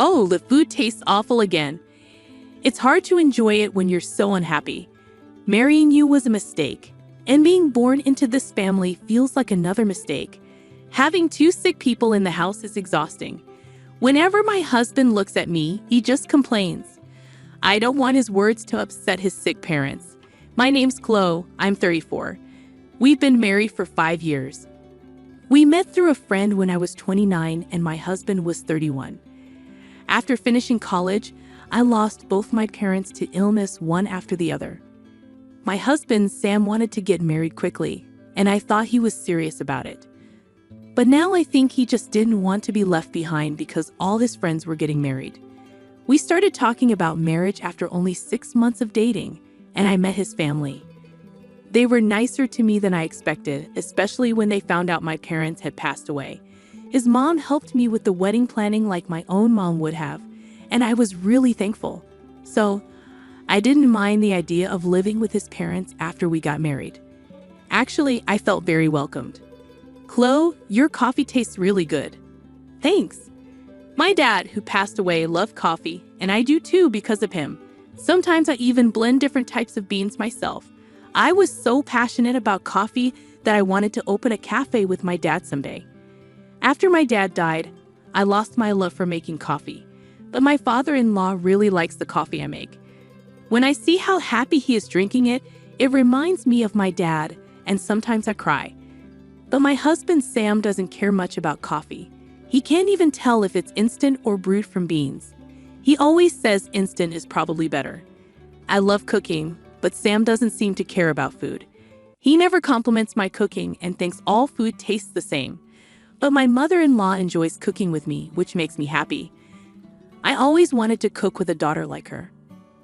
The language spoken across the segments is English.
Oh, the food tastes awful again. It's hard to enjoy it when you're so unhappy. Marrying you was a mistake, and being born into this family feels like another mistake. Having two sick people in the house is exhausting. Whenever my husband looks at me, he just complains. I don't want his words to upset his sick parents. My name's Chloe. I'm 34. We've been married for 5 years. We met through a friend when I was 29 and my husband was 31. After finishing college, I lost both my parents to illness one after the other. My husband, Sam, wanted to get married quickly, and I thought he was serious about it. But now I think he just didn't want to be left behind because all his friends were getting married. We started talking about marriage after only 6 months of dating, and I met his family. They were nicer to me than I expected, especially when they found out my parents had passed away. His mom helped me with the wedding planning like my own mom would have, and I was really thankful. So, I didn't mind the idea of living with his parents after we got married. Actually, I felt very welcomed. Chloe, your coffee tastes really good. Thanks. My dad, who passed away, loved coffee, and I do too because of him. Sometimes I even blend different types of beans myself. I was so passionate about coffee that I wanted to open a cafe with my dad someday. After my dad died, I lost my love for making coffee, but my father-in-law really likes the coffee I make. When I see how happy he is drinking it, it reminds me of my dad, and sometimes I cry. But my husband Sam doesn't care much about coffee. He can't even tell if it's instant or brewed from beans. He always says instant is probably better. I love cooking, but Sam doesn't seem to care about food. He never compliments my cooking and thinks all food tastes the same. But my mother-in-law enjoys cooking with me, which makes me happy. I always wanted to cook with a daughter like her.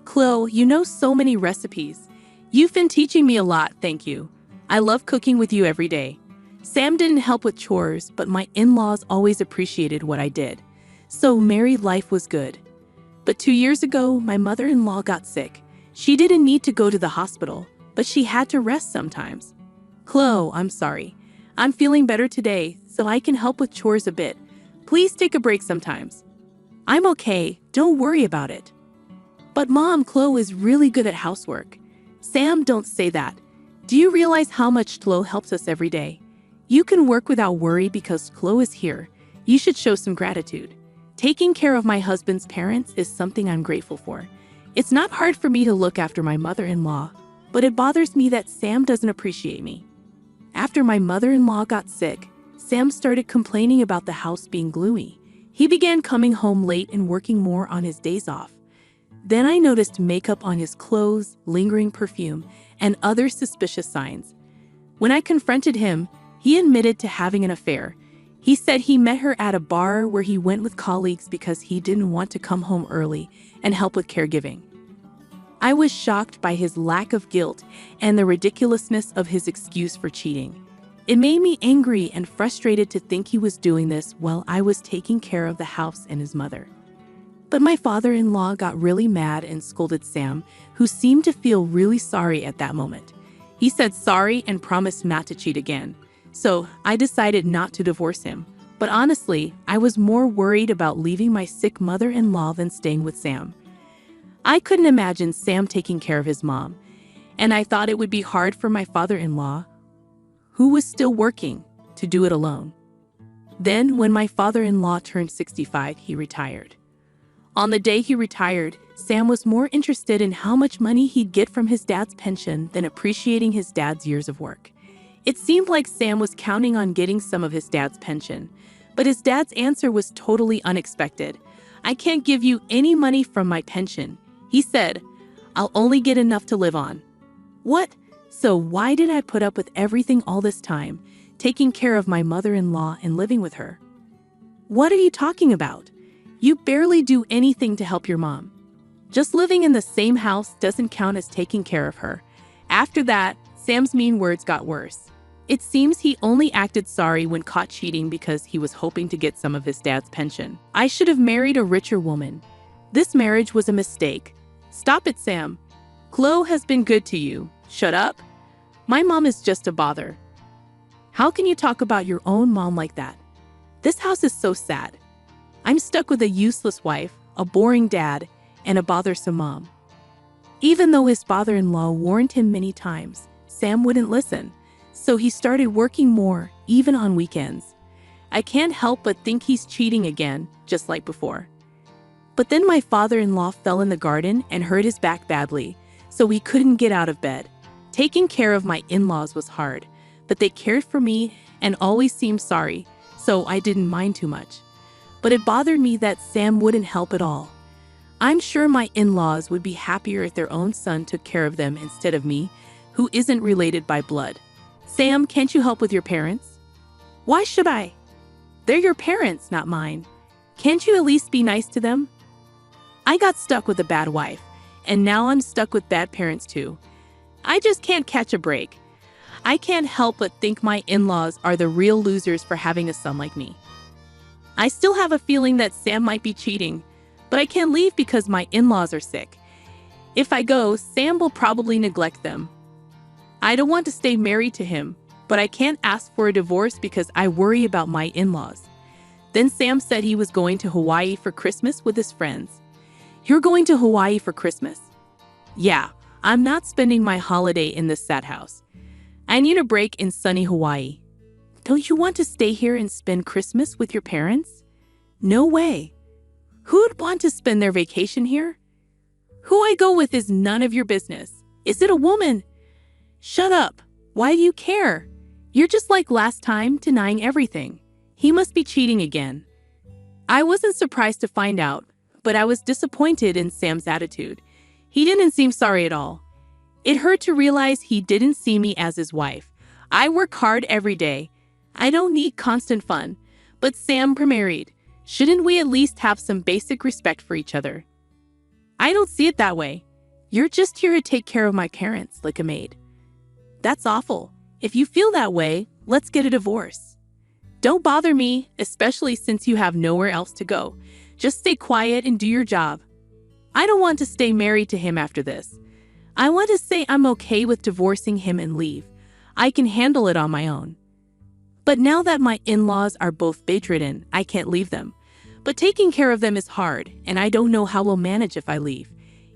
Chloe, you know so many recipes. You've been teaching me a lot, thank you. I love cooking with you every day. Sam didn't help with chores, but my in-laws always appreciated what I did. So married life was good. But 2 years ago, my mother-in-law got sick. She didn't need to go to the hospital, but she had to rest sometimes. Chloe, I'm sorry. I'm feeling better today, so I can help with chores a bit. Please take a break sometimes. I'm okay, don't worry about it. But Mom, Chloe is really good at housework. Sam, don't say that. Do you realize how much Chloe helps us every day? You can work without worry because Chloe is here. You should show some gratitude. Taking care of my husband's parents is something I'm grateful for. It's not hard for me to look after my mother-in-law, but it bothers me that Sam doesn't appreciate me. After my mother-in-law got sick, Sam started complaining about the house being gloomy. He began coming home late and working more on his days off. Then I noticed makeup on his clothes, lingering perfume, and other suspicious signs. When I confronted him, he admitted to having an affair. He said he met her at a bar where he went with colleagues because he didn't want to come home early and help with caregiving. I was shocked by his lack of guilt and the ridiculousness of his excuse for cheating. It made me angry and frustrated to think he was doing this while I was taking care of the house and his mother. But my father-in-law got really mad and scolded Sam, who seemed to feel really sorry at that moment. He said sorry and promised not to cheat again. So I decided not to divorce him. But honestly, I was more worried about leaving my sick mother-in-law than staying with Sam. I couldn't imagine Sam taking care of his mom, and I thought it would be hard for my father-in-law, who was still working, to do it alone. Then, when my father-in-law turned 65, he retired. On the day he retired, Sam was more interested in how much money he'd get from his dad's pension than appreciating his dad's years of work. It seemed like Sam was counting on getting some of his dad's pension, but his dad's answer was totally unexpected. I can't give you any money from my pension. He said, I'll only get enough to live on. What? So why did I put up with everything all this time, taking care of my mother-in-law and living with her? What are you talking about? You barely do anything to help your mom. Just living in the same house doesn't count as taking care of her. After that, Sam's mean words got worse. It seems he only acted sorry when caught cheating because he was hoping to get some of his dad's pension. I should have married a richer woman. This marriage was a mistake. Stop it, Sam. Chloe has been good to you. Shut up. My mom is just a bother. How can you talk about your own mom like that? This house is so sad. I'm stuck with a useless wife, a boring dad, and a bothersome mom. Even though his father-in-law warned him many times, Sam wouldn't listen, so he started working more, even on weekends. I can't help but think he's cheating again, just like before. But then my father-in-law fell in the garden and hurt his back badly, so he couldn't get out of bed. Taking care of my in-laws was hard, but they cared for me and always seemed sorry, so I didn't mind too much. But it bothered me that Sam wouldn't help at all. I'm sure my in-laws would be happier if their own son took care of them instead of me, who isn't related by blood. Sam, can't you help with your parents? Why should I? They're your parents, not mine. Can't you at least be nice to them? I got stuck with a bad wife, and now I'm stuck with bad parents too. I just can't catch a break. I can't help but think my in-laws are the real losers for having a son like me. I still have a feeling that Sam might be cheating, but I can't leave because my in-laws are sick. If I go, Sam will probably neglect them. I don't want to stay married to him, but I can't ask for a divorce because I worry about my in-laws. Then Sam said he was going to Hawaii for Christmas with his friends. You're going to Hawaii for Christmas? Yeah, I'm not spending my holiday in this sad house. I need a break in sunny Hawaii. Don't you want to stay here and spend Christmas with your parents? No way. Who'd want to spend their vacation here? Who I go with is none of your business. Is it a woman? Shut up. Why do you care? You're just like last time, denying everything. He must be cheating again. I wasn't surprised to find out, but I was disappointed in Sam's attitude. He didn't seem sorry at all. It hurt to realize he didn't see me as his wife. I work hard every day. I don't need constant fun. But Sam remarried. Shouldn't we at least have some basic respect for each other? I don't see it that way. You're just here to take care of my parents, like a maid. That's awful. If you feel that way, let's get a divorce. Don't bother me, especially since you have nowhere else to go. Just stay quiet and do your job. I don't want to stay married to him after this. I want to say I'm okay with divorcing him and leave. I can handle it on my own. But now that my in-laws are both bedridden, I can't leave them. But taking care of them is hard, and I don't know how we'll manage if I leave.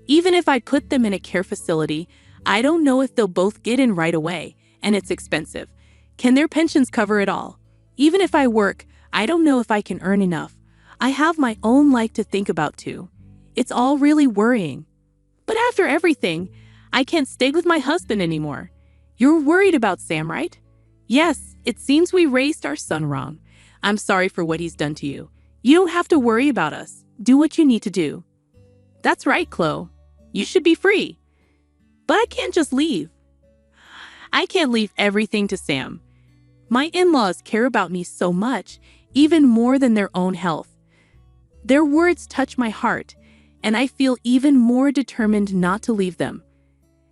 Even if I put them in a care facility, I don't know if they'll both get in right away, and it's expensive. Can their pensions cover it all? Even if I work, I don't know if I can earn enough. I have my own life to think about too. It's all really worrying. But after everything, I can't stay with my husband anymore. You're worried about Sam, right? Yes, it seems we raised our son wrong. I'm sorry for what he's done to you. You don't have to worry about us. Do what you need to do. That's right, Chloe. You should be free. But I can't just leave. I can't leave everything to Sam. My in-laws care about me so much, even more than their own health. Their words touch my heart, and I feel even more determined not to leave them.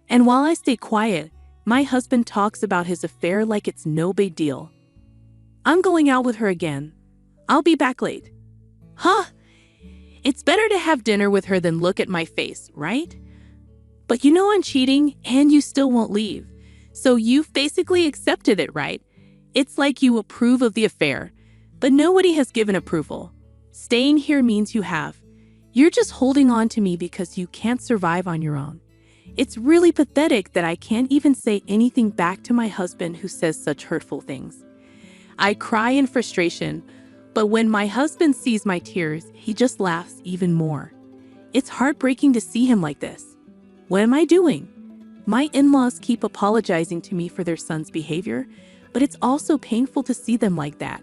And while I stay quiet, my husband talks about his affair like it's no big deal. I'm going out with her again. I'll be back late. Huh? It's better to have dinner with her than look at my face, right? But you know I'm cheating and you still won't leave. So you've basically accepted it, right? It's like you approve of the affair, but nobody has given approval. Staying here means you have. You're just holding on to me because you can't survive on your own. It's really pathetic that I can't even say anything back to my husband who says such hurtful things. I cry in frustration, but when my husband sees my tears, he just laughs even more. It's heartbreaking to see him like this. What am I doing? My in-laws keep apologizing to me for their son's behavior, but it's also painful to see them like that.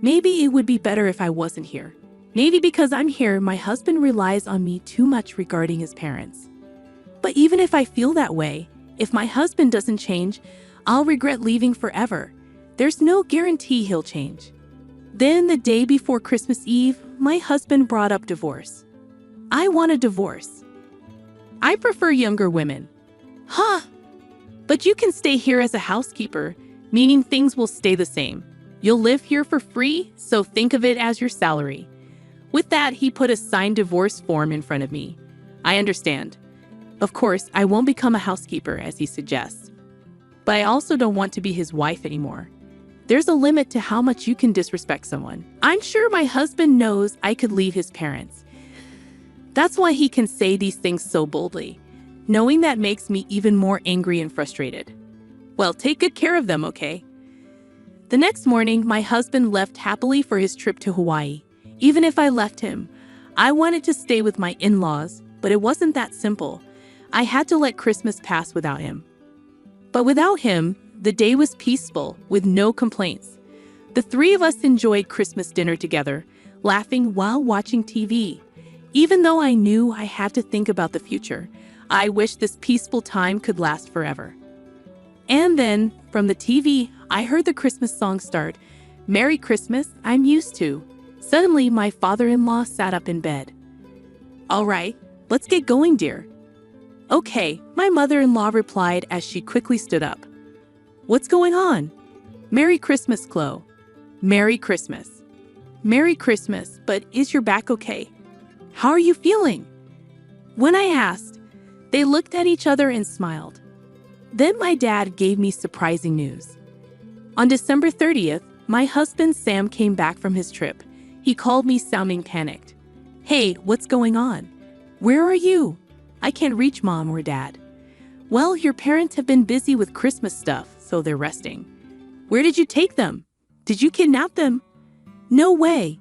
Maybe it would be better if I wasn't here. Maybe because I'm here, my husband relies on me too much regarding his parents. But even if I feel that way, if my husband doesn't change, I'll regret leaving forever. There's no guarantee he'll change. Then the day before Christmas Eve, my husband brought up divorce. I want a divorce. I prefer younger women. Huh? But you can stay here as a housekeeper, meaning things will stay the same. You'll live here for free, so think of it as your salary. With that, he put a signed divorce form in front of me. I understand. Of course, I won't become a housekeeper, as he suggests. But I also don't want to be his wife anymore. There's a limit to how much you can disrespect someone. I'm sure my husband knows I could leave his parents. That's why he can say these things so boldly. Knowing that makes me even more angry and frustrated. Well, take good care of them, okay? The next morning, my husband left happily for his trip to Hawaii. Even if I left him, I wanted to stay with my in-laws, but it wasn't that simple. I had to let Christmas pass without him. But without him, the day was peaceful, with no complaints. The three of us enjoyed Christmas dinner together, laughing while watching TV. Even though I knew I had to think about the future, I wished this peaceful time could last forever. And then, from the TV, I heard the Christmas song start. Merry Christmas, I'm used to. Suddenly, my father-in-law sat up in bed. All right, let's get going, dear. Okay, my mother-in-law replied as she quickly stood up. What's going on? Merry Christmas, Chloe. Merry Christmas. Merry Christmas, but is your back okay? How are you feeling? When I asked, they looked at each other and smiled. Then my dad gave me surprising news. On December 30th, my husband Sam came back from his trip. He called me sounding panicked. Hey, what's going on? Where are you? I can't reach mom or dad. Well, your parents have been busy with Christmas stuff, so they're resting. Where did you take them? Did you kidnap them? No way.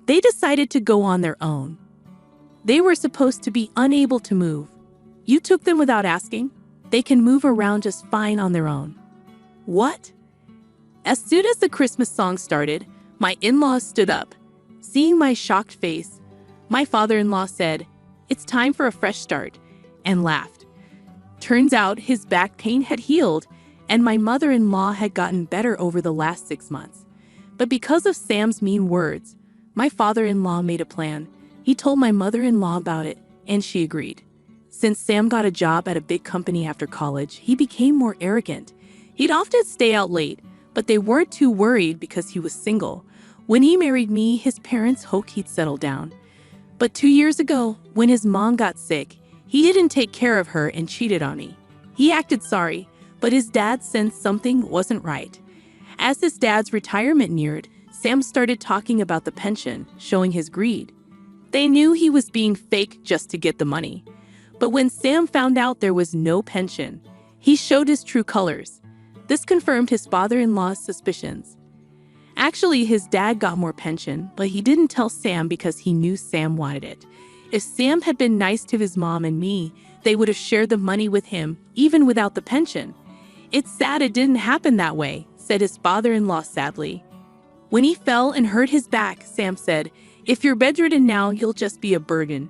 They decided to go on their own. They were supposed to be unable to move. You took them without asking? They can move around just fine on their own. What? As soon as the Christmas song started, my in-laws stood up. Seeing my shocked face, my father-in-law said, "It's time for a fresh start," and laughed. Turns out his back pain had healed, and my mother-in-law had gotten better over the last 6 months. But because of Sam's mean words, my father-in-law made a plan. He told my mother-in-law about it, and she agreed. Since Sam got a job at a big company after college, he became more arrogant. He'd often stay out late, but they weren't too worried because he was single. When he married me, his parents hoped he'd settle down. But 2 years ago, when his mom got sick, he didn't take care of her and cheated on me. He acted sorry, but his dad sensed something wasn't right. As his dad's retirement neared, Sam started talking about the pension, showing his greed. They knew he was being fake just to get the money. But when Sam found out there was no pension, he showed his true colors. This confirmed his father-in-law's suspicions. Actually, his dad got more pension, but he didn't tell Sam because he knew Sam wanted it. If Sam had been nice to his mom and me, they would have shared the money with him, even without the pension. It's sad it didn't happen that way, said his father-in-law sadly. When he fell and hurt his back, Sam said, "If you're bedridden now, you'll just be a burden."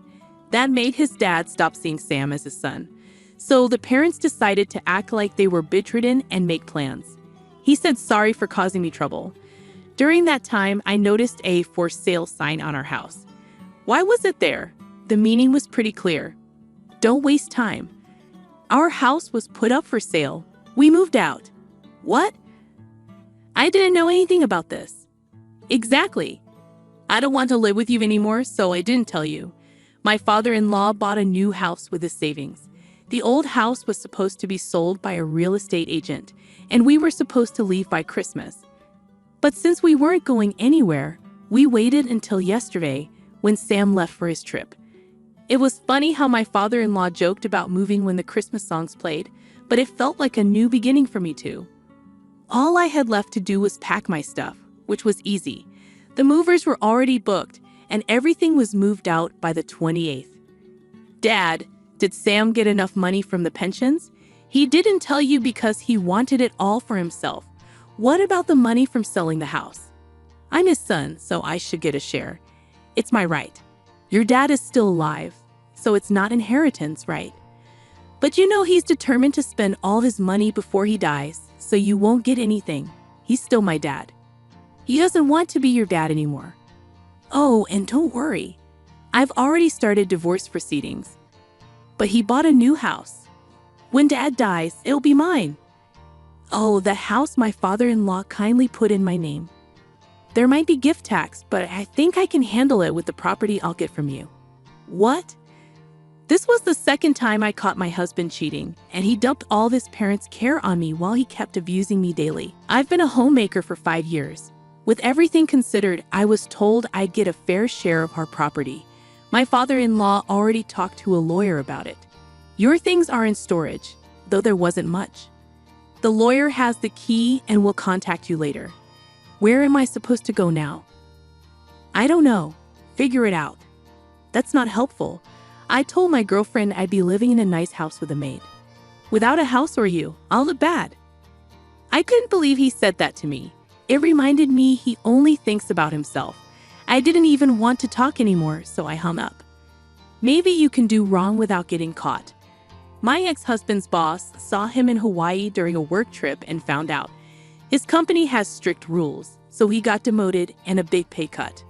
That made his dad stop seeing Sam as his son. So the parents decided to act like they were bedridden and make plans. He said sorry for causing me trouble. During that time, I noticed a for sale sign on our house. Why was it there? The meaning was pretty clear. Don't waste time. Our house was put up for sale. We moved out. What? I didn't know anything about this. Exactly. I don't want to live with you anymore, so I didn't tell you. My father-in-law bought a new house with his savings. The old house was supposed to be sold by a real estate agent, and we were supposed to leave by Christmas. But since we weren't going anywhere, we waited until yesterday when Sam left for his trip. It was funny how my father-in-law joked about moving when the Christmas songs played, but it felt like a new beginning for me too. All I had left to do was pack my stuff, which was easy. The movers were already booked, and everything was moved out by the 28th. Dad, did Sam get enough money from the pensions? He didn't tell you because he wanted it all for himself. What about the money from selling the house? I'm his son, so I should get a share. It's my right. Your dad is still alive, so it's not inheritance, right? But you know he's determined to spend all his money before he dies, so you won't get anything. He's still my dad. He doesn't want to be your dad anymore. Oh, and don't worry. I've already started divorce proceedings. But he bought a new house. When Dad dies, it'll be mine. Oh, the house my father-in-law kindly put in my name. There might be gift tax, but I think I can handle it with the property I'll get from you. What? This was the second time I caught my husband cheating, and he dumped all of his parents' care on me while he kept abusing me daily. I've been a homemaker for 5 years. With everything considered, I was told I'd get a fair share of our property. My father-in-law already talked to a lawyer about it. Your things are in storage, though there wasn't much. The lawyer has the key and will contact you later. Where am I supposed to go now? I don't know. Figure it out. That's not helpful. I told my girlfriend I'd be living in a nice house with a maid. Without a house or you, I'll look bad. I couldn't believe he said that to me. It reminded me he only thinks about himself. I didn't even want to talk anymore, so I hung up. Maybe you can do wrong without getting caught. My ex-husband's boss saw him in Hawaii during a work trip and found out. His company has strict rules, so he got demoted and a big pay cut.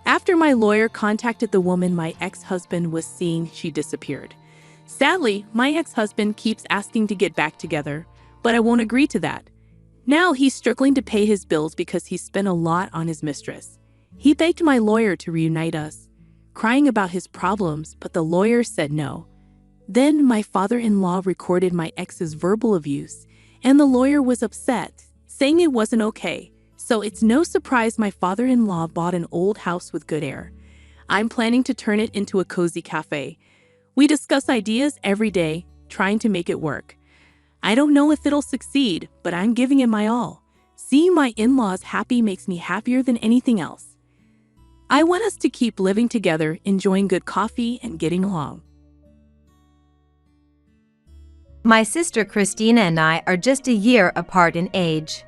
After my lawyer contacted the woman my ex-husband was seeing, she disappeared. Sadly, my ex-husband keeps asking to get back together, but I won't agree to that. Now he's struggling to pay his bills because he spent a lot on his mistress. He begged my lawyer to reunite us, crying about his problems, but the lawyer said no. Then my father-in-law recorded my ex's verbal abuse, and the lawyer was upset, saying it wasn't okay. So it's no surprise my father-in-law bought an old house with good air. I'm planning to turn it into a cozy cafe. We discuss ideas every day, trying to make it work. I don't know if it'll succeed, but I'm giving it my all. Seeing my in-laws happy makes me happier than anything else. I want us to keep living together, enjoying good coffee and getting along. My sister Christina and I are just a year apart in age.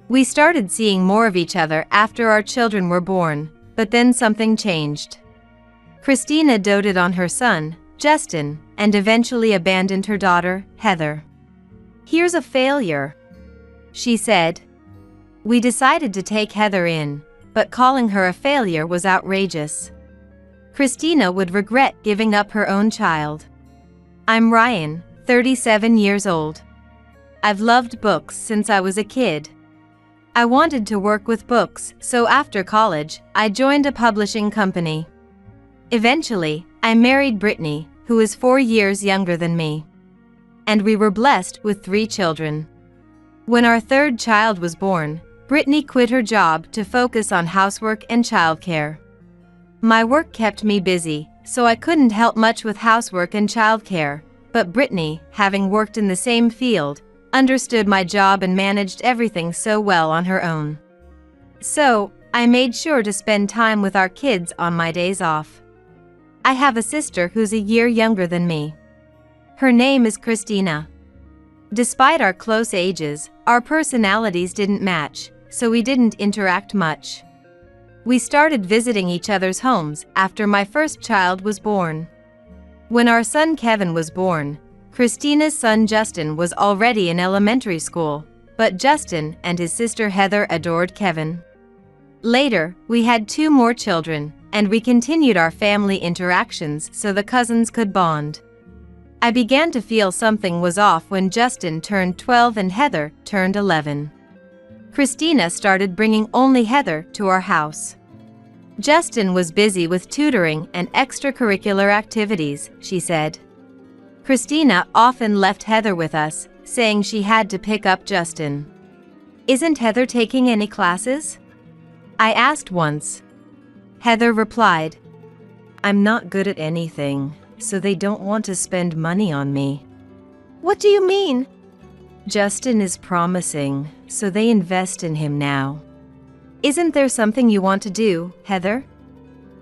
We started seeing more of each other after our children were born, but then something changed. Christina doted on her son, Justin, and eventually abandoned her daughter, Heather. "Here's a failure," she said. We decided to take Heather in, but calling her a failure was outrageous. Christina would regret giving up her own child. I'm Ryan, 37 years old. I've loved books since I was a kid. I wanted to work with books, so after college, I joined a publishing company. Eventually, I married Brittany, who is 4 years younger than me. And we were blessed with 3 children. When our third child was born, Brittany quit her job to focus on housework and childcare. My work kept me busy, so I couldn't help much with housework and childcare, but Brittany, having worked in the same field, understood my job and managed everything so well on her own. So, I made sure to spend time with our kids on my days off. I have a sister who's a year younger than me. Her name is Christina. Despite our close ages, our personalities didn't match, so we didn't interact much. We started visiting each other's homes after my first child was born. When our son Kevin was born, Christina's son Justin was already in elementary school, but Justin and his sister Heather adored Kevin. Later, we had 2 more children, and we continued our family interactions so the cousins could bond. I began to feel something was off when Justin turned 12 and Heather turned 11. Christina started bringing only Heather to our house. Justin was busy with tutoring and extracurricular activities, she said. Christina often left Heather with us, saying she had to pick up Justin. "Isn't Heather taking any classes?" I asked once. Heather replied, "I'm not good at anything, so they don't want to spend money on me." "What do you mean?" "Justin is promising, so they invest in him now." "Isn't there something you want to do, Heather?"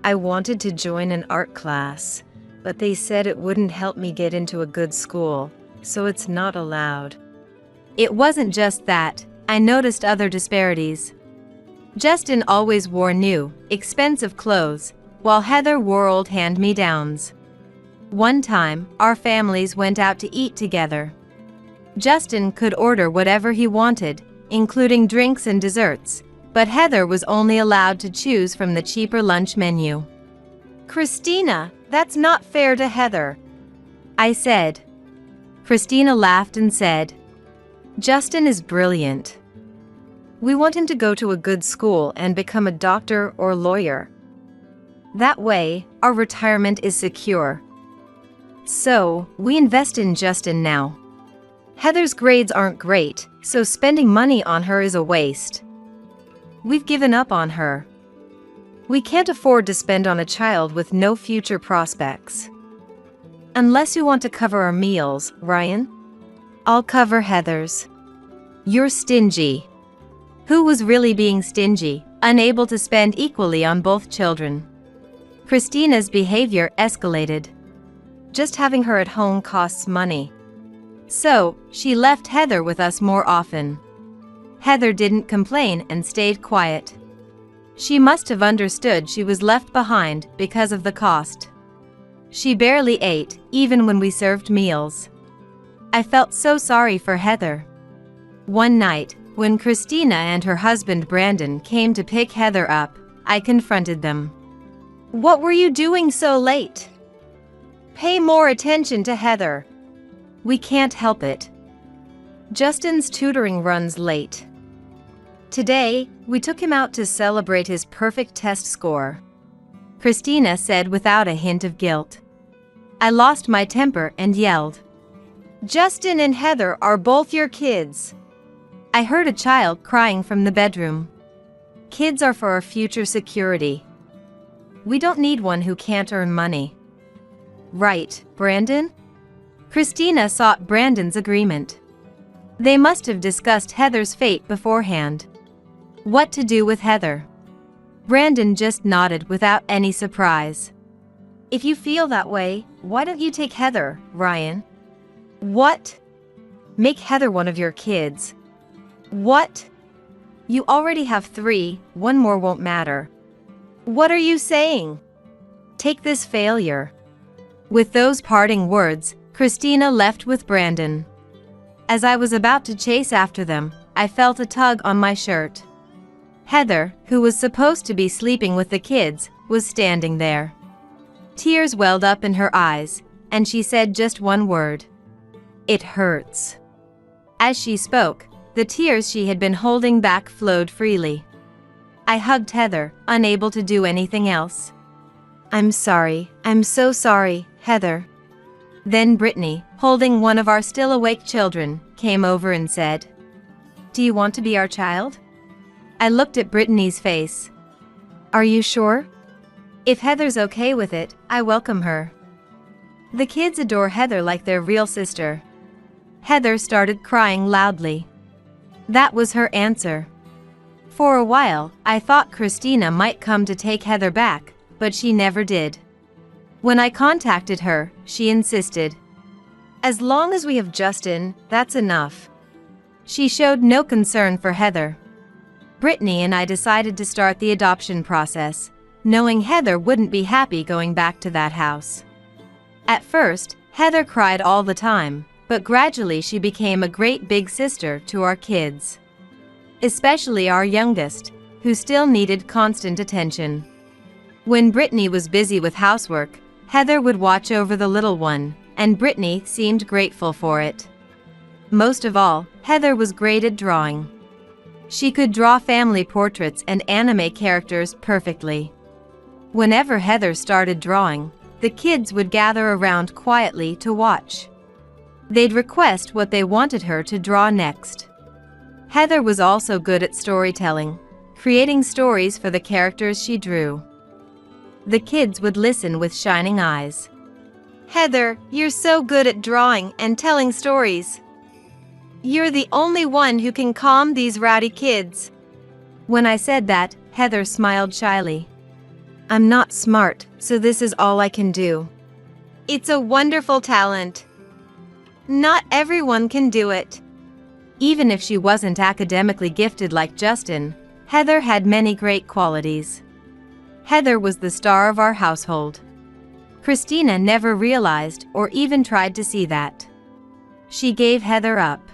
"I wanted to join an art class, but they said it wouldn't help me get into a good school, so it's not allowed." It wasn't just that. I noticed other disparities. Justin always wore new, expensive clothes, while Heather wore old hand-me-downs. One time, our families went out to eat together. Justin could order whatever he wanted, including drinks and desserts, but Heather was only allowed to choose from the cheaper lunch menu. "Christina, that's not fair to Heather," I said. Christina laughed and said, "Justin is brilliant. We want him to go to a good school and become a doctor or lawyer. That way, our retirement is secure." So, we invest in Justin now. Heather's grades aren't great, so spending money on her is a waste. We've given up on her. We can't afford to spend on a child with no future prospects. Unless you want to cover our meals, Ryan. I'll cover Heather's. You're stingy. Who was really being stingy, unable to spend equally on both children? Christina's behavior escalated. Just having her at home costs money. So, she left Heather with us more often. Heather didn't complain and stayed quiet. She must have understood she was left behind because of the cost. She barely ate, even when we served meals. I felt so sorry for Heather. One night, when Christina and her husband Brandon came to pick Heather up, I confronted them. What were you doing so late? Pay more attention to Heather. We can't help it. Justin's tutoring runs late. Today, we took him out to celebrate his perfect test score. Christina said without a hint of guilt. I lost my temper and yelled. Justin and Heather are both your kids. I heard a child crying from the bedroom. Kids are for our future security. We don't need one who can't earn money. Right, Brandon? Christina sought Brandon's agreement. They must have discussed Heather's fate beforehand. What to do with Heather? Brandon just nodded without any surprise. If you feel that way, why don't you take Heather, Ryan? What? Make Heather one of your kids. What? You already have 3, one more won't matter. What are you saying? Take this failure. With those parting words, Christina left with Brandon. As I was about to chase after them, I felt a tug on my shirt. Heather, who was supposed to be sleeping with the kids, was standing there. Tears welled up in her eyes, and she said just one word. It hurts. As she spoke, the tears she had been holding back flowed freely. I hugged Heather, unable to do anything else. I'm sorry, I'm so sorry, Heather. Then Brittany, holding one of our still awake children, came over and said, Do you want to be our child? I looked at Brittany's face. Are you sure? If Heather's okay with it, I welcome her. The kids adore Heather like their real sister. Heather started crying loudly. That was her answer. For a while, I thought Christina might come to take Heather back, but she never did. When I contacted her, she insisted. As long as we have Justin, that's enough. She showed no concern for Heather. Brittany and I decided to start the adoption process, knowing Heather wouldn't be happy going back to that house. At first, Heather cried all the time, but gradually she became a great big sister to our kids. Especially our youngest, who still needed constant attention. When Brittany was busy with housework, Heather would watch over the little one, and Brittany seemed grateful for it. Most of all, Heather was great at drawing. She could draw family portraits and anime characters perfectly. Whenever Heather started drawing, the kids would gather around quietly to watch. They'd request what they wanted her to draw next. Heather was also good at storytelling, creating stories for the characters she drew. The kids would listen with shining eyes. Heather, you're so good at drawing and telling stories. You're the only one who can calm these rowdy kids. When I said that, Heather smiled shyly. I'm not smart, so this is all I can do. It's a wonderful talent. Not everyone can do it. Even if she wasn't academically gifted like Justin, Heather had many great qualities. Heather was the star of our household. Christina never realized or even tried to see that. She gave Heather up.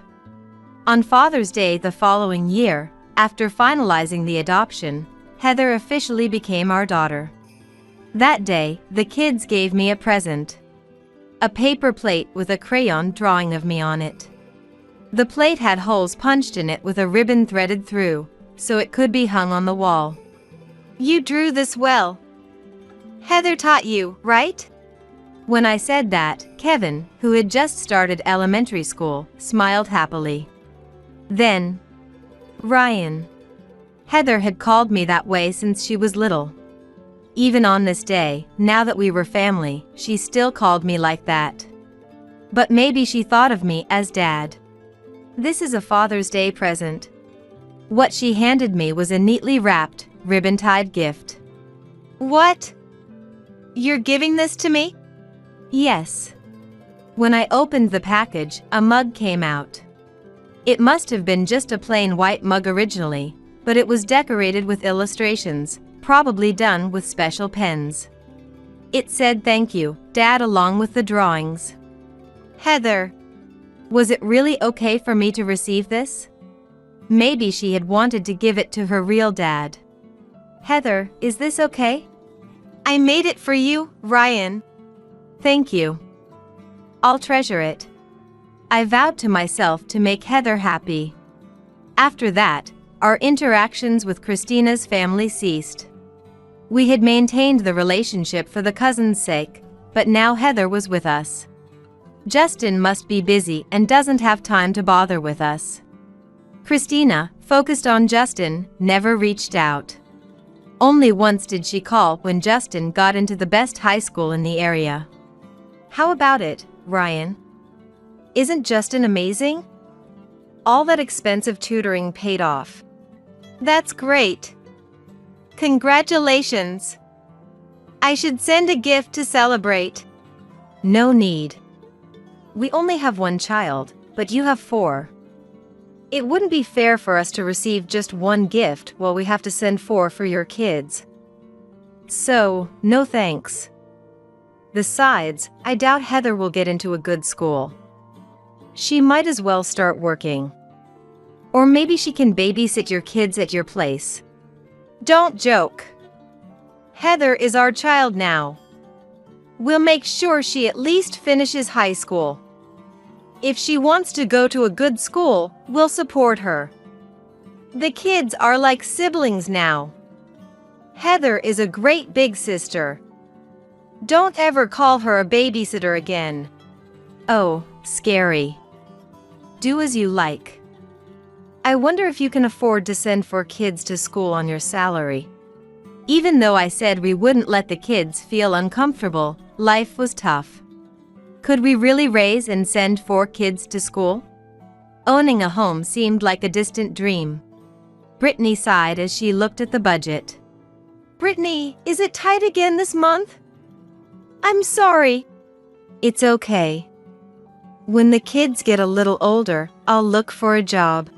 On Father's Day the following year, after finalizing the adoption, Heather officially became our daughter. That day, the kids gave me a present. A paper plate with a crayon drawing of me on it. The plate had holes punched in it with a ribbon threaded through, so it could be hung on the wall. You drew this well. Heather taught you, right? When I said that, Kevin, who had just started elementary school, smiled happily. Then, Ryan. Heather had called me that way since she was little. Even on this day, now that we were family, she still called me like that. But maybe she thought of me as Dad. This is a Father's Day present. What she handed me was a neatly wrapped, ribbon-tied gift. What? You're giving this to me? Yes. When I opened the package, a mug came out. It must have been just a plain white mug originally, but it was decorated with illustrations, probably done with special pens. It said "Thank you, Dad," along with the drawings. Heather. Was it really okay for me to receive this? Maybe she had wanted to give it to her real dad. Heather, is this okay? I made it for you, Ryan. Thank you. I'll treasure it. I vowed to myself to make Heather happy. After that, our interactions with Christina's family ceased. We had maintained the relationship for the cousins' sake, but now Heather was with us. Justin must be busy and doesn't have time to bother with us. Christina, focused on Justin, never reached out. Only once did she call when Justin got into the best high school in the area. How about it, Ryan? Isn't Justin amazing? All that expensive tutoring paid off. That's great. Congratulations. I should send a gift to celebrate. No need. We only have one child, but you have 4. It wouldn't be fair for us to receive just one gift while we have to send 4 for your kids. So, no thanks. Besides, I doubt Heather will get into a good school. She might as well start working. Or maybe she can babysit your kids at your place. Don't joke. Heather is our child now. We'll make sure she at least finishes high school. If she wants to go to a good school, we'll support her. The kids are like siblings now. Heather is a great big sister. Don't ever call her a babysitter again. Oh, scary. Do as you like. I wonder if you can afford to send 4 kids to school on your salary. Even though I said we wouldn't let the kids feel uncomfortable, life was tough. Could we really raise and send 4 kids to school? Owning a home seemed like a distant dream. Brittany sighed as she looked at the budget. Brittany, is it tight again this month? I'm sorry. It's okay. When the kids get a little older, I'll look for a job.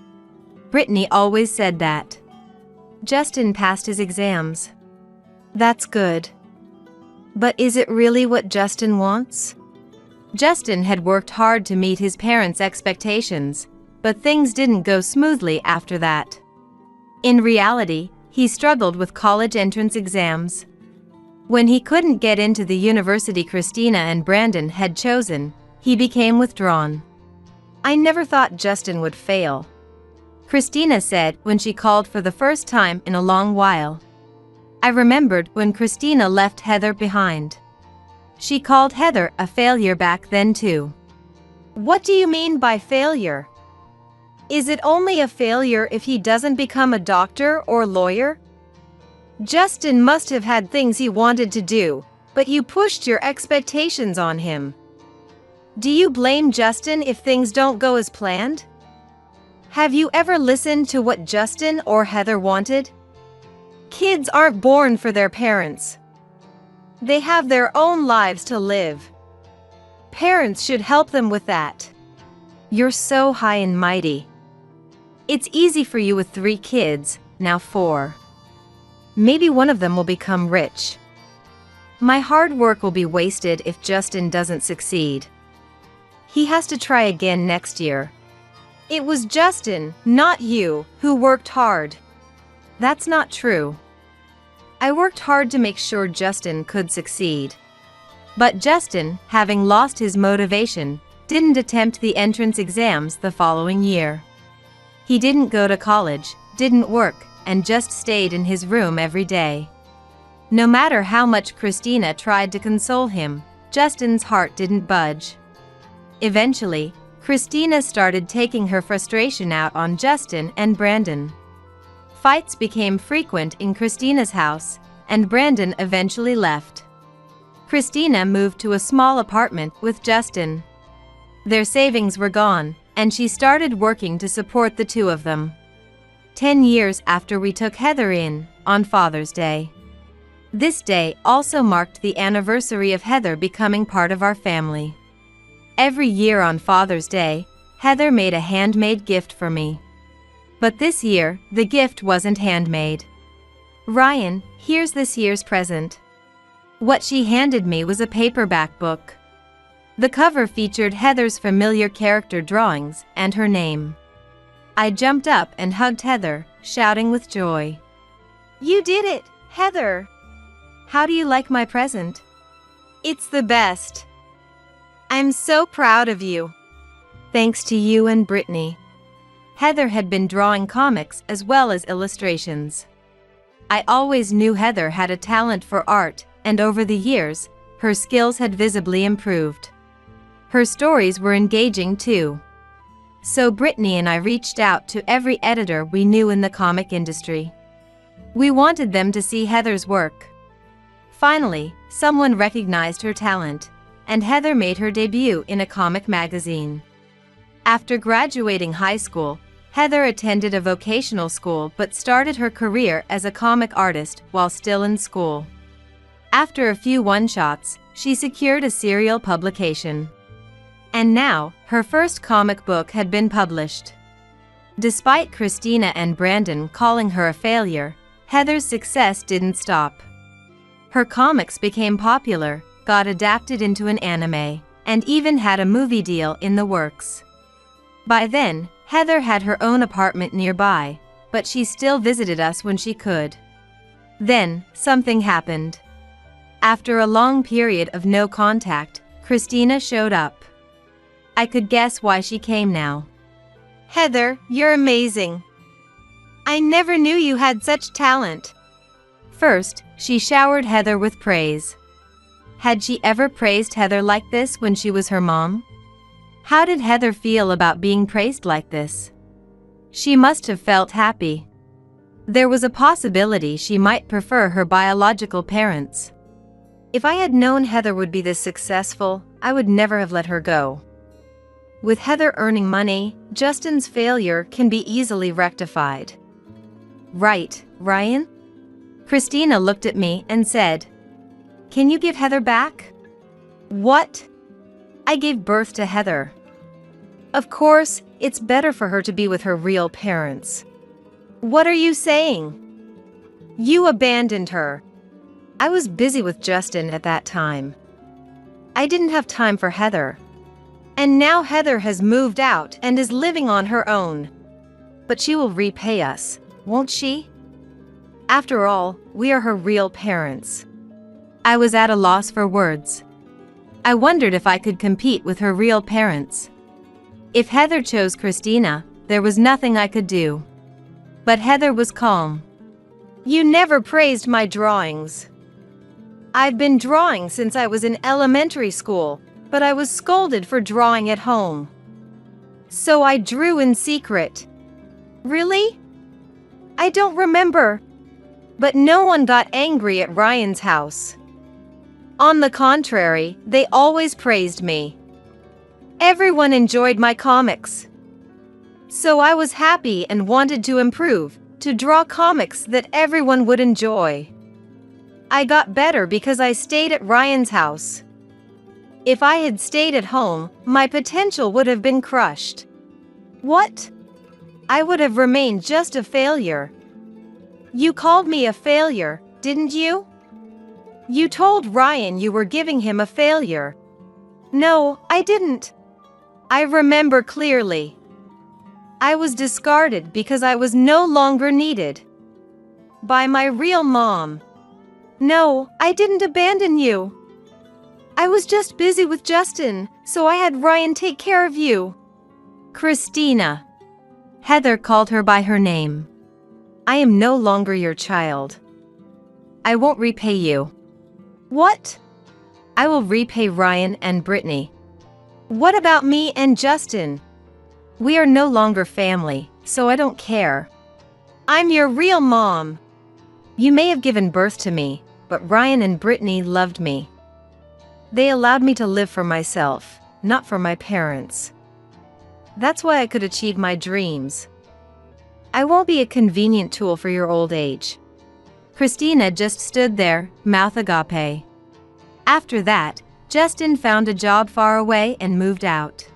Brittany always said that. Justin passed his exams. That's good. But is it really what Justin wants? Justin had worked hard to meet his parents' expectations, but things didn't go smoothly after that. In reality, he struggled with college entrance exams. When he couldn't get into the university Christina and Brandon had chosen, he became withdrawn. I never thought Justin would fail, Christina said when she called for the first time in a long while. I remembered when Christina left Heather behind. She called Heather a failure back then too. What do you mean by failure? Is it only a failure if he doesn't become a doctor or lawyer? Justin must have had things he wanted to do, but you pushed your expectations on him. Do you blame Justin if things don't go as planned? Have you ever listened to what Justin or Heather wanted? Kids aren't born for their parents. They have their own lives to live. Parents should help them with that. You're so high and mighty. It's easy for you with 3 kids, now 4. Maybe one of them will become rich. My hard work will be wasted if Justin doesn't succeed. He has to try again next year. It was Justin, not you, who worked hard. That's not true. I worked hard to make sure Justin could succeed. But Justin, having lost his motivation, didn't attempt the entrance exams the following year. He didn't go to college, didn't work, and just stayed in his room every day. No matter how much Christina tried to console him, Justin's heart didn't budge. Eventually, Christina started taking her frustration out on Justin and Brandon. Fights became frequent in Christina's house, and Brandon eventually left. Christina moved to a small apartment with Justin. Their savings were gone, and she started working to support the two of them. 10 years after we took Heather in, on Father's Day. This day also marked the anniversary of Heather becoming part of our family. Every year on Father's Day, Heather made a handmade gift for me. But this year, the gift wasn't handmade. "Ryan, here's this year's present." What she handed me was a paperback book. The cover featured Heather's familiar character drawings and her name. I jumped up and hugged Heather, shouting with joy. "You did it, Heather! How do you like my present?" "It's the best. I'm so proud of you." "Thanks to you and Brittany." Heather had been drawing comics as well as illustrations. I always knew Heather had a talent for art, and over the years, her skills had visibly improved. Her stories were engaging too. So Brittany and I reached out to every editor we knew in the comic industry. We wanted them to see Heather's work. Finally, someone recognized her talent, and Heather made her debut in a comic magazine. After graduating high school, Heather attended a vocational school but started her career as a comic artist while still in school. After a few one-shots, she secured a serial publication. And now, her first comic book had been published. Despite Christina and Brandon calling her a failure, Heather's success didn't stop. Her comics became popular, got adapted into an anime, and even had a movie deal in the works. By then, Heather had her own apartment nearby, but she still visited us when she could. Then, something happened. After a long period of no contact, Christina showed up. I could guess why she came now. "Heather, you're amazing. I never knew you had such talent." First, she showered Heather with praise. Had she ever praised Heather like this when she was her mom? How did Heather feel about being praised like this? She must have felt happy. There was a possibility she might prefer her biological parents. If I had known Heather would be this successful, I would never have let her go. With Heather earning money, Justin's failure can be easily rectified. "Right, Ryan?" Christina looked at me and said, "Can you give Heather back?" "What?" "I gave birth to Heather. Of course, it's better for her to be with her real parents." "What are you saying? You abandoned her." "I was busy with Justin at that time. I didn't have time for Heather. And now Heather has moved out and is living on her own. But she will repay us, won't she? After all, we are her real parents." I was at a loss for words. I wondered if I could compete with her real parents. If Heather chose Christina, there was nothing I could do. But Heather was calm. "You never praised my drawings. I've been drawing since I was in elementary school, but I was scolded for drawing at home. So I drew in secret." "Really? I don't remember. But no one got angry at Ryan's house. On the contrary, they always praised me. Everyone enjoyed my comics. So I was happy and wanted to improve, to draw comics that everyone would enjoy. I got better because I stayed at Ryan's house. If I had stayed at home, my potential would have been crushed." "What?" "I would have remained just a failure." "You called me a failure, didn't you? You told Ryan you were giving him a failure." "No, I didn't. I remember clearly. I was discarded because I was no longer needed. By my real mom. No, I didn't abandon you. I was just busy with Justin, so I had Ryan take care of you." "Christina." Heather called her by her name. "I am no longer your child. I won't repay you." "What?" I will repay Ryan and Brittany. What about me and Justin? We are no longer family, so I don't care. I'm your real mom. You may have given birth to me, but Ryan and Brittany loved me. They allowed me to live for myself, not for my parents. That's why I could achieve my dreams. I won't be a convenient tool for your old age. Christina just stood there, mouth agape. After that, Justin found a job far away and moved out.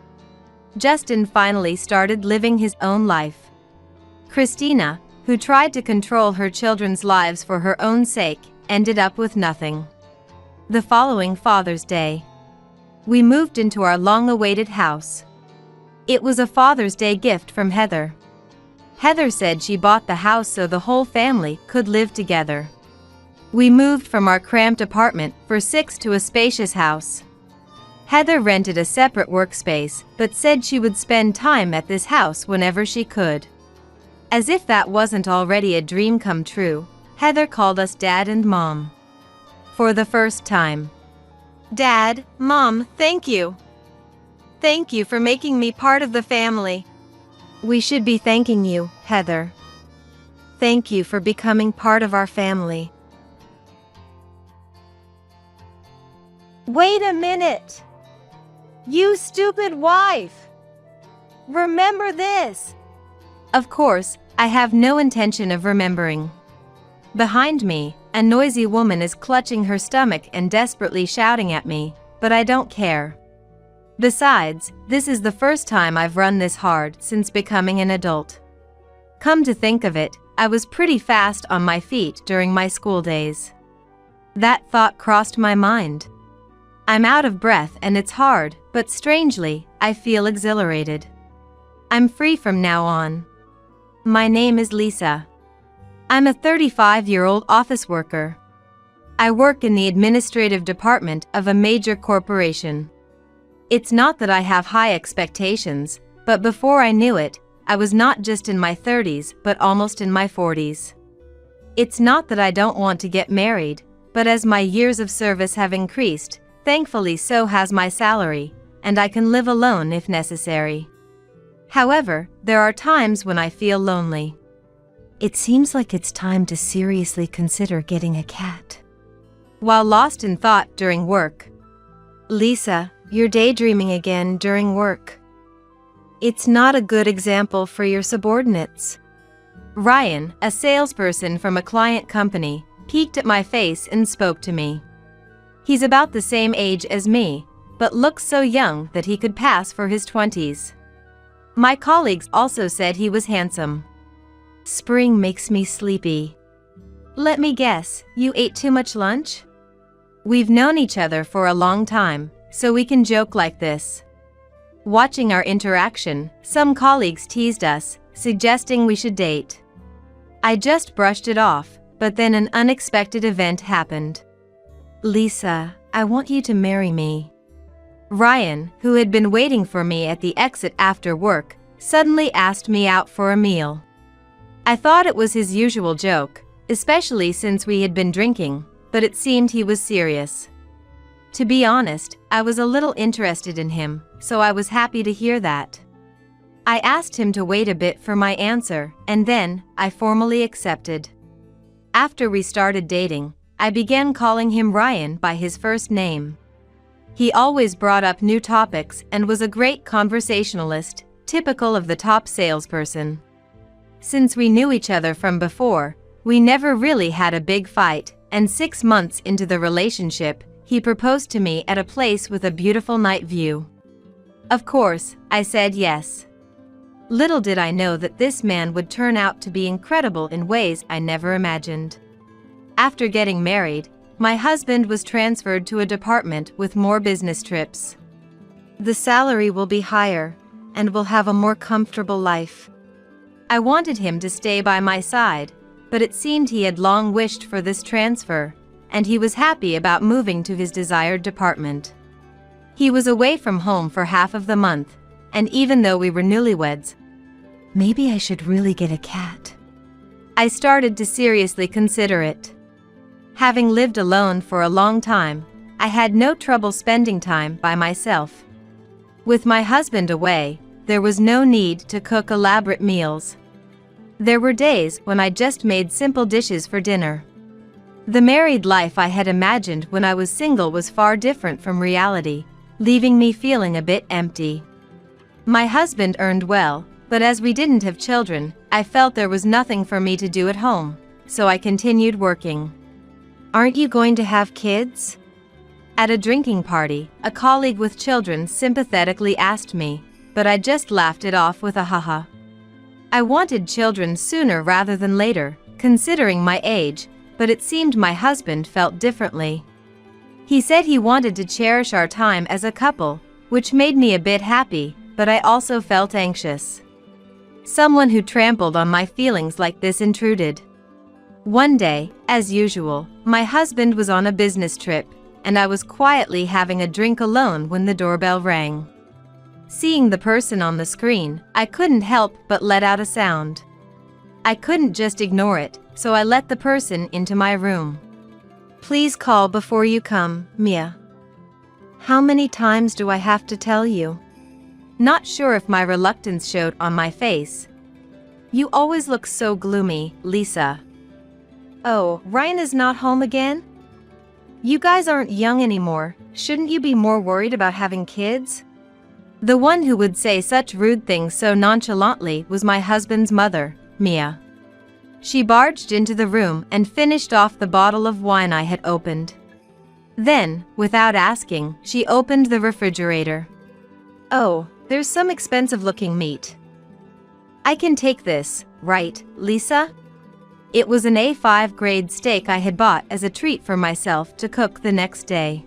Justin finally started living his own life. Christina, who tried to control her children's lives for her own sake, ended up with nothing. The following Father's Day, we moved into our long-awaited house. It was a Father's Day gift from Heather. Heather said she bought the house so the whole family could live together. We moved from our cramped apartment for 6 to a spacious house. Heather rented a separate workspace, but said she would spend time at this house whenever she could. As if that wasn't already a dream come true, Heather called us Dad and Mom. For the first time. Dad, Mom, thank you. Thank you for making me part of the family. We should be thanking you, Heather. Thank you for becoming part of our family. Wait a minute! You stupid wife! Remember this! Of course, I have no intention of remembering. Behind me, a noisy woman is clutching her stomach and desperately shouting at me, but I don't care. Besides, this is the first time I've run this hard since becoming an adult. Come to think of it, I was pretty fast on my feet during my school days. That thought crossed my mind. I'm out of breath and it's hard, but strangely, I feel exhilarated. I'm free from now on. My name is Lisa. I'm a 35-year-old office worker. I work in the administrative department of a major corporation. It's not that I have high expectations, but before I knew it, I was not just in my 30s but almost in my 40s. It's not that I don't want to get married, but as my years of service have increased, thankfully so has my salary, and I can live alone if necessary. However, there are times when I feel lonely. It seems like it's time to seriously consider getting a cat. While lost in thought during work. Lisa, you're daydreaming again during work. It's not a good example for your subordinates. Ryan, a salesperson from a client company, peeked at my face and spoke to me. He's about the same age as me, but looks so young that he could pass for his 20s. My colleagues also said he was handsome. Spring makes me sleepy. Let me guess, you ate too much lunch? We've known each other for a long time, so we can joke like this. Watching our interaction, some colleagues teased us, suggesting we should date. I just brushed it off, but then an unexpected event happened. Lisa, I want you to marry me. Ryan, who had been waiting for me at the exit after work, suddenly asked me out for a meal. I thought it was his usual joke, especially since we had been drinking, but it seemed he was serious. To be honest, I was a little interested in him, so I was happy to hear that. I asked him to wait a bit for my answer, and then I formally accepted. After we started dating, I began calling him Ryan by his first name. He always brought up new topics and was a great conversationalist, typical of the top salesperson. Since we knew each other from before, we never really had a big fight, and 6 months into the relationship, he proposed to me at a place with a beautiful night view. Of course, I said yes. Little did I know that this man would turn out to be incredible in ways I never imagined. After getting married, my husband was transferred to a department with more business trips. The salary will be higher, and we'll have a more comfortable life. I wanted him to stay by my side, but it seemed he had long wished for this transfer, and he was happy about moving to his desired department. He was away from home for half of the month, and even though we were newlyweds, maybe I should really get a cat. I started to seriously consider it. Having lived alone for a long time, I had no trouble spending time by myself. With my husband away, there was no need to cook elaborate meals. There were days when I just made simple dishes for dinner. The married life I had imagined when I was single was far different from reality, leaving me feeling a bit empty. My husband earned well, but as we didn't have children, I felt there was nothing for me to do at home, so I continued working. "Aren't you going to have kids?" At a drinking party, a colleague with children sympathetically asked me, but I just laughed it off with a haha. I wanted children sooner rather than later, considering my age, but it seemed my husband felt differently. He said he wanted to cherish our time as a couple, which made me a bit happy, but I also felt anxious. Someone who trampled on my feelings like this intruded. One day, as usual, my husband was on a business trip, and I was quietly having a drink alone when the doorbell rang. Seeing the person on the screen, I couldn't help but let out a sound. I couldn't just ignore it, so I let the person into my room. "Please call before you come, Mia." "How many times do I have to tell you?" Not sure if my reluctance showed on my face. "You always look so gloomy, Lisa." "Oh, Ryan is not home again? You guys aren't young anymore, shouldn't you be more worried about having kids?" The one who would say such rude things so nonchalantly was my husband's mother, Mia. She barged into the room and finished off the bottle of wine I had opened. Then, without asking, she opened the refrigerator. "Oh, there's some expensive-looking meat. I can take this, right, Lisa?" It was an A5 grade steak I had bought as a treat for myself to cook the next day.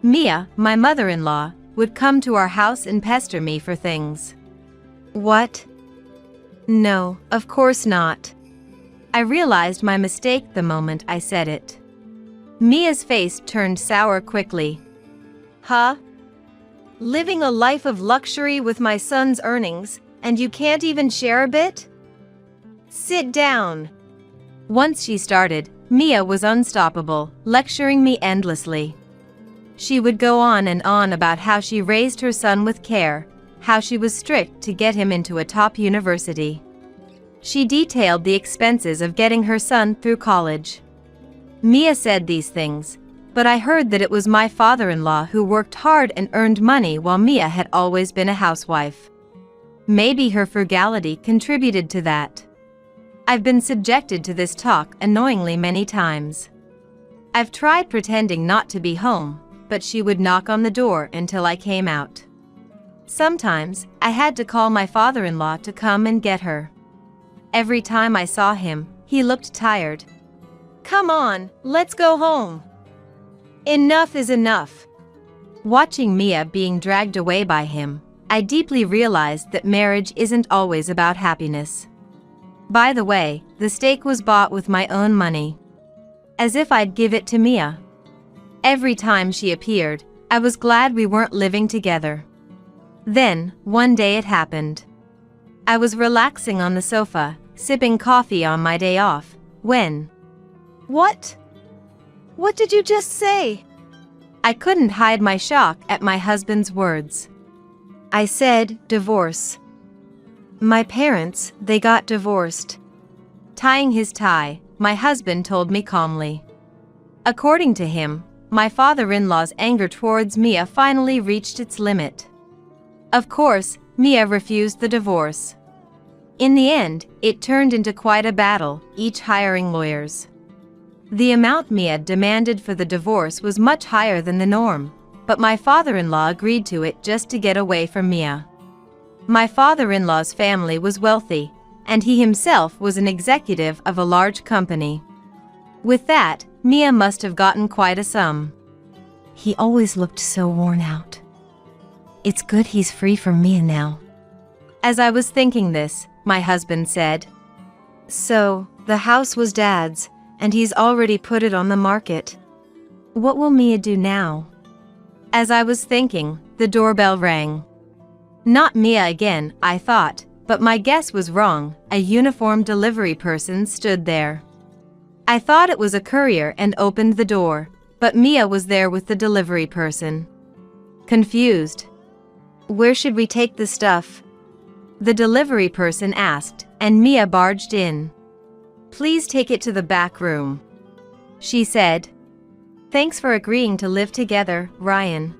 Mia, my mother-in-law, would come to our house and pester me for things. "What? No, of course not." I realized my mistake the moment I said it. Mia's face turned sour quickly. "Huh? Living a life of luxury with my son's earnings, and you can't even share a bit? Sit down." Once she started, Mia was unstoppable, lecturing me endlessly. She would go on and on about how she raised her son with care, how she was strict to get him into a top university. She detailed the expenses of getting her son through college. Mia said these things, but I heard that it was my father-in-law who worked hard and earned money while Mia had always been a housewife. Maybe her frugality contributed to that. I've been subjected to this talk annoyingly many times. I've tried pretending not to be home, but she would knock on the door until I came out. Sometimes, I had to call my father-in-law to come and get her. Every time I saw him, he looked tired. "Come on, let's go home. Enough is enough." Watching Mia being dragged away by him, I deeply realized that marriage isn't always about happiness. By the way, the steak was bought with my own money. As if I'd give it to Mia. Every time she appeared, I was glad we weren't living together. Then, one day it happened. I was relaxing on the sofa, sipping coffee on my day off, when... "What? What did you just say?" I couldn't hide my shock at my husband's words. I said, "Divorce. My parents, they got divorced." Tying his tie, my husband told me calmly. According to him, my father-in-law's anger towards Mia finally reached its limit. Of course, Mia refused the divorce. In the end, it turned into quite a battle, each hiring lawyers. The amount Mia demanded for the divorce was much higher than the norm, but my father-in-law agreed to it just to get away from Mia. My father-in-law's family was wealthy, and he himself was an executive of a large company. With that, Mia must have gotten quite a sum. "He always looked so worn out. It's good he's free from Mia now." As I was thinking this, my husband said, "So, the house was Dad's, and he's already put it on the market. What will Mia do now?" As I was thinking, the doorbell rang. Not Mia again, I thought, but my guess was wrong. A uniformed delivery person stood there. I thought it was a courier and opened the door, but Mia was there with the delivery person. Confused. "Where should we take the stuff?" the delivery person asked, and Mia barged in. "Please take it to the back room," she said. "Thanks for agreeing to live together, Ryan.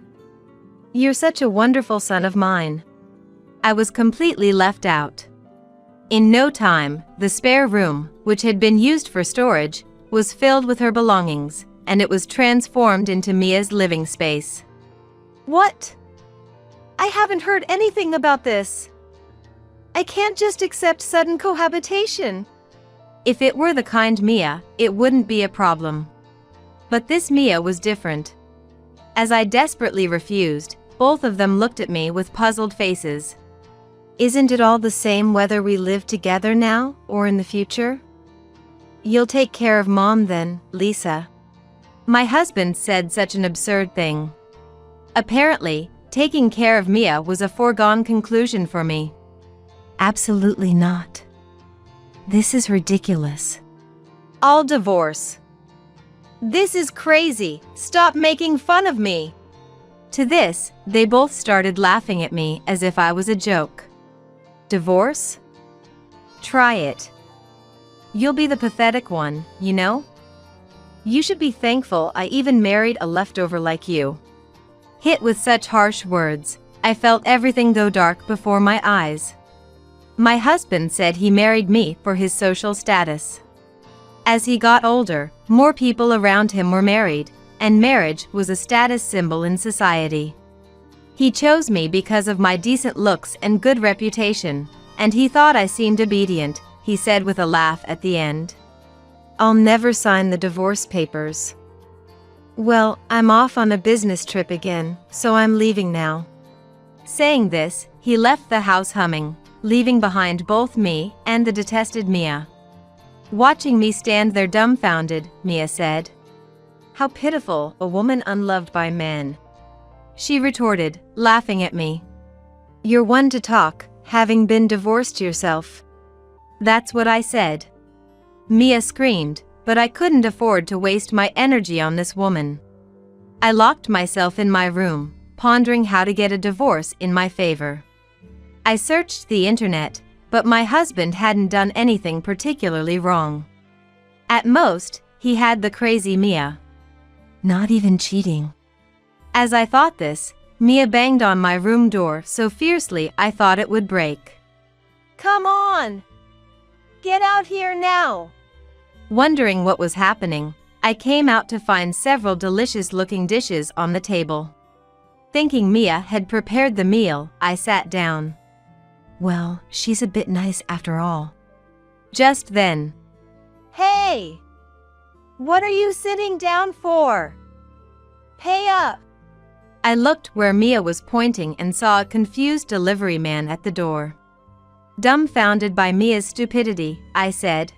You're such a wonderful son of mine." I was completely left out. In no time, the spare room, which had been used for storage, was filled with her belongings, and it was transformed into Mia's living space. "What? I haven't heard anything about this. I can't just accept sudden cohabitation." If it were the kind Mia, it wouldn't be a problem. But this Mia was different. As I desperately refused, both of them looked at me with puzzled faces. "Isn't it all the same whether we live together now or in the future?" "You'll take care of Mom then, Lisa." My husband said such an absurd thing. Apparently, taking care of Mia was a foregone conclusion for me. "Absolutely not. This is ridiculous. I'll divorce." "This is crazy. Stop making fun of me." To this, they both started laughing at me as if I was a joke. "Divorce? Try it. You'll be the pathetic one, you know? You should be thankful I even married a leftover like you." Hit with such harsh words, I felt everything go dark before my eyes. My husband said he married me for his social status. As he got older, more people around him were married, and marriage was a status symbol in society. He chose me because of my decent looks and good reputation, and he thought I seemed obedient, he said with a laugh at the end. "I'll never sign the divorce papers." "Well, I'm off on a business trip again, so I'm leaving now." Saying this, he left the house humming, leaving behind both me and the detested Mia. Watching me stand there dumbfounded, Mia said, "How pitiful, a woman unloved by men." She retorted, laughing at me. "You're one to talk, having been divorced yourself." That's what I said. Mia screamed, but I couldn't afford to waste my energy on this woman. I locked myself in my room, pondering how to get a divorce in my favor. I searched the internet, but my husband hadn't done anything particularly wrong. At most, he had the crazy Mia. Not even cheating. As I thought this, Mia banged on my room door so fiercely I thought it would break. "Come on! Get out here now!" Wondering what was happening, I came out to find several delicious-looking dishes on the table. Thinking Mia had prepared the meal, I sat down. Well, she's a bit nice after all. Just then, "Hey! What are you sitting down for? Pay up!" I looked where Mia was pointing and saw a confused delivery man at the door. Dumbfounded by Mia's stupidity, I said,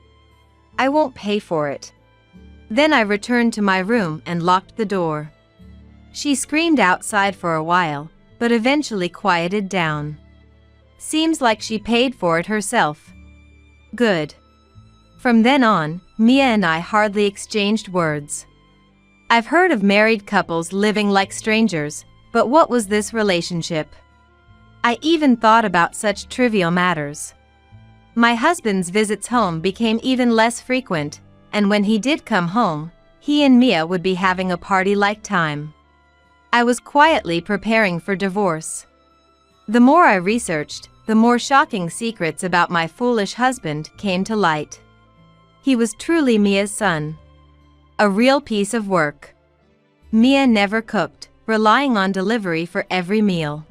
"I won't pay for it." Then I returned to my room and locked the door. She screamed outside for a while, but eventually quieted down. Seems like she paid for it herself. Good. From then on, Mia and I hardly exchanged words. I've heard of married couples living like strangers, but what was this relationship? I even thought about such trivial matters. My husband's visits home became even less frequent, and when he did come home, he and Mia would be having a party-like time. I was quietly preparing for divorce. The more I researched, the more shocking secrets about my foolish husband came to light. He was truly Mia's son. A real piece of work. Mia never cooked, relying on delivery for every meal.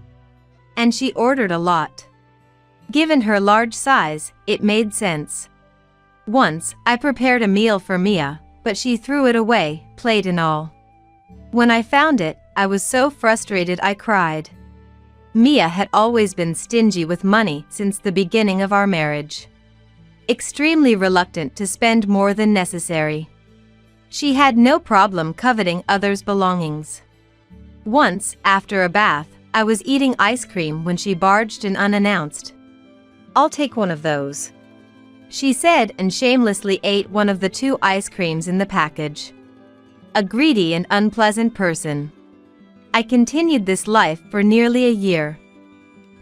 And she ordered a lot. Given her large size, it made sense. Once, I prepared a meal for Mia, but she threw it away, plate and all. When I found it, I was so frustrated I cried. Mia had always been stingy with money since the beginning of our marriage. Extremely reluctant to spend more than necessary. She had no problem coveting others' belongings. Once, after a bath, I was eating ice cream when she barged in unannounced. "I'll take one of those," she said, and shamelessly ate one of the 2 ice creams in the package. a greedy and unpleasant person. I continued this life for nearly a year.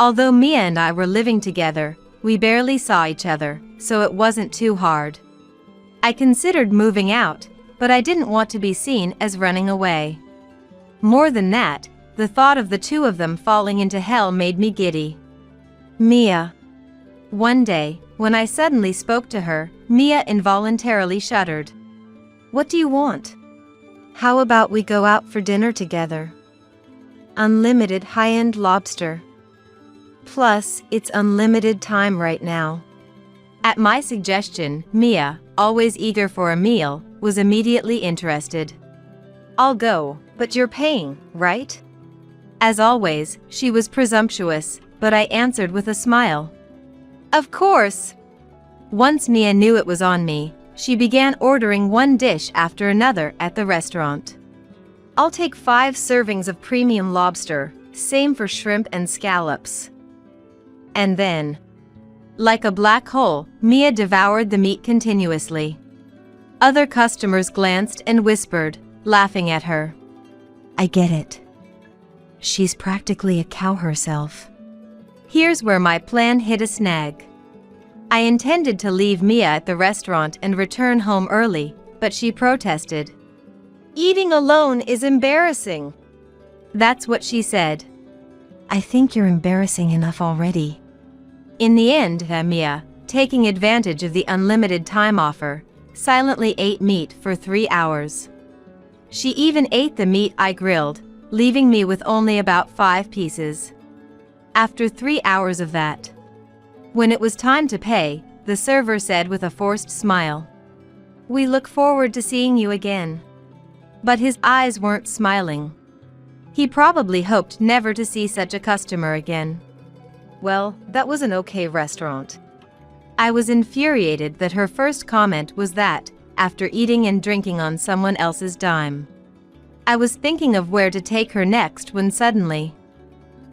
Although Mia and I were living together, we barely saw each other, so it wasn't too hard. I considered moving out, but I didn't want to be seen as running away. More than that, the thought of the two of them falling into hell made me giddy. Mia. One day, when I suddenly spoke to her, Mia involuntarily shuddered. What do you want? How about we go out for dinner together? Unlimited high-end lobster. Plus, it's unlimited time right now. At my suggestion, Mia, always eager for a meal, was immediately interested. I'll go, but you're paying, right? As always, she was presumptuous, but I answered with a smile. Of course. Once Mia knew it was on me, she began ordering one dish after another at the restaurant. I'll take 5 servings of premium lobster, same for shrimp and scallops. And then, like a black hole, Mia devoured the meat continuously. Other customers glanced and whispered, laughing at her. I get it. She's practically a cow herself. Here's where my plan hit a snag. I intended to leave Mia at the restaurant and return home early, but she protested. Eating alone is embarrassing. That's what she said. I think you're embarrassing enough already. In the end, Mia, taking advantage of the unlimited time offer, silently ate meat for 3 hours. She even ate the meat I grilled, leaving me with only about 5 pieces. After 3 hours of that, when it was time to pay, the server said with a forced smile, "We look forward to seeing you again." But his eyes weren't smiling. He probably hoped never to see such a customer again. Well, that was an okay restaurant. I was infuriated that her first comment was that, after eating and drinking on someone else's dime. I was thinking of where to take her next when suddenly,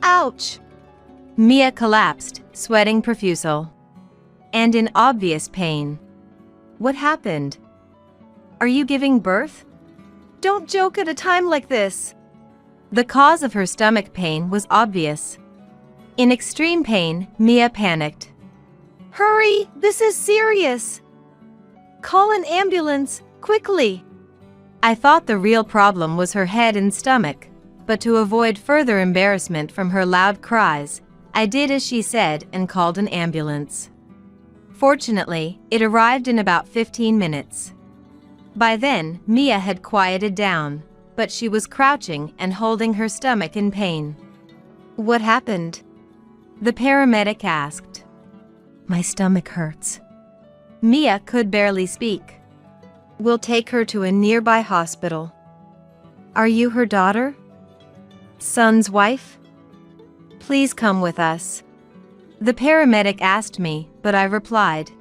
ouch! Mia collapsed, sweating profusely. And in obvious pain. What happened? Are you giving birth? Don't joke at a time like this. The cause of her stomach pain was obvious. In extreme pain, Mia panicked. Hurry, this is serious. Call an ambulance, quickly. I thought the real problem was her head and stomach, but to avoid further embarrassment from her loud cries, I did as she said and called an ambulance. Fortunately, it arrived in about 15 minutes. By then, Mia had quieted down, but she was crouching and holding her stomach in pain. What happened? The paramedic asked. My stomach hurts. Mia could barely speak. We'll take her to a nearby hospital. Are you her daughter? Son's wife? Please come with us. The paramedic asked me, but I replied.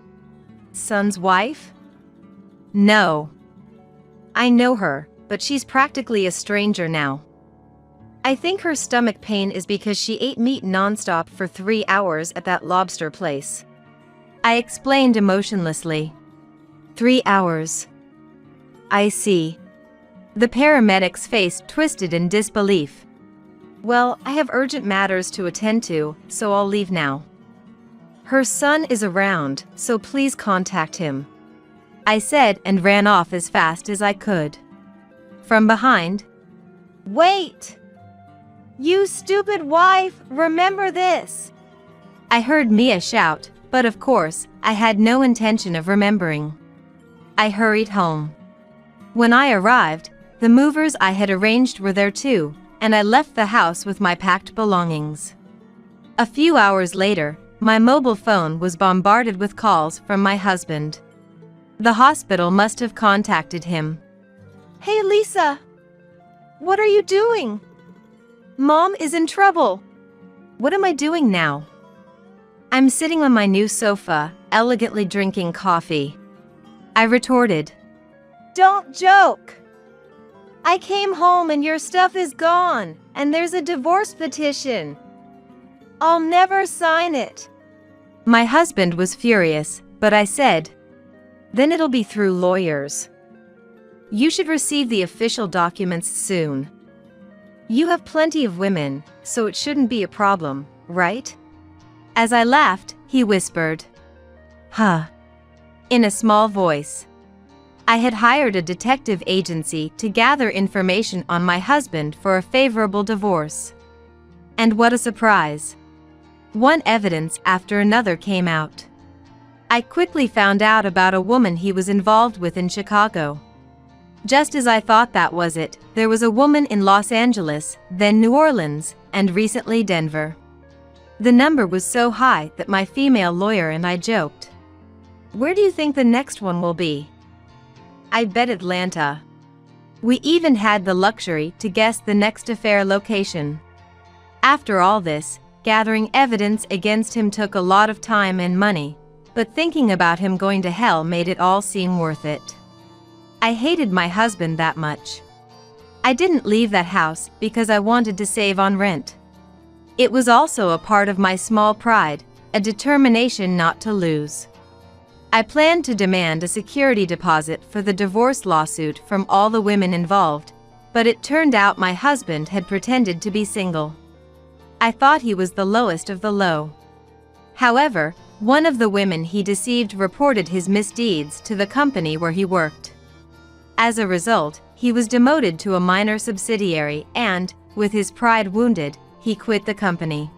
Son's wife? No. I know her, but she's practically a stranger now. I think her stomach pain is because she ate meat nonstop for 3 hours at that lobster place. I explained emotionlessly. 3 hours. I see. The paramedic's face twisted in disbelief. Well, I have urgent matters to attend to, so I'll leave now. Her son is around, so please contact him. I said and ran off as fast as I could. From behind. Wait! You stupid wife, remember this! I heard Mia shout, but of course, I had no intention of remembering. I hurried home. When I arrived, the movers I had arranged were there too, and I left the house with my packed belongings. A few hours later, my mobile phone was bombarded with calls from my husband. The hospital must have contacted him. Hey Lisa! What are you doing? Mom is in trouble. What am I doing now? I'm sitting on my new sofa, elegantly drinking coffee. I retorted. Don't joke! I came home and your stuff is gone, and there's a divorce petition. I'll never sign it. My husband was furious, but I said, then it'll be through lawyers. You should receive the official documents soon. You have plenty of women, so it shouldn't be a problem, right? As I laughed, he whispered, "Huh," in a small voice. I had hired a detective agency to gather information on my husband for a favorable divorce. And what a surprise! One evidence after another came out. I quickly found out about a woman he was involved with in Chicago. Just as I thought that was it, there was a woman in Los Angeles, then New Orleans, and recently Denver. The number was so high that my female lawyer and I joked, "Where do you think the next one will be?" I bet Atlanta. We even had the luxury to guess the next affair location. After all this, gathering evidence against him took a lot of time and money, but thinking about him going to hell made it all seem worth it. I hated my husband that much. I didn't leave that house because I wanted to save on rent. It was also a part of my small pride, a determination not to lose. I planned to demand a security deposit for the divorce lawsuit from all the women involved, but it turned out my husband had pretended to be single. I thought he was the lowest of the low. However, one of the women he deceived reported his misdeeds to the company where he worked. As a result, he was demoted to a minor subsidiary and, with his pride wounded, he quit the company.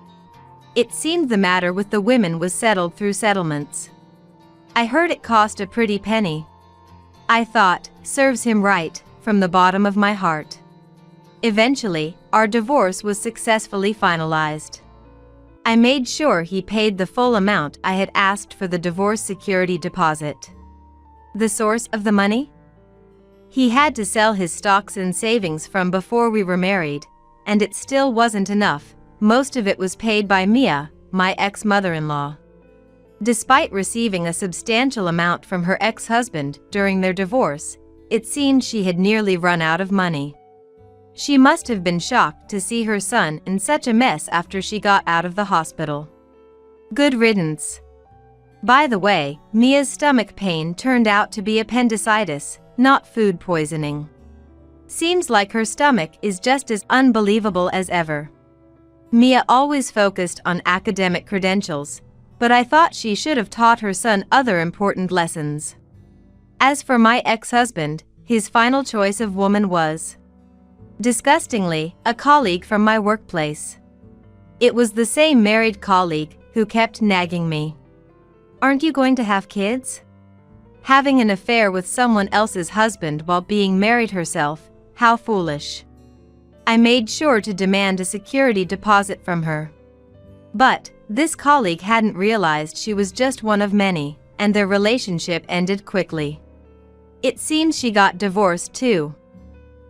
It seemed the matter with the women was settled through settlements. I heard it cost a pretty penny. I thought, serves him right, from the bottom of my heart. Eventually, our divorce was successfully finalized. I made sure he paid the full amount I had asked for the divorce security deposit. The source of the money? He had to sell his stocks and savings from before we were married, and it still wasn't enough. Most of it was paid by Mia, my ex-mother-in-law. Despite receiving a substantial amount from her ex-husband during their divorce, it seemed she had nearly run out of money. She must have been shocked to see her son in such a mess after she got out of the hospital. Good riddance. By the way, Mia's stomach pain turned out to be appendicitis, not food poisoning. Seems like her stomach is just as unbelievable as ever. Mia always focused on academic credentials, but I thought she should have taught her son other important lessons. As for my ex-husband, his final choice of woman was, disgustingly, a colleague from my workplace. It was the same married colleague who kept nagging me. "Aren't you going to have kids?" Having an affair with someone else's husband while being married herself, how foolish. I made sure to demand a security deposit from her. But this colleague hadn't realized she was just one of many, and their relationship ended quickly. It seems she got divorced too.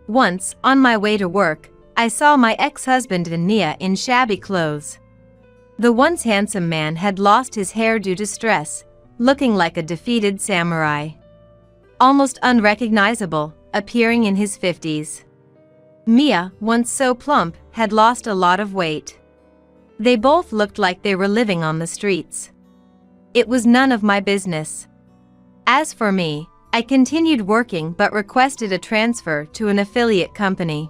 Once, on my way to work, I saw my ex-husband and Nia in shabby clothes. The once handsome man had lost his hair due to stress, looking like a defeated samurai. Almost unrecognizable, appearing in his 50s. Mia, once so plump, had lost a lot of weight. They both looked like they were living on the streets. It was none of my business. As for me, I continued working but requested a transfer to an affiliate company.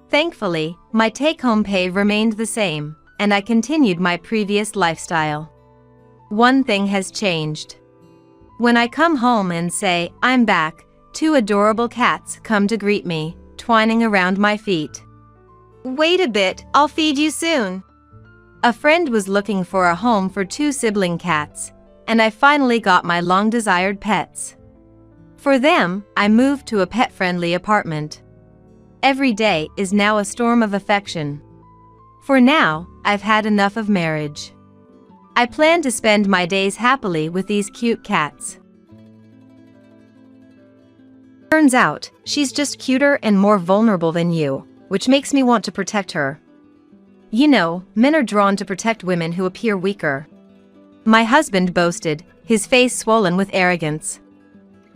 Thankfully, my take-home pay remained the same, and I continued my previous lifestyle. One thing has changed. When I come home and say, "I'm back," 2 adorable cats come to greet me, twining around my feet. "Wait a bit, I'll feed you soon." A friend was looking for a home for 2 sibling cats, and I finally got my long-desired pets. For them, I moved to a pet-friendly apartment. Every day is now a storm of affection. For now, I've had enough of marriage. I plan to spend my days happily with these cute cats. Turns out, she's just cuter and more vulnerable than you, which makes me want to protect her. You know, men are drawn to protect women who appear weaker. My husband boasted, his face swollen with arrogance.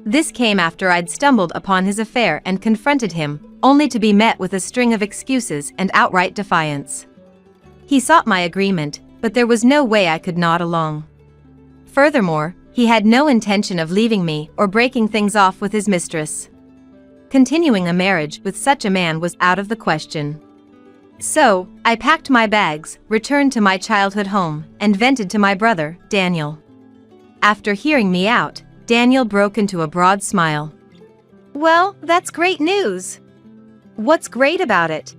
This came after I'd stumbled upon his affair and confronted him, only to be met with a string of excuses and outright defiance. He sought my agreement, but there was no way I could nod along. Furthermore, he had no intention of leaving me or breaking things off with his mistress. Continuing a marriage with such a man was out of the question. So, I packed my bags, returned to my childhood home, and vented to my brother, Daniel. After hearing me out, Daniel broke into a broad smile. "Well, that's great news. What's great about it?"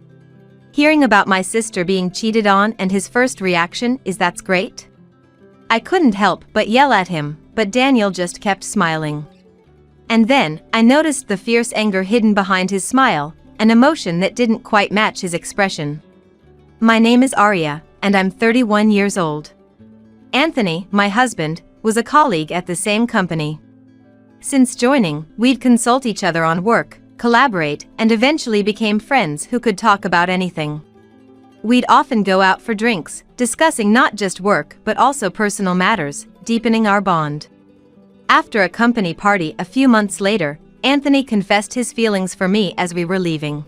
Hearing about my sister being cheated on, and his first reaction is "that's great?" I couldn't help but yell at him, but Daniel just kept smiling. And then, I noticed the fierce anger hidden behind his smile, an emotion that didn't quite match his expression. "My name is Arya, and I'm 31 years old. Anthony, my husband, was a colleague at the same company. Since joining, we'd consult each other on work, collaborate, and eventually became friends who could talk about anything. We'd often go out for drinks, discussing not just work but also personal matters, deepening our bond. After a company party a few months later, Anthony confessed his feelings for me as we were leaving.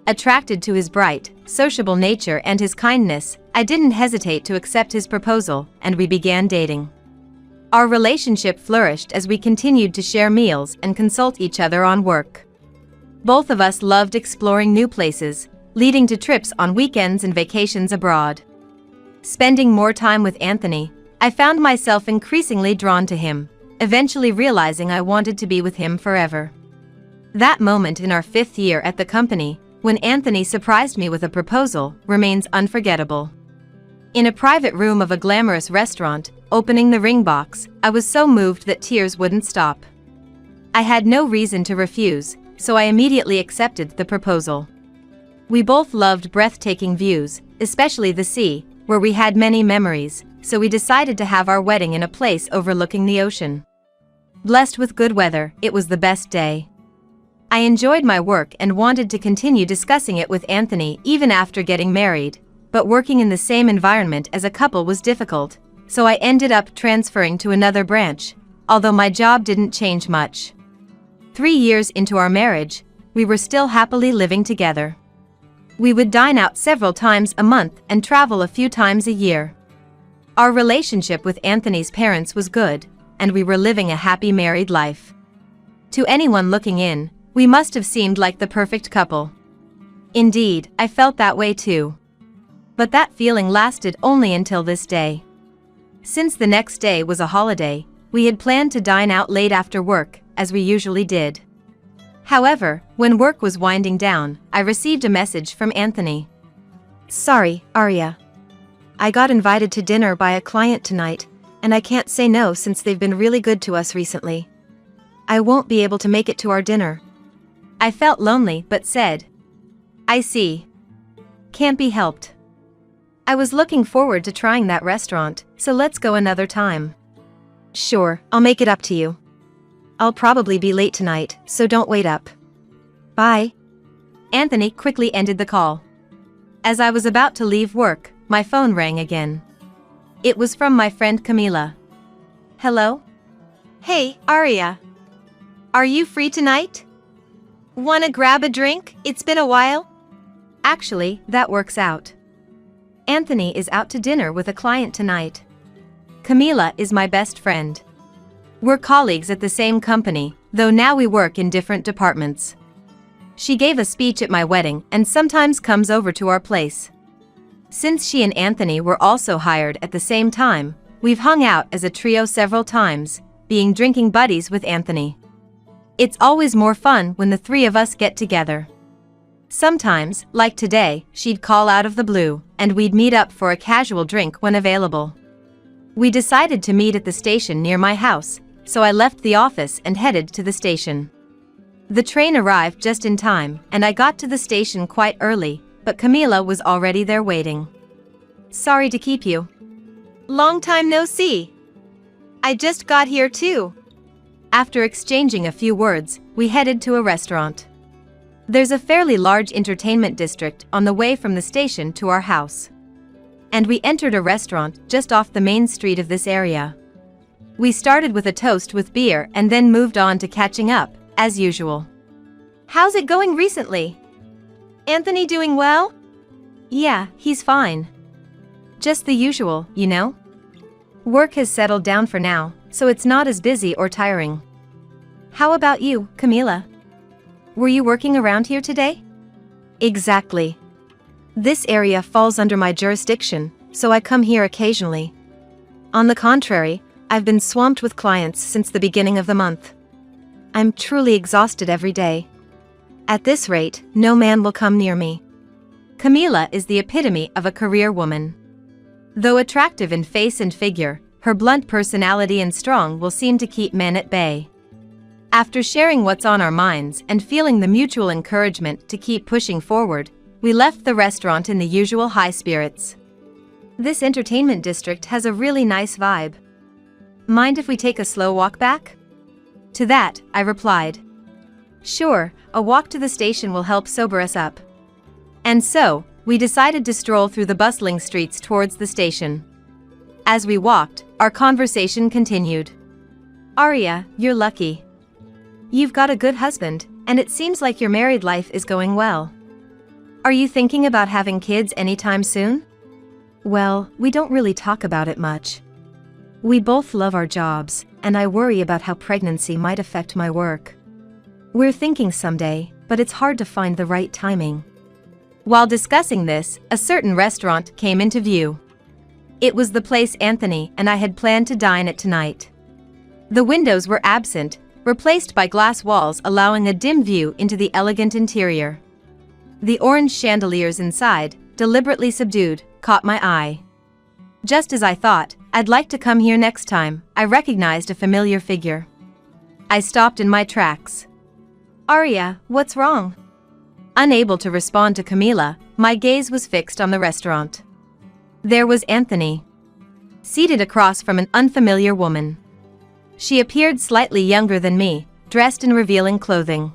Attracted to his bright, sociable nature and his kindness, I didn't hesitate to accept his proposal, and we began dating. Our relationship flourished as we continued to share meals and consult each other on work. Both of us loved exploring new places, leading to trips on weekends and vacations abroad. Spending more time with Anthony, I found myself increasingly drawn to him, eventually realizing I wanted to be with him forever. That moment in our 5th year at the company, when Anthony surprised me with a proposal, remains unforgettable. In a private room of a glamorous restaurant, opening the ring box, I was so moved that tears wouldn't stop. I had no reason to refuse, so I immediately accepted the proposal. We both loved breathtaking views, especially the sea, where we had many memories, so we decided to have our wedding in a place overlooking the ocean. Blessed with good weather, it was the best day. I enjoyed my work and wanted to continue discussing it with Anthony even after getting married, but working in the same environment as a couple was difficult, so I ended up transferring to another branch, although my job didn't change much. 3 years into our marriage, we were still happily living together. We would dine out several times a month and travel a few times a year. Our relationship with Anthony's parents was good, and we were living a happy married life. To anyone looking in, we must have seemed like the perfect couple. Indeed, I felt that way too. But that feeling lasted only until this day. Since the next day was a holiday, we had planned to dine out late after work, as we usually did. However, when work was winding down, I received a message from Anthony. "Sorry, Arya. I got invited to dinner by a client tonight, and I can't say no since they've been really good to us recently. I won't be able to make it to our dinner." I felt lonely but said, "I see. Can't be helped. I was looking forward to trying that restaurant, so let's go another time." "Sure, I'll make it up to you. I'll probably be late tonight, so don't wait up. Bye." Anthony quickly ended the call. As I was about to leave work, my phone rang again. It was from my friend Camila. "Hello? Hey, Arya. Are you free tonight? Wanna grab a drink? It's been a while." Actually, that works out. Anthony is out to dinner with a client tonight. Camila is my best friend. We're colleagues at the same company, though now we work in different departments. She gave a speech at my wedding and sometimes comes over to our place. Since she and Anthony were also hired at the same time, we've hung out as a trio several times, being drinking buddies with Anthony. It's always more fun when the 3 of us get together. Sometimes, like today, she'd call out of the blue, and we'd meet up for a casual drink when available. We decided to meet at the station near my house, so I left the office and headed to the station. The train arrived just in time, and I got to the station quite early, but Camila was already there waiting. "Sorry to keep you. Long time no see. I just got here too." After exchanging a few words, we headed to a restaurant. There's a fairly large entertainment district on the way from the station to our house. And we entered a restaurant just off the main street of this area. We started with a toast with beer and then moved on to catching up, as usual. "How's it going recently? Anthony doing well?" "Yeah, he's fine. Just the usual, you know? Work has settled down for now, so it's not as busy or tiring. How about you, Camila? Were you working around here today? Exactly. This area falls under my jurisdiction, so I come here occasionally. On the contrary, I've been swamped with clients since the beginning of the month. I'm truly exhausted every day. At this rate, no man will come near me. Camila is the epitome of a career woman. Though attractive in face and figure, her blunt personality and strong will seem to keep men at bay. After sharing what's on our minds and feeling the mutual encouragement to keep pushing forward, we left the restaurant in the usual high spirits. This entertainment district has a really nice vibe. Mind if we take a slow walk back? To that, I replied. Sure, a walk to the station will help sober us up. And so, we decided to stroll through the bustling streets towards the station. As we walked, our conversation continued. Arya, you're lucky. You've got a good husband, and it seems like your married life is going well. Are you thinking about having kids anytime soon? Well, we don't really talk about it much. We both love our jobs, and I worry about how pregnancy might affect my work. We're thinking someday, but it's hard to find the right timing. While discussing this, a certain restaurant came into view. It was the place Anthony and I had planned to dine at tonight. The windows were absent, replaced by glass walls allowing a dim view into the elegant interior. The orange chandeliers inside, deliberately subdued, caught my eye. Just as I thought, I'd like to come here next time, I recognized a familiar figure. I stopped in my tracks. Arya, what's wrong? Unable to respond to Camila, my gaze was fixed on the restaurant. There was Anthony, seated across from an unfamiliar woman. She appeared slightly younger than me, dressed in revealing clothing.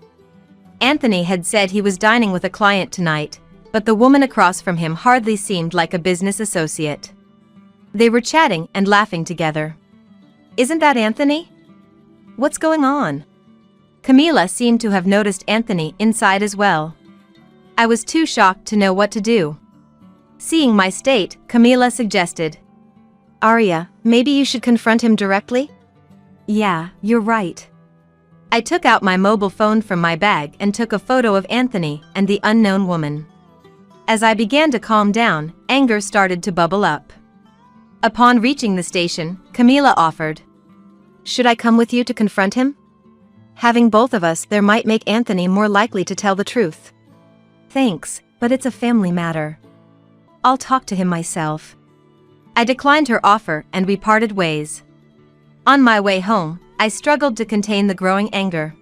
Anthony had said he was dining with a client tonight, but the woman across from him hardly seemed like a business associate. They were chatting and laughing together. Isn't that Anthony? What's going on? Camila seemed to have noticed Anthony inside as well. I was too shocked to know what to do. Seeing my state, Camila suggested, Arya, maybe you should confront him directly? Yeah, you're right. I took out my mobile phone from my bag and took a photo of Anthony and the unknown woman. As I began to calm down, anger started to bubble up. Upon reaching the station, Camila offered, Should I come with you to confront him? Having both of us there might make Anthony more likely to tell the truth. Thanks, but it's a family matter. I'll talk to him myself. I declined her offer and we parted ways. On my way home, I struggled to contain the growing anger.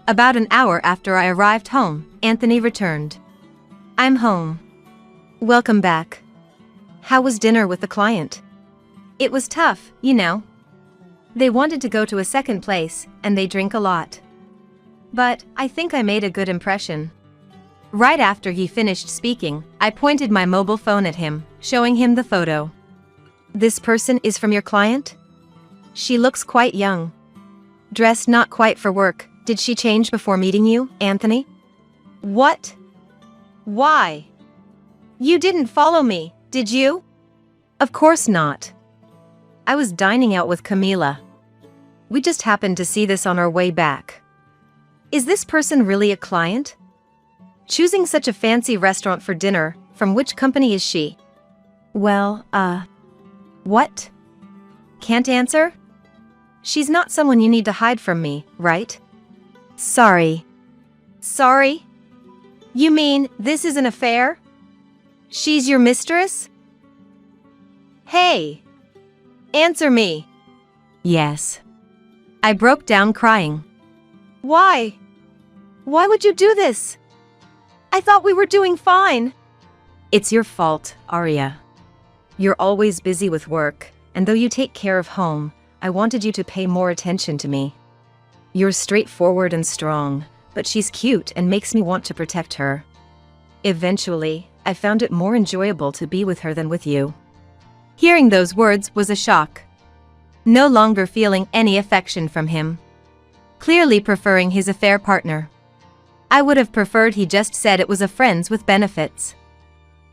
About an hour after I arrived home, Anthony returned. I'm home. Welcome back. How was dinner with the client? It was tough, you know. They wanted to go to a second place, and they drink a lot. But I think I made a good impression. Right after he finished speaking, I pointed my mobile phone at him, showing him the photo. This person is from your client? She looks quite young. Dressed not quite for work. Did she change before meeting you, Anthony? What? Why? You didn't follow me, did you? Of course not. I was dining out with Camila. We just happened to see this on our way back. Is this person really a client? Choosing such a fancy restaurant for dinner, from which company is she? Well, what? Can't answer? She's not someone you need to hide from me, right? Sorry. Sorry? You mean this is an affair? She's your mistress? Hey! Answer me! Yes. I broke down crying. Why? Why would you do this? I thought we were doing fine. It's your fault, Arya. You're always busy with work, and though you take care of home, I wanted you to pay more attention to me. You're straightforward and strong, but she's cute and makes me want to protect her. Eventually, I found it more enjoyable to be with her than with you. Hearing those words was a shock. No longer feeling any affection from him. Clearly preferring his affair partner. I would have preferred he just said it was a friends with benefits.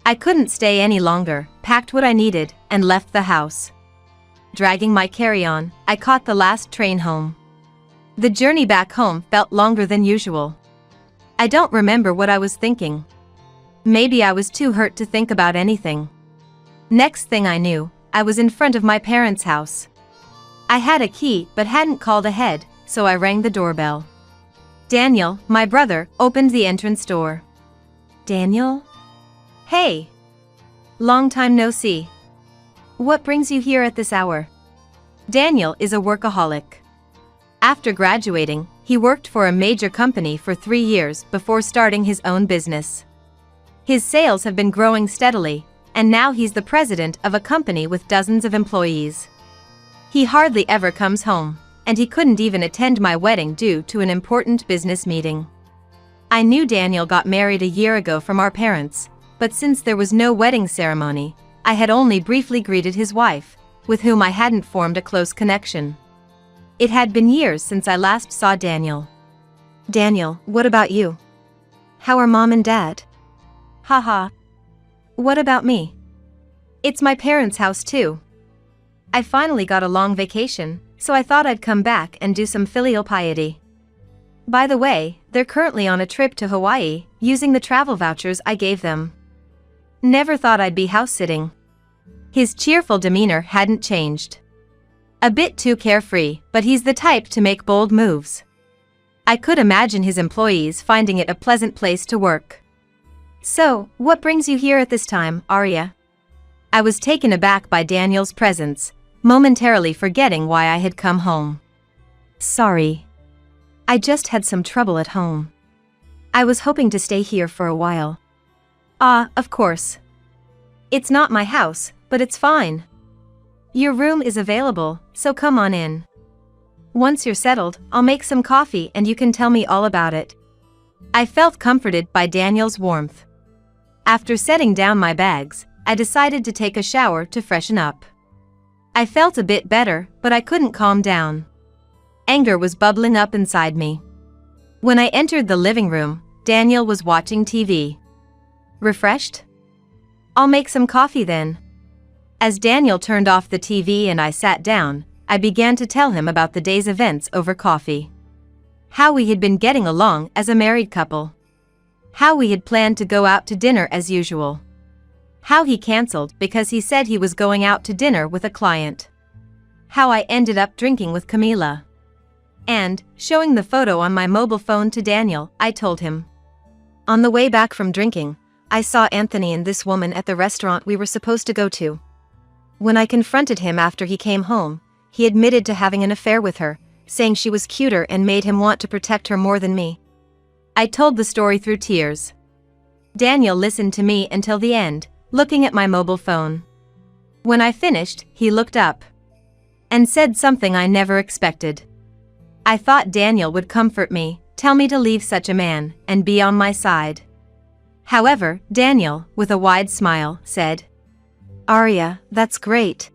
I couldn't stay any longer, packed what I needed, and left the house. Dragging my carry-on, I caught the last train home. The journey back home felt longer than usual. I don't remember what I was thinking. Maybe I was too hurt to think about anything. Next thing I knew, I was in front of my parents' house. I had a key but hadn't called ahead, so I rang the doorbell. Daniel, my brother, opened the entrance door. Daniel? Hey! Long time no see. What brings you here at this hour? Daniel is a workaholic. After graduating, he worked for a major company for 3 years before starting his own business. His sales have been growing steadily, and now he's the president of a company with dozens of employees. He hardly ever comes home, and he couldn't even attend my wedding due to an important business meeting. I knew Daniel got married a year ago from our parents, but since there was no wedding ceremony, I had only briefly greeted his wife, with whom I hadn't formed a close connection. It had been years since I last saw Daniel. Daniel, what about you? How are mom and dad? Haha. What about me? It's my parents' house too. I finally got a long vacation, so I thought I'd come back and do some filial piety. By the way, they're currently on a trip to Hawaii, using the travel vouchers I gave them. Never thought I'd be house-sitting. His cheerful demeanor hadn't changed. A bit too carefree, but he's the type to make bold moves. I could imagine his employees finding it a pleasant place to work. So, what brings you here at this time, Arya? I was taken aback by Daniel's presence, momentarily forgetting why I had come home. Sorry. I just had some trouble at home. I was hoping to stay here for a while. Ah, of course. It's not my house, but it's fine. Your room is available, so come on in. Once you're settled, I'll make some coffee and you can tell me all about it. I felt comforted by Daniel's warmth. After setting down my bags, I decided to take a shower to freshen up. I felt a bit better, but I couldn't calm down. Anger was bubbling up inside me. When I entered the living room, Daniel was watching TV. Refreshed? I'll make some coffee then. As Daniel turned off the TV and I sat down, I began to tell him about the day's events over coffee. How we had been getting along as a married couple. How we had planned to go out to dinner as usual. How he canceled because he said he was going out to dinner with a client. How I ended up drinking with Camila. And, showing the photo on my mobile phone to Daniel, I told him. On the way back from drinking, I saw Anthony and this woman at the restaurant we were supposed to go to. When I confronted him after he came home, he admitted to having an affair with her, saying she was cuter and made him want to protect her more than me. I told the story through tears. Daniel listened to me until the end, looking at my mobile phone. When I finished, he looked up and said something I never expected. I thought Daniel would comfort me, tell me to leave such a man, and be on my side. However, Daniel, with a wide smile, said, Arya, that's great.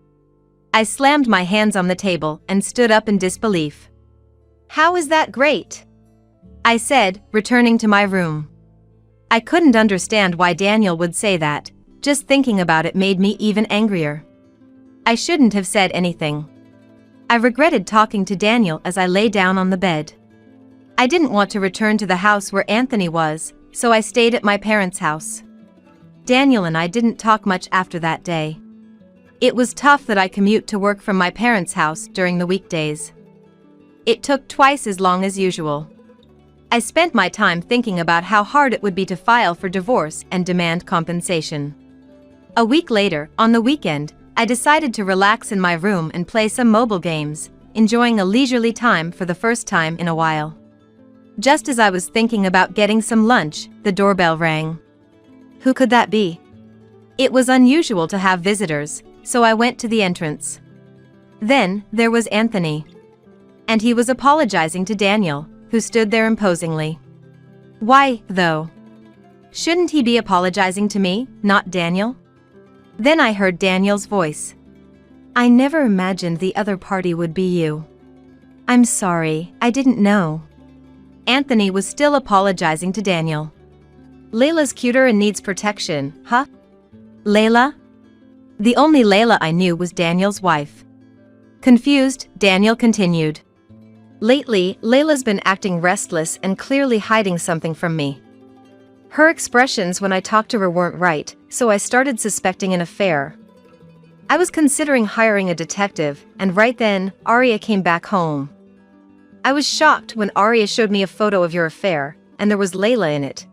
I slammed my hands on the table and stood up in disbelief. How is that great? I said, returning to my room. I couldn't understand why Daniel would say that. Just thinking about it made me even angrier. I shouldn't have said anything. I regretted talking to Daniel as I lay down on the bed. I didn't want to return to the house where Anthony was, so I stayed at my parents' house. Daniel and I didn't talk much after that day. It was tough that I commute to work from my parents' house during the weekdays. It took twice as long as usual. I spent my time thinking about how hard it would be to file for divorce and demand compensation. A week later, on the weekend, I decided to relax in my room and play some mobile games, enjoying a leisurely time for the first time in a while. Just as I was thinking about getting some lunch, the doorbell rang. Who could that be? It was unusual to have visitors, so I went to the entrance. Then, there was Anthony. And he was apologizing to Daniel, who stood there imposingly. Why, though? Shouldn't he be apologizing to me, not Daniel? Then I heard Daniel's voice. I never imagined the other party would be you. I'm sorry, I didn't know. Anthony was still apologizing to Daniel. Layla's cuter and needs protection, huh? Layla? The only Layla I knew was Daniel's wife. Confused, Daniel continued. Lately, Layla's been acting restless and clearly hiding something from me. Her expressions when I talked to her weren't right, so I started suspecting an affair. I was considering hiring a detective, and right then, Arya came back home. I was shocked when Arya showed me a photo of your affair, and there was Layla in it.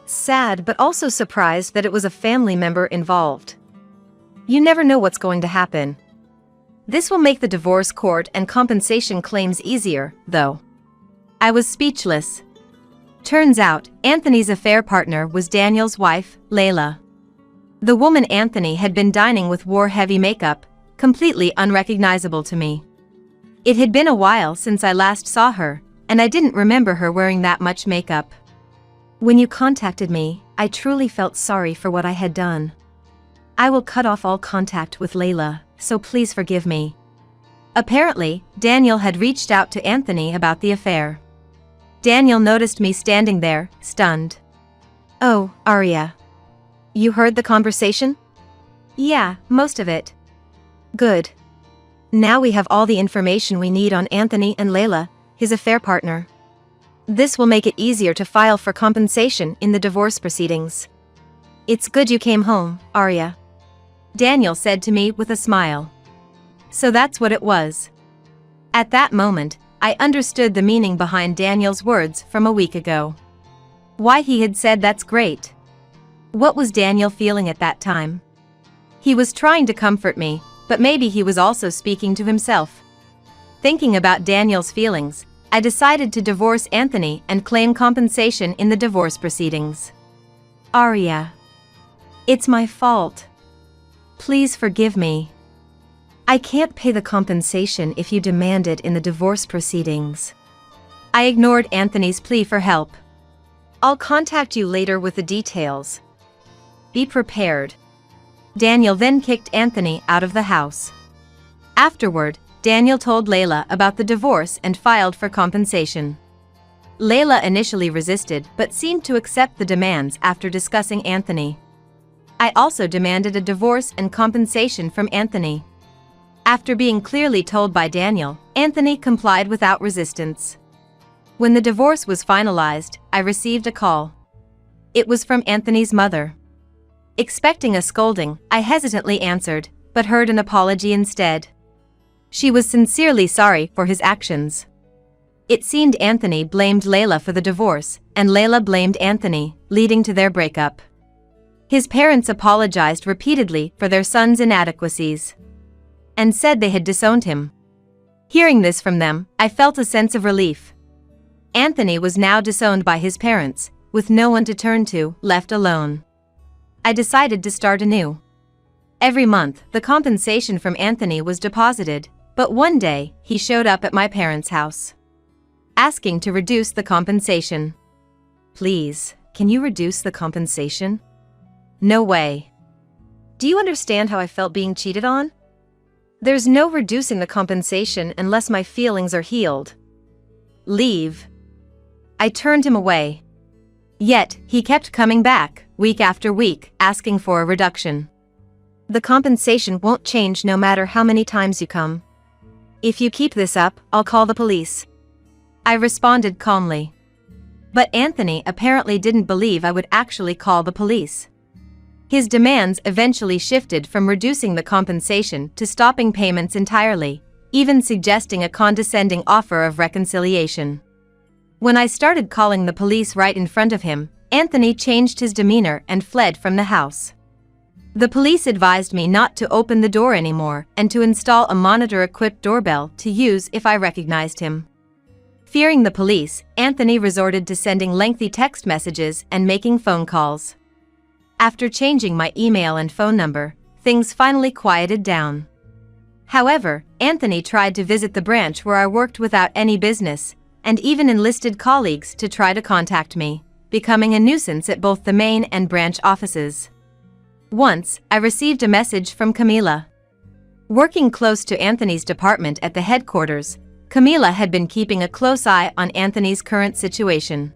Sad but also surprised that it was a family member involved. You never know what's going to happen. This will make the divorce court and compensation claims easier, though. I was speechless. Turns out, Anthony's affair partner was Daniel's wife, Layla. The woman Anthony had been dining with wore heavy makeup, completely unrecognizable to me. It had been a while since I last saw her, and I didn't remember her wearing that much makeup. When you contacted me, I truly felt sorry for what I had done. I will cut off all contact with Layla, so please forgive me. Apparently, Daniel had reached out to Anthony about the affair. Daniel noticed me standing there, stunned. Oh, Arya. You heard the conversation? Yeah, most of it. Good. Now we have all the information we need on Anthony and Layla, his affair partner. This will make it easier to file for compensation in the divorce proceedings. It's good you came home, Arya. Daniel said to me with a smile. So that's what it was. At that moment, I understood the meaning behind Daniel's words from a week ago. Why he had said that's great. What was Daniel feeling at that time? He was trying to comfort me, but maybe he was also speaking to himself. Thinking about Daniel's feelings, I decided to divorce Anthony and claim compensation in the divorce proceedings. Arya. It's my fault. Please forgive me. I can't pay the compensation if you demand it in the divorce proceedings. I ignored Anthony's plea for help. I'll contact you later with the details. Be prepared. Daniel then kicked Anthony out of the house. Afterward, Daniel told Layla about the divorce and filed for compensation. Layla initially resisted but seemed to accept the demands after discussing Anthony. I also demanded a divorce and compensation from Anthony. After being clearly told by Daniel, Anthony complied without resistance. When the divorce was finalized, I received a call. It was from Anthony's mother. Expecting a scolding, I hesitantly answered, but heard an apology instead. She was sincerely sorry for his actions. It seemed Anthony blamed Layla for the divorce, and Layla blamed Anthony, leading to their breakup. His parents apologized repeatedly for their son's inadequacies and said they had disowned him. Hearing this from them, I felt a sense of relief. Anthony was now disowned by his parents, with no one to turn to, left alone. I decided to start anew. Every month, the compensation from Anthony was deposited, but one day, he showed up at my parents' house, asking to reduce the compensation. Please, can you reduce the compensation? No way. Do you understand how I felt being cheated on? There's no reducing the compensation unless my feelings are healed. Leave. I turned him away. Yet, he kept coming back, week after week, asking for a reduction. The compensation won't change no matter how many times you come. If you keep this up, I'll call the police. I responded calmly. But Anthony apparently didn't believe I would actually call the police. His demands eventually shifted from reducing the compensation to stopping payments entirely, even suggesting a condescending offer of reconciliation. When I started calling the police right in front of him, Anthony changed his demeanor and fled from the house. The police advised me not to open the door anymore and to install a monitor-equipped doorbell to use if I recognized him. Fearing the police, Anthony resorted to sending lengthy text messages and making phone calls. After changing my email and phone number, things finally quieted down. However, Anthony tried to visit the branch where I worked without any business, and even enlisted colleagues to try to contact me, becoming a nuisance at both the main and branch offices. Once, I received a message from Camila. Working close to Anthony's department at the headquarters, Camila had been keeping a close eye on Anthony's current situation.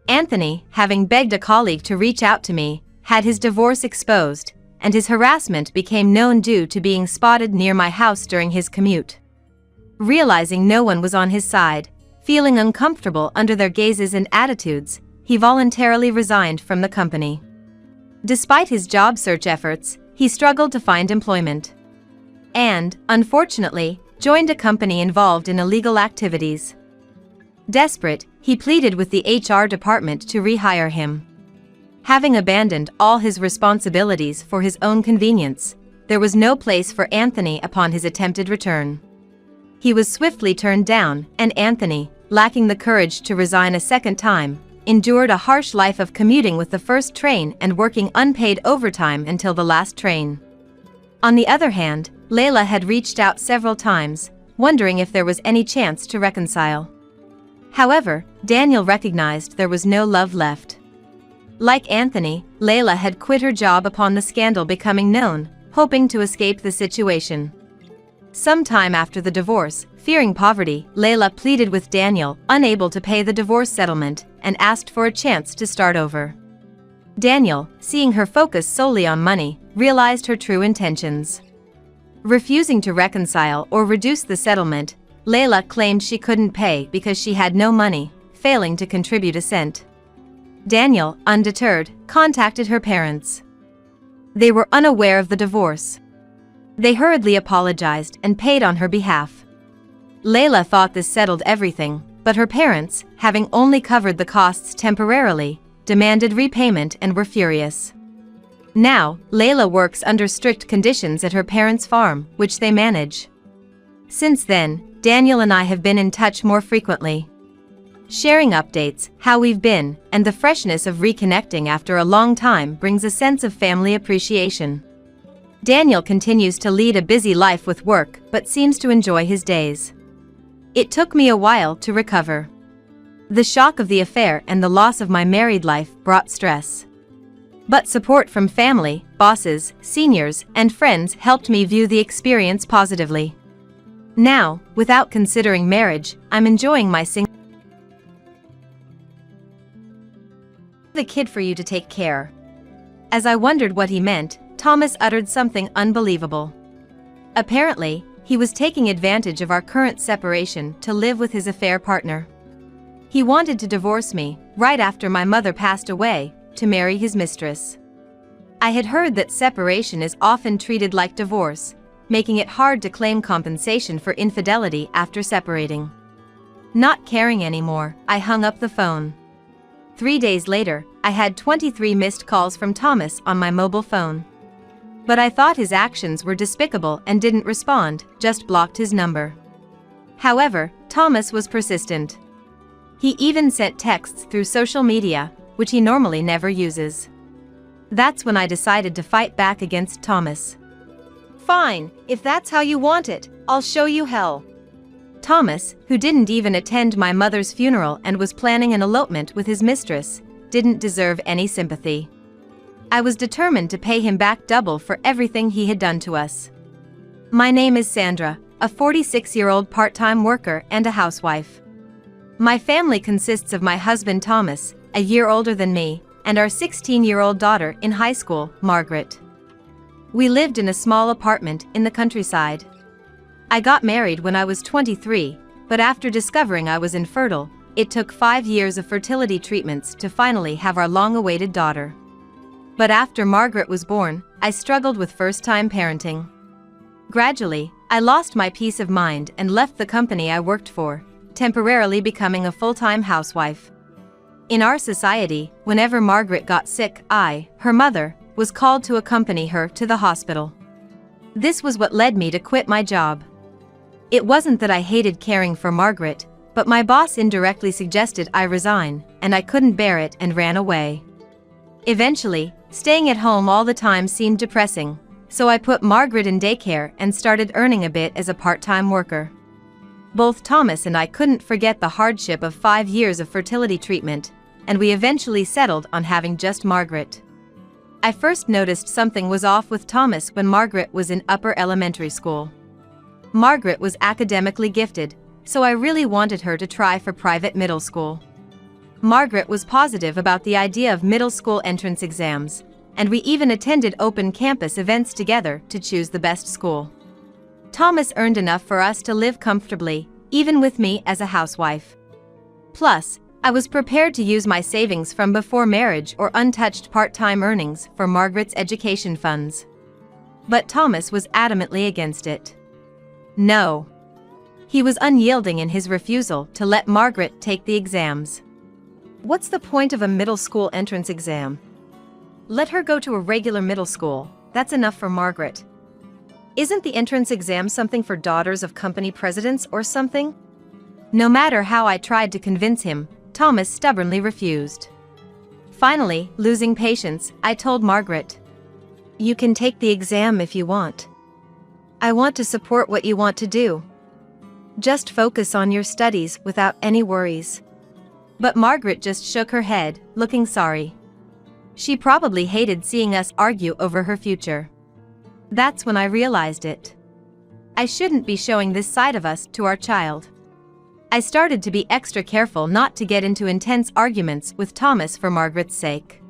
Anthony, having begged a colleague to reach out to me, had his divorce exposed, and his harassment became known due to being spotted near my house during his commute. Realizing no one was on his side, feeling uncomfortable under their gazes and attitudes, he voluntarily resigned from the company. Despite his job search efforts, he struggled to find employment. And, unfortunately, joined a company involved in illegal activities. Desperate, he pleaded with the HR department to rehire him. Having abandoned all his responsibilities for his own convenience, there was no place for Anthony upon his attempted return. He was swiftly turned down, and Anthony, lacking the courage to resign a second time, endured a harsh life of commuting with the first train and working unpaid overtime until the last train. On the other hand, Layla had reached out several times, wondering if there was any chance to reconcile. However, Daniel recognized there was no love left. Like Anthony, Layla had quit her job upon the scandal becoming known, hoping to escape the situation. Sometime after the divorce, fearing poverty, Layla pleaded with Daniel, unable to pay the divorce settlement, and asked for a chance to start over. Daniel, seeing her focus solely on money, realized her true intentions. Refusing to reconcile or reduce the settlement, Layla claimed she couldn't pay because she had no money, failing to contribute a cent. Daniel, undeterred, contacted her parents. They were unaware of the divorce. They hurriedly apologized and paid on her behalf. Layla thought this settled everything, but her parents, having only covered the costs temporarily, demanded repayment and were furious. Now, Layla works under strict conditions at her parents' farm, which they manage. Since then, Daniel and I have been in touch more frequently, sharing updates, how we've been, and the freshness of reconnecting after a long time brings a sense of family appreciation. Daniel continues to lead a busy life with work but seems to enjoy his days. It took me a while to recover. The shock of the affair and the loss of my married life brought stress. But support from family, bosses, seniors, and friends helped me view the experience positively. Now, without considering marriage, I'm enjoying my single. The kid for you to take care. As I wondered what he meant, Thomas uttered something unbelievable. Apparently, he was taking advantage of our current separation to live with his affair partner. He wanted to divorce me, right after my mother passed away, to marry his mistress. I had heard that separation is often treated like divorce, making it hard to claim compensation for infidelity after separating. Not caring anymore, I hung up the phone. 3 days later, I had 23 missed calls from Thomas on my mobile phone. But I thought his actions were despicable and didn't respond, just blocked his number. However, Thomas was persistent. He even sent texts through social media, which he normally never uses. That's when I decided to fight back against Thomas. Fine, if that's how you want it, I'll show you hell. Thomas, who didn't even attend my mother's funeral and was planning an elopement with his mistress, didn't deserve any sympathy. I was determined to pay him back double for everything he had done to us. My name is Sandra, a 46-year-old part-time worker and a housewife. My family consists of my husband Thomas, a year older than me, and our 16-year-old daughter in high school, Margaret. We lived in a small apartment in the countryside. I got married when I was 23, but after discovering I was infertile, it took 5 years of fertility treatments to finally have our long-awaited daughter. But after Margaret was born, I struggled with first-time parenting. Gradually, I lost my peace of mind and left the company I worked for, temporarily becoming a full-time housewife. In our society, whenever Margaret got sick, I, her mother, was called to accompany her to the hospital. This was what led me to quit my job. It wasn't that I hated caring for Margaret, but my boss indirectly suggested I resign, and I couldn't bear it and ran away. Eventually, staying at home all the time seemed depressing, so I put Margaret in daycare and started earning a bit as a part-time worker. Both Thomas and I couldn't forget the hardship of 5 years of fertility treatment, and we eventually settled on having just Margaret. I first noticed something was off with Thomas when Margaret was in upper elementary school. Margaret was academically gifted, so I really wanted her to try for private middle school. Margaret was positive about the idea of middle school entrance exams, and we even attended open campus events together to choose the best school. Thomas earned enough for us to live comfortably, even with me as a housewife. Plus, I was prepared to use my savings from before marriage or untouched part-time earnings for Margaret's education funds. But Thomas was adamantly against it. No. He was unyielding in his refusal to let Margaret take the exams. What's the point of a middle school entrance exam? Let her go to a regular middle school, that's enough for Margaret. Isn't the entrance exam something for daughters of company presidents or something? No matter how I tried to convince him, Thomas stubbornly refused. Finally, losing patience, I told Margaret, "You can take the exam if you want. I want to support what you want to do. Just focus on your studies without any worries." But Margaret just shook her head, looking sorry. She probably hated seeing us argue over her future. That's when I realized it. I shouldn't be showing this side of us to our child. I started to be extra careful not to get into intense arguments with Thomas for Margaret's sake.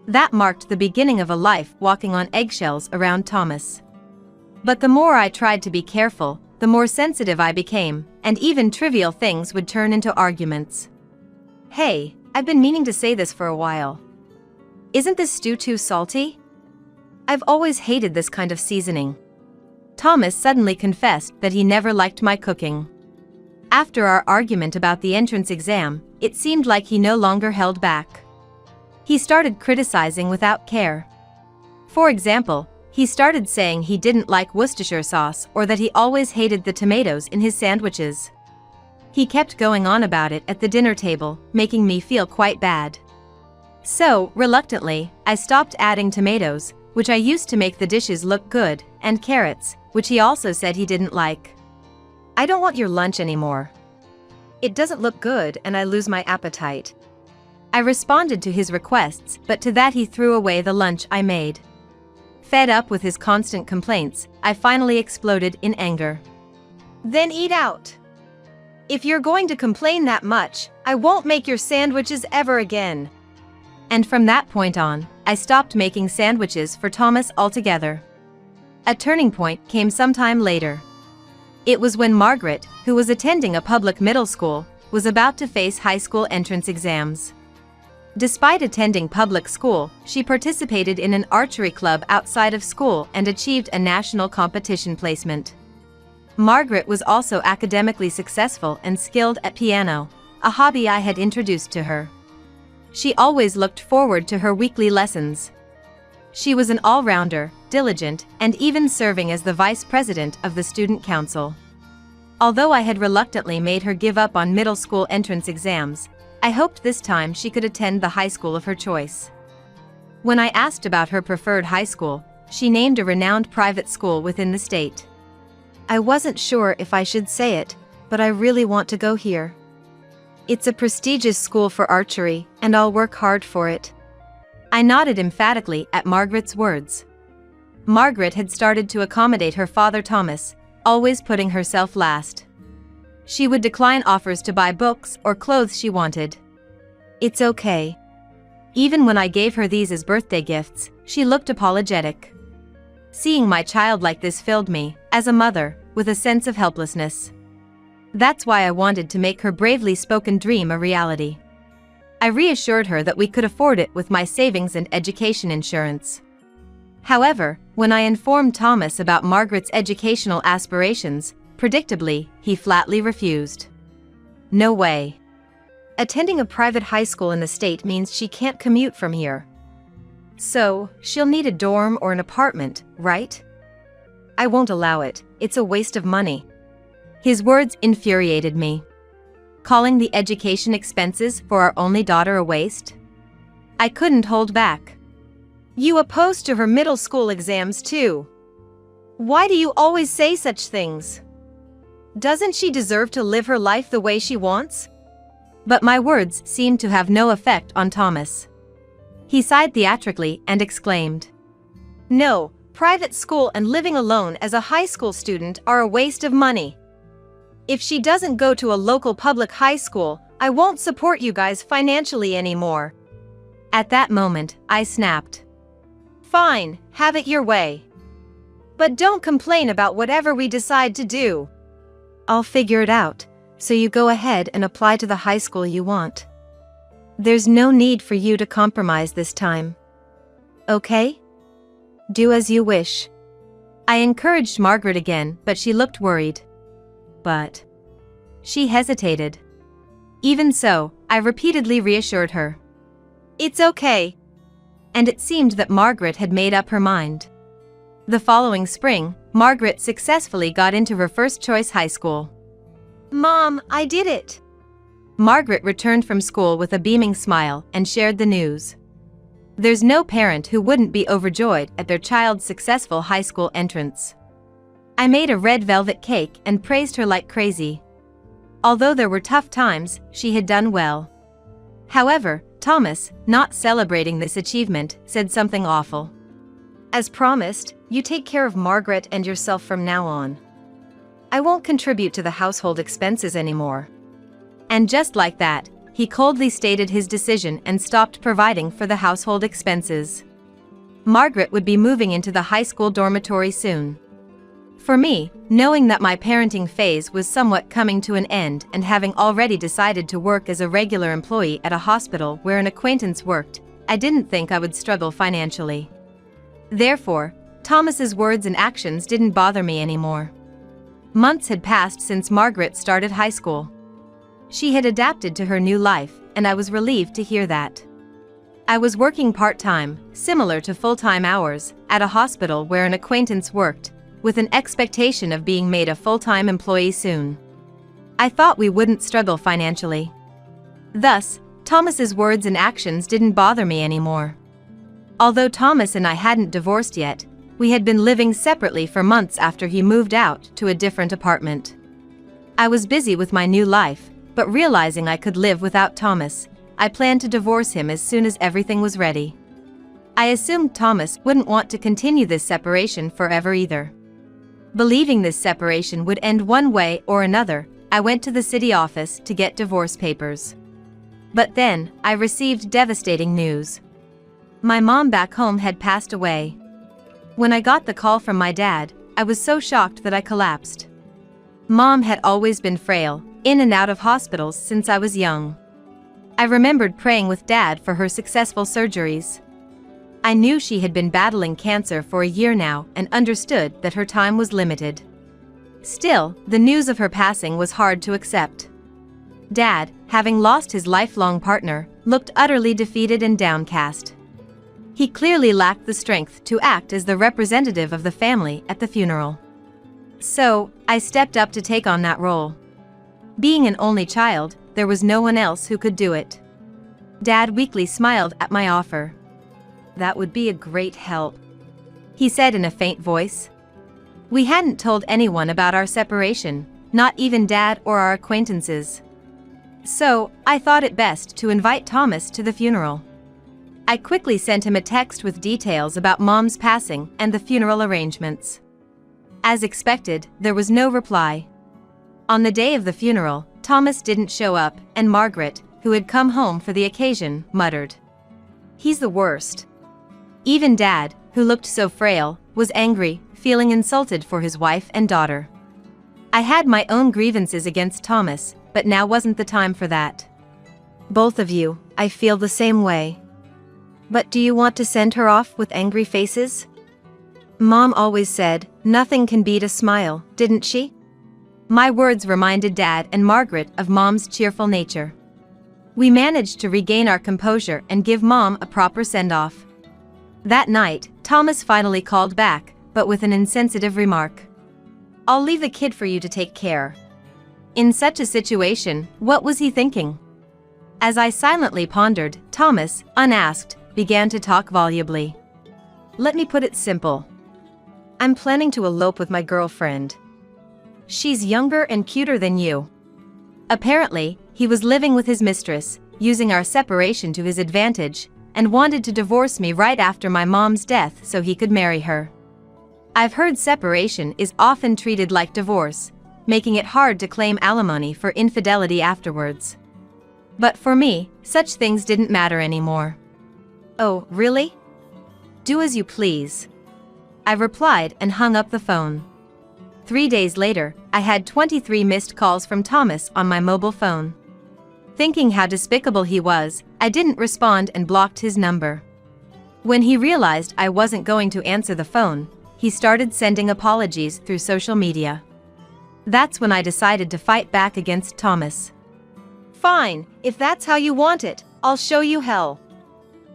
That marked the beginning of a life walking on eggshells around Thomas. But the more I tried to be careful, the more sensitive I became, and even trivial things would turn into arguments. Hey, I've been meaning to say this for a while. Isn't this stew too salty? I've always hated this kind of seasoning. Thomas suddenly confessed that he never liked my cooking. After our argument about the entrance exam, it seemed like he no longer held back. He started criticizing without care. For example, he started saying he didn't like Worcestershire sauce or that he always hated the tomatoes in his sandwiches. He kept going on about it at the dinner table, making me feel quite bad. So, reluctantly, I stopped adding tomatoes, which I used to make the dishes look good, and carrots, which he also said he didn't like. "I don't want your lunch anymore. It doesn't look good and I lose my appetite." I responded to his requests, but to that he threw away the lunch I made. Fed up with his constant complaints, I finally exploded in anger. "Then eat out. If you're going to complain that much, I won't make your sandwiches ever again." And from that point on, I stopped making sandwiches for Thomas altogether. A turning point came sometime later. It was when Margaret, who was attending a public middle school, was about to face high school entrance exams. Despite attending public school, she participated in an archery club outside of school and achieved a national competition placement. Margaret was also academically successful and skilled at piano, a hobby I had introduced to her. She always looked forward to her weekly lessons. She was an all-rounder, diligent, and even serving as the vice president of the student council. Although I had reluctantly made her give up on middle school entrance exams, I hoped this time she could attend the high school of her choice. When I asked about her preferred high school, she named a renowned private school within the state. "I wasn't sure if I should say it, but I really want to go here. It's a prestigious school for archery, and I'll work hard for it." I nodded emphatically at Margaret's words. Margaret had started to accommodate her father Thomas, always putting herself last. She would decline offers to buy books or clothes she wanted. "It's okay." Even when I gave her these as birthday gifts, she looked apologetic. Seeing my child like this filled me, as a mother, with a sense of helplessness. That's why I wanted to make her bravely spoken dream a reality. I reassured her that we could afford it with my savings and education insurance. However, when I informed Thomas about Margaret's educational aspirations, predictably, he flatly refused. "No way. Attending a private high school in the state means she can't commute from here. So, she'll need a dorm or an apartment, right? I won't allow it, it's a waste of money." His words infuriated me. Calling the education expenses for our only daughter a waste? I couldn't hold back. "You opposed to her middle school exams too. Why do you always say such things? Doesn't she deserve to live her life the way she wants?" But my words seemed to have no effect on Thomas. He sighed theatrically and exclaimed, "No, private school and living alone as a high school student are a waste of money. If she doesn't go to a local public high school, I won't support you guys financially anymore." At that moment, I snapped. "Fine, have it your way. But don't complain about whatever we decide to do. I'll figure it out, so you go ahead and apply to the high school you want. There's no need for you to compromise this time. Okay? Do as you wish. I encouraged Margaret again, but she looked worried. But she hesitated. Even so, I repeatedly reassured her. It's okay. And it seemed that Margaret had made up her mind. The following spring, Margaret successfully got into her first choice high school. Mom, I did it! Margaret returned from school with a beaming smile and shared the news. There's no parent who wouldn't be overjoyed at their child's successful high school entrance. I made a red velvet cake and praised her like crazy. Although there were tough times, she had done well. However, Thomas, not celebrating this achievement, said something awful. As promised, you take care of Margaret and yourself from now on. I won't contribute to the household expenses anymore. And just like that, he coldly stated his decision and stopped providing for the household expenses. Margaret would be moving into the high school dormitory soon. For me, knowing that my parenting phase was somewhat coming to an end and having already decided to work as a regular employee at a hospital where an acquaintance worked, I didn't think I would struggle financially. Therefore, Thomas's words and actions didn't bother me anymore. Months had passed since Margaret started high school. She had adapted to her new life, and I was relieved to hear that. I was working part-time, similar to full-time hours, at a hospital where an acquaintance worked, with an expectation of being made a full-time employee soon. I thought we wouldn't struggle financially. Thus, Thomas's words and actions didn't bother me anymore. Although Thomas and I hadn't divorced yet, we had been living separately for months after he moved out to a different apartment. I was busy with my new life, but realizing I could live without Thomas, I planned to divorce him as soon as everything was ready. I assumed Thomas wouldn't want to continue this separation forever either. Believing this separation would end one way or another, I went to the city office to get divorce papers. But then, I received devastating news. My mom back home had passed away. When I got the call from my dad, I was so shocked that I collapsed. Mom had always been frail, in and out of hospitals since I was young. I remembered praying with Dad for her successful surgeries. I knew she had been battling cancer for a year now and understood that her time was limited. Still, the news of her passing was hard to accept. Dad, having lost his lifelong partner, looked utterly defeated and downcast. He clearly lacked the strength to act as the representative of the family at the funeral. So, I stepped up to take on that role. Being an only child, there was no one else who could do it. Dad weakly smiled at my offer. That would be a great help, he said in a faint voice. We hadn't told anyone about our separation, not even Dad or our acquaintances. So, I thought it best to invite Thomas to the funeral. I quickly sent him a text with details about Mom's passing and the funeral arrangements. As expected, there was no reply. On the day of the funeral, Thomas didn't show up, and Margaret, who had come home for the occasion, muttered, "He's the worst." Even Dad, who looked so frail, was angry, feeling insulted for his wife and daughter. I had my own grievances against Thomas, but now wasn't the time for that. Both of you, I feel the same way. But do you want to send her off with angry faces? Mom always said, nothing can beat a smile, didn't she? My words reminded Dad and Margaret of Mom's cheerful nature. We managed to regain our composure and give Mom a proper send-off. That night, Thomas finally called back, but with an insensitive remark. "I'll leave the kid for you to take care." In such a situation, what was he thinking? As I silently pondered, Thomas, unasked, began to talk volubly. "Let me put it simple. I'm planning to elope with my girlfriend. She's younger and cuter than you." Apparently, he was living with his mistress, using our separation to his advantage, and wanted to divorce me right after my mom's death so he could marry her. I've heard separation is often treated like divorce, making it hard to claim alimony for infidelity afterwards. But for me, such things didn't matter anymore. "Oh, really? Do as you please. I replied and hung up the phone. 3 days later, I had 23 missed calls from Thomas on my mobile phone. Thinking how despicable he was, I didn't respond and blocked his number. When he realized I wasn't going to answer the phone, he started sending apologies through social media. That's when I decided to fight back against Thomas. "Fine, if that's how you want it, I'll show you hell."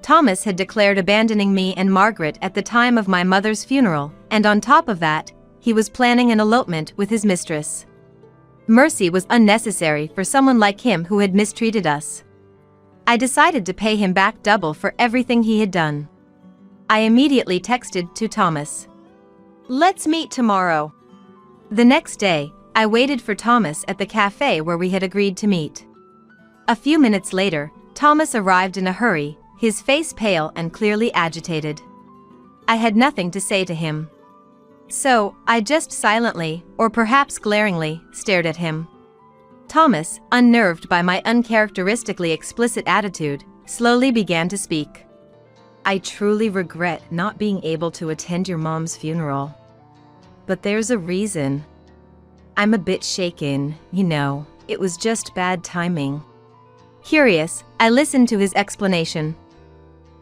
Thomas had declared abandoning me and Margaret at the time of my mother's funeral, and on top of that, he was planning an elopement with his mistress. Mercy was unnecessary for someone like him who had mistreated us. I decided to pay him back double for everything he had done. I immediately texted to Thomas, "Let's meet tomorrow." The next day, I waited for Thomas at the cafe where we had agreed to meet. A few minutes later, Thomas arrived in a hurry, his face pale and clearly agitated. I had nothing to say to him. So, I just silently, or perhaps glaringly, stared at him. Thomas, unnerved by my uncharacteristically explicit attitude, slowly began to speak. "I truly regret not being able to attend your mom's funeral. But there's a reason. I'm a bit shaken, you know, it was just bad timing." Curious, I listened to his explanation.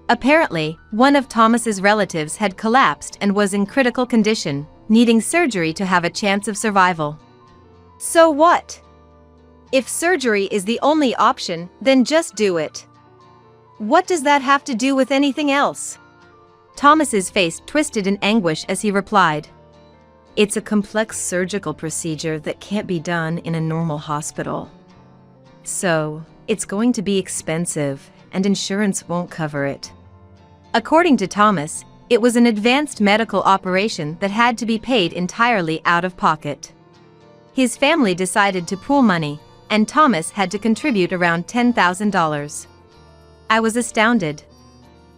Apparently, one of Thomas's relatives had collapsed and was in critical condition, needing surgery to have a chance of survival. "So what? If surgery is the only option, then just do it. What does that have to do with anything else?" Thomas's face twisted in anguish as he replied, "It's a complex surgical procedure that can't be done in a normal hospital. So, it's going to be expensive, and insurance won't cover it." According to Thomas, it was an advanced medical operation that had to be paid entirely out of pocket. His family decided to pool money, and Thomas had to contribute around $10,000. I was astounded.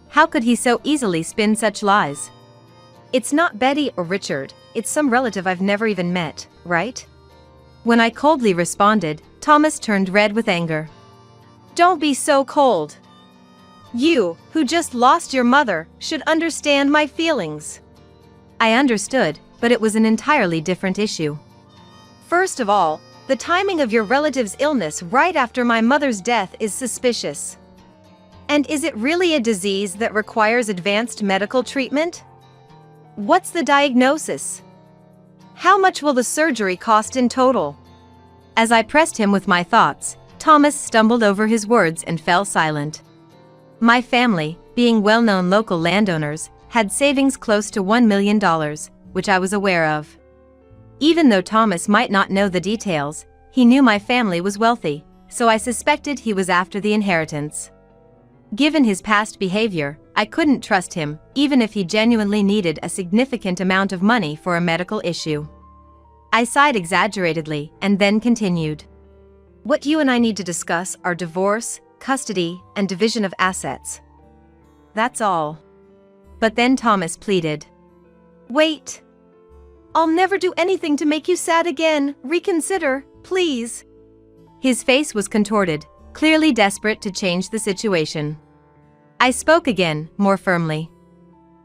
How could he so easily spin such lies? "It's not Betty or Richard, it's some relative I've never even met, right?" When I coldly responded, Thomas turned red with anger. "Don't be so cold. You, who just lost your mother, should understand my feelings." I understood, but it was an entirely different issue. "First of all, the timing of your relative's illness right after my mother's death is suspicious. And is it really a disease that requires advanced medical treatment? What's the diagnosis? How much will the surgery cost in total?" As I pressed him with my thoughts, Thomas stumbled over his words and fell silent. My family, being well-known local landowners, had savings close to $1 million, which I was aware of. Even though Thomas might not know the details, he knew my family was wealthy, so I suspected he was after the inheritance. Given his past behavior, I couldn't trust him, even if he genuinely needed a significant amount of money for a medical issue. I sighed exaggeratedly and then continued. "What you and I need to discuss are divorce, custody, and division of assets. That's all." But then Thomas pleaded. "Wait. I'll never do anything to make you sad again. Reconsider, please." His face was contorted, clearly desperate to change the situation. I spoke again, more firmly.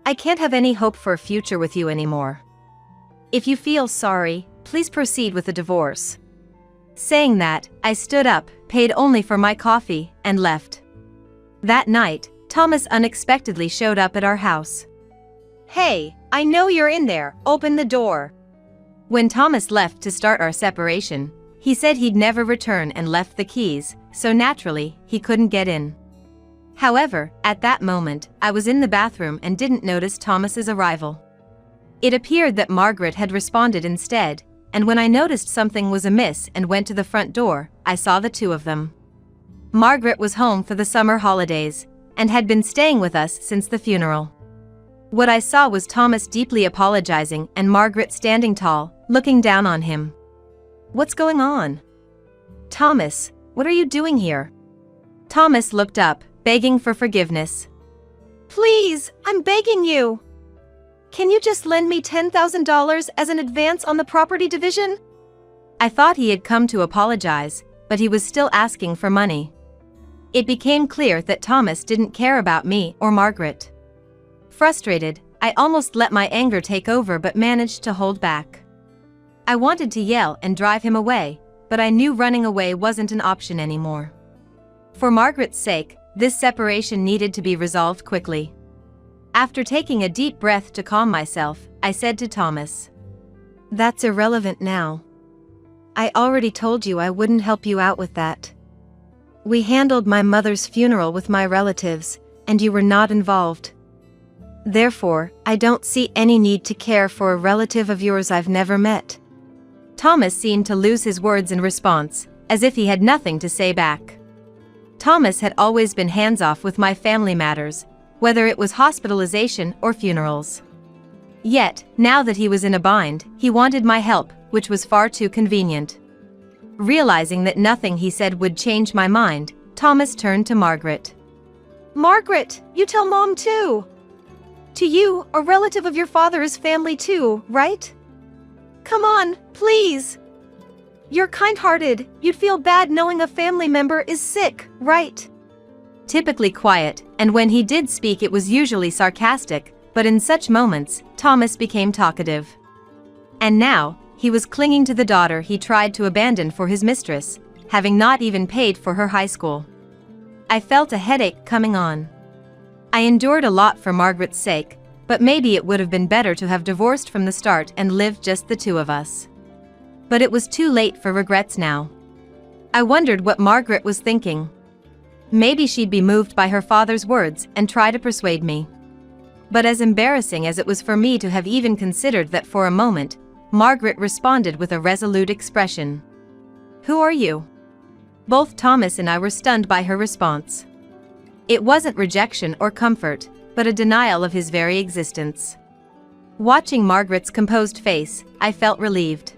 "I can't have any hope for a future with you anymore. If you feel sorry, please proceed with the divorce." Saying that, I stood up, paid only for my coffee, and left. That night, Thomas unexpectedly showed up at our house. "Hey, I know you're in there, open the door." When Thomas left to start our separation, he said he'd never return and left the keys, so naturally, he couldn't get in. However, at that moment, I was in the bathroom and didn't notice Thomas's arrival. It appeared that Margaret had responded instead, and when I noticed something was amiss and went to the front door, I saw the two of them. Margaret was home for the summer holidays, and had been staying with us since the funeral. What I saw was Thomas deeply apologizing and Margaret standing tall, looking down on him. "What's going on?" "Thomas, what are you doing here?" Thomas looked up, begging for forgiveness. "Please, I'm begging you. Can you just lend me $10,000 as an advance on the property division?" I thought he had come to apologize, but he was still asking for money. It became clear that Thomas didn't care about me or Margaret. Frustrated, I almost let my anger take over but managed to hold back. I wanted to yell and drive him away, but I knew running away wasn't an option anymore. For Margaret's sake, this separation needed to be resolved quickly. After taking a deep breath to calm myself, I said to Thomas, "That's irrelevant now. I already told you I wouldn't help you out with that. We handled my mother's funeral with my relatives, and you were not involved. Therefore, I don't see any need to care for a relative of yours I've never met." Thomas seemed to lose his words in response, as if he had nothing to say back. Thomas had always been hands-off with my family matters, whether it was hospitalization or funerals. Yet, now that he was in a bind, he wanted my help, which was far too convenient. Realizing that nothing he said would change my mind, Thomas turned to Margaret. "Margaret, you tell Mom too. To you, a relative of your father is family too, right? Come on, please. You're kind-hearted, you'd feel bad knowing a family member is sick, right?" Typically quiet, and when he did speak it was usually sarcastic, but in such moments, Thomas became talkative. And now, he was clinging to the daughter he tried to abandon for his mistress, having not even paid for her high school. I felt a headache coming on. I endured a lot for Margaret's sake, but maybe it would have been better to have divorced from the start and lived just the two of us. But it was too late for regrets now. I wondered what Margaret was thinking. Maybe she'd be moved by her father's words and try to persuade me. But as embarrassing as it was for me to have even considered that for a moment, Margaret responded with a resolute expression. "Who are you?" Both Thomas and I were stunned by her response. It wasn't rejection or comfort, but a denial of his very existence. Watching Margaret's composed face, I felt relieved.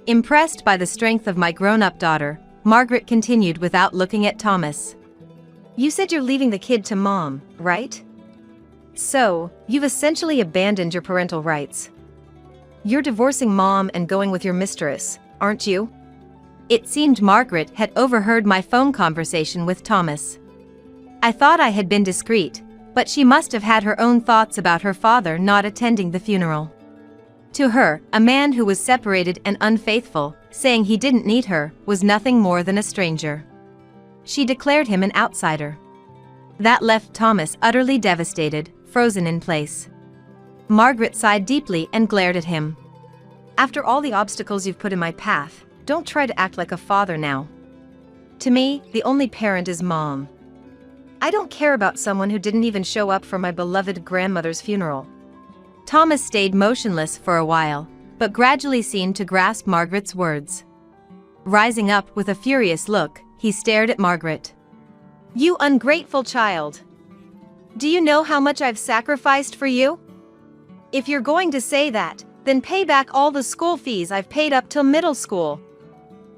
Impressed by the strength of my grown-up daughter, Margaret continued without looking at Thomas. "You said you're leaving the kid to Mom, right? So, you've essentially abandoned your parental rights. You're divorcing Mom and going with your mistress, aren't you?" It seemed Margaret had overheard my phone conversation with Thomas. I thought I had been discreet, but she must have had her own thoughts about her father not attending the funeral. To her, a man who was separated and unfaithful, saying he didn't need her, was nothing more than a stranger. She declared him an outsider. That left Thomas utterly devastated, frozen in place. Margaret sighed deeply and glared at him. "After all the obstacles you've put in my path, don't try to act like a father now. To me, the only parent is Mom. I don't care about someone who didn't even show up for my beloved grandmother's funeral." Thomas stayed motionless for a while, but gradually seemed to grasp Margaret's words. Rising up with a furious look, he stared at Margaret. "You ungrateful child! Do you know how much I've sacrificed for you? If you're going to say that, then pay back all the school fees I've paid up till middle school."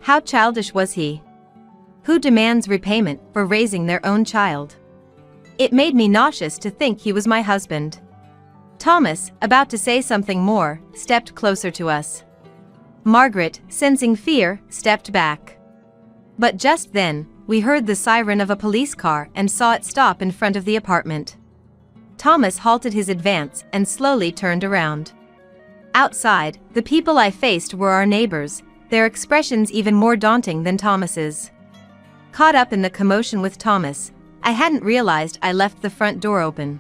How childish was he? Who demands repayment for raising their own child? It made me nauseous to think he was my husband. Thomas, about to say something more, stepped closer to us. Margaret, sensing fear, stepped back. But just then, we heard the siren of a police car and saw it stop in front of the apartment. Thomas halted his advance and slowly turned around. Outside, the people I faced were our neighbors, their expressions even more daunting than Thomas's. Caught up in the commotion with Thomas, I hadn't realized I left the front door open.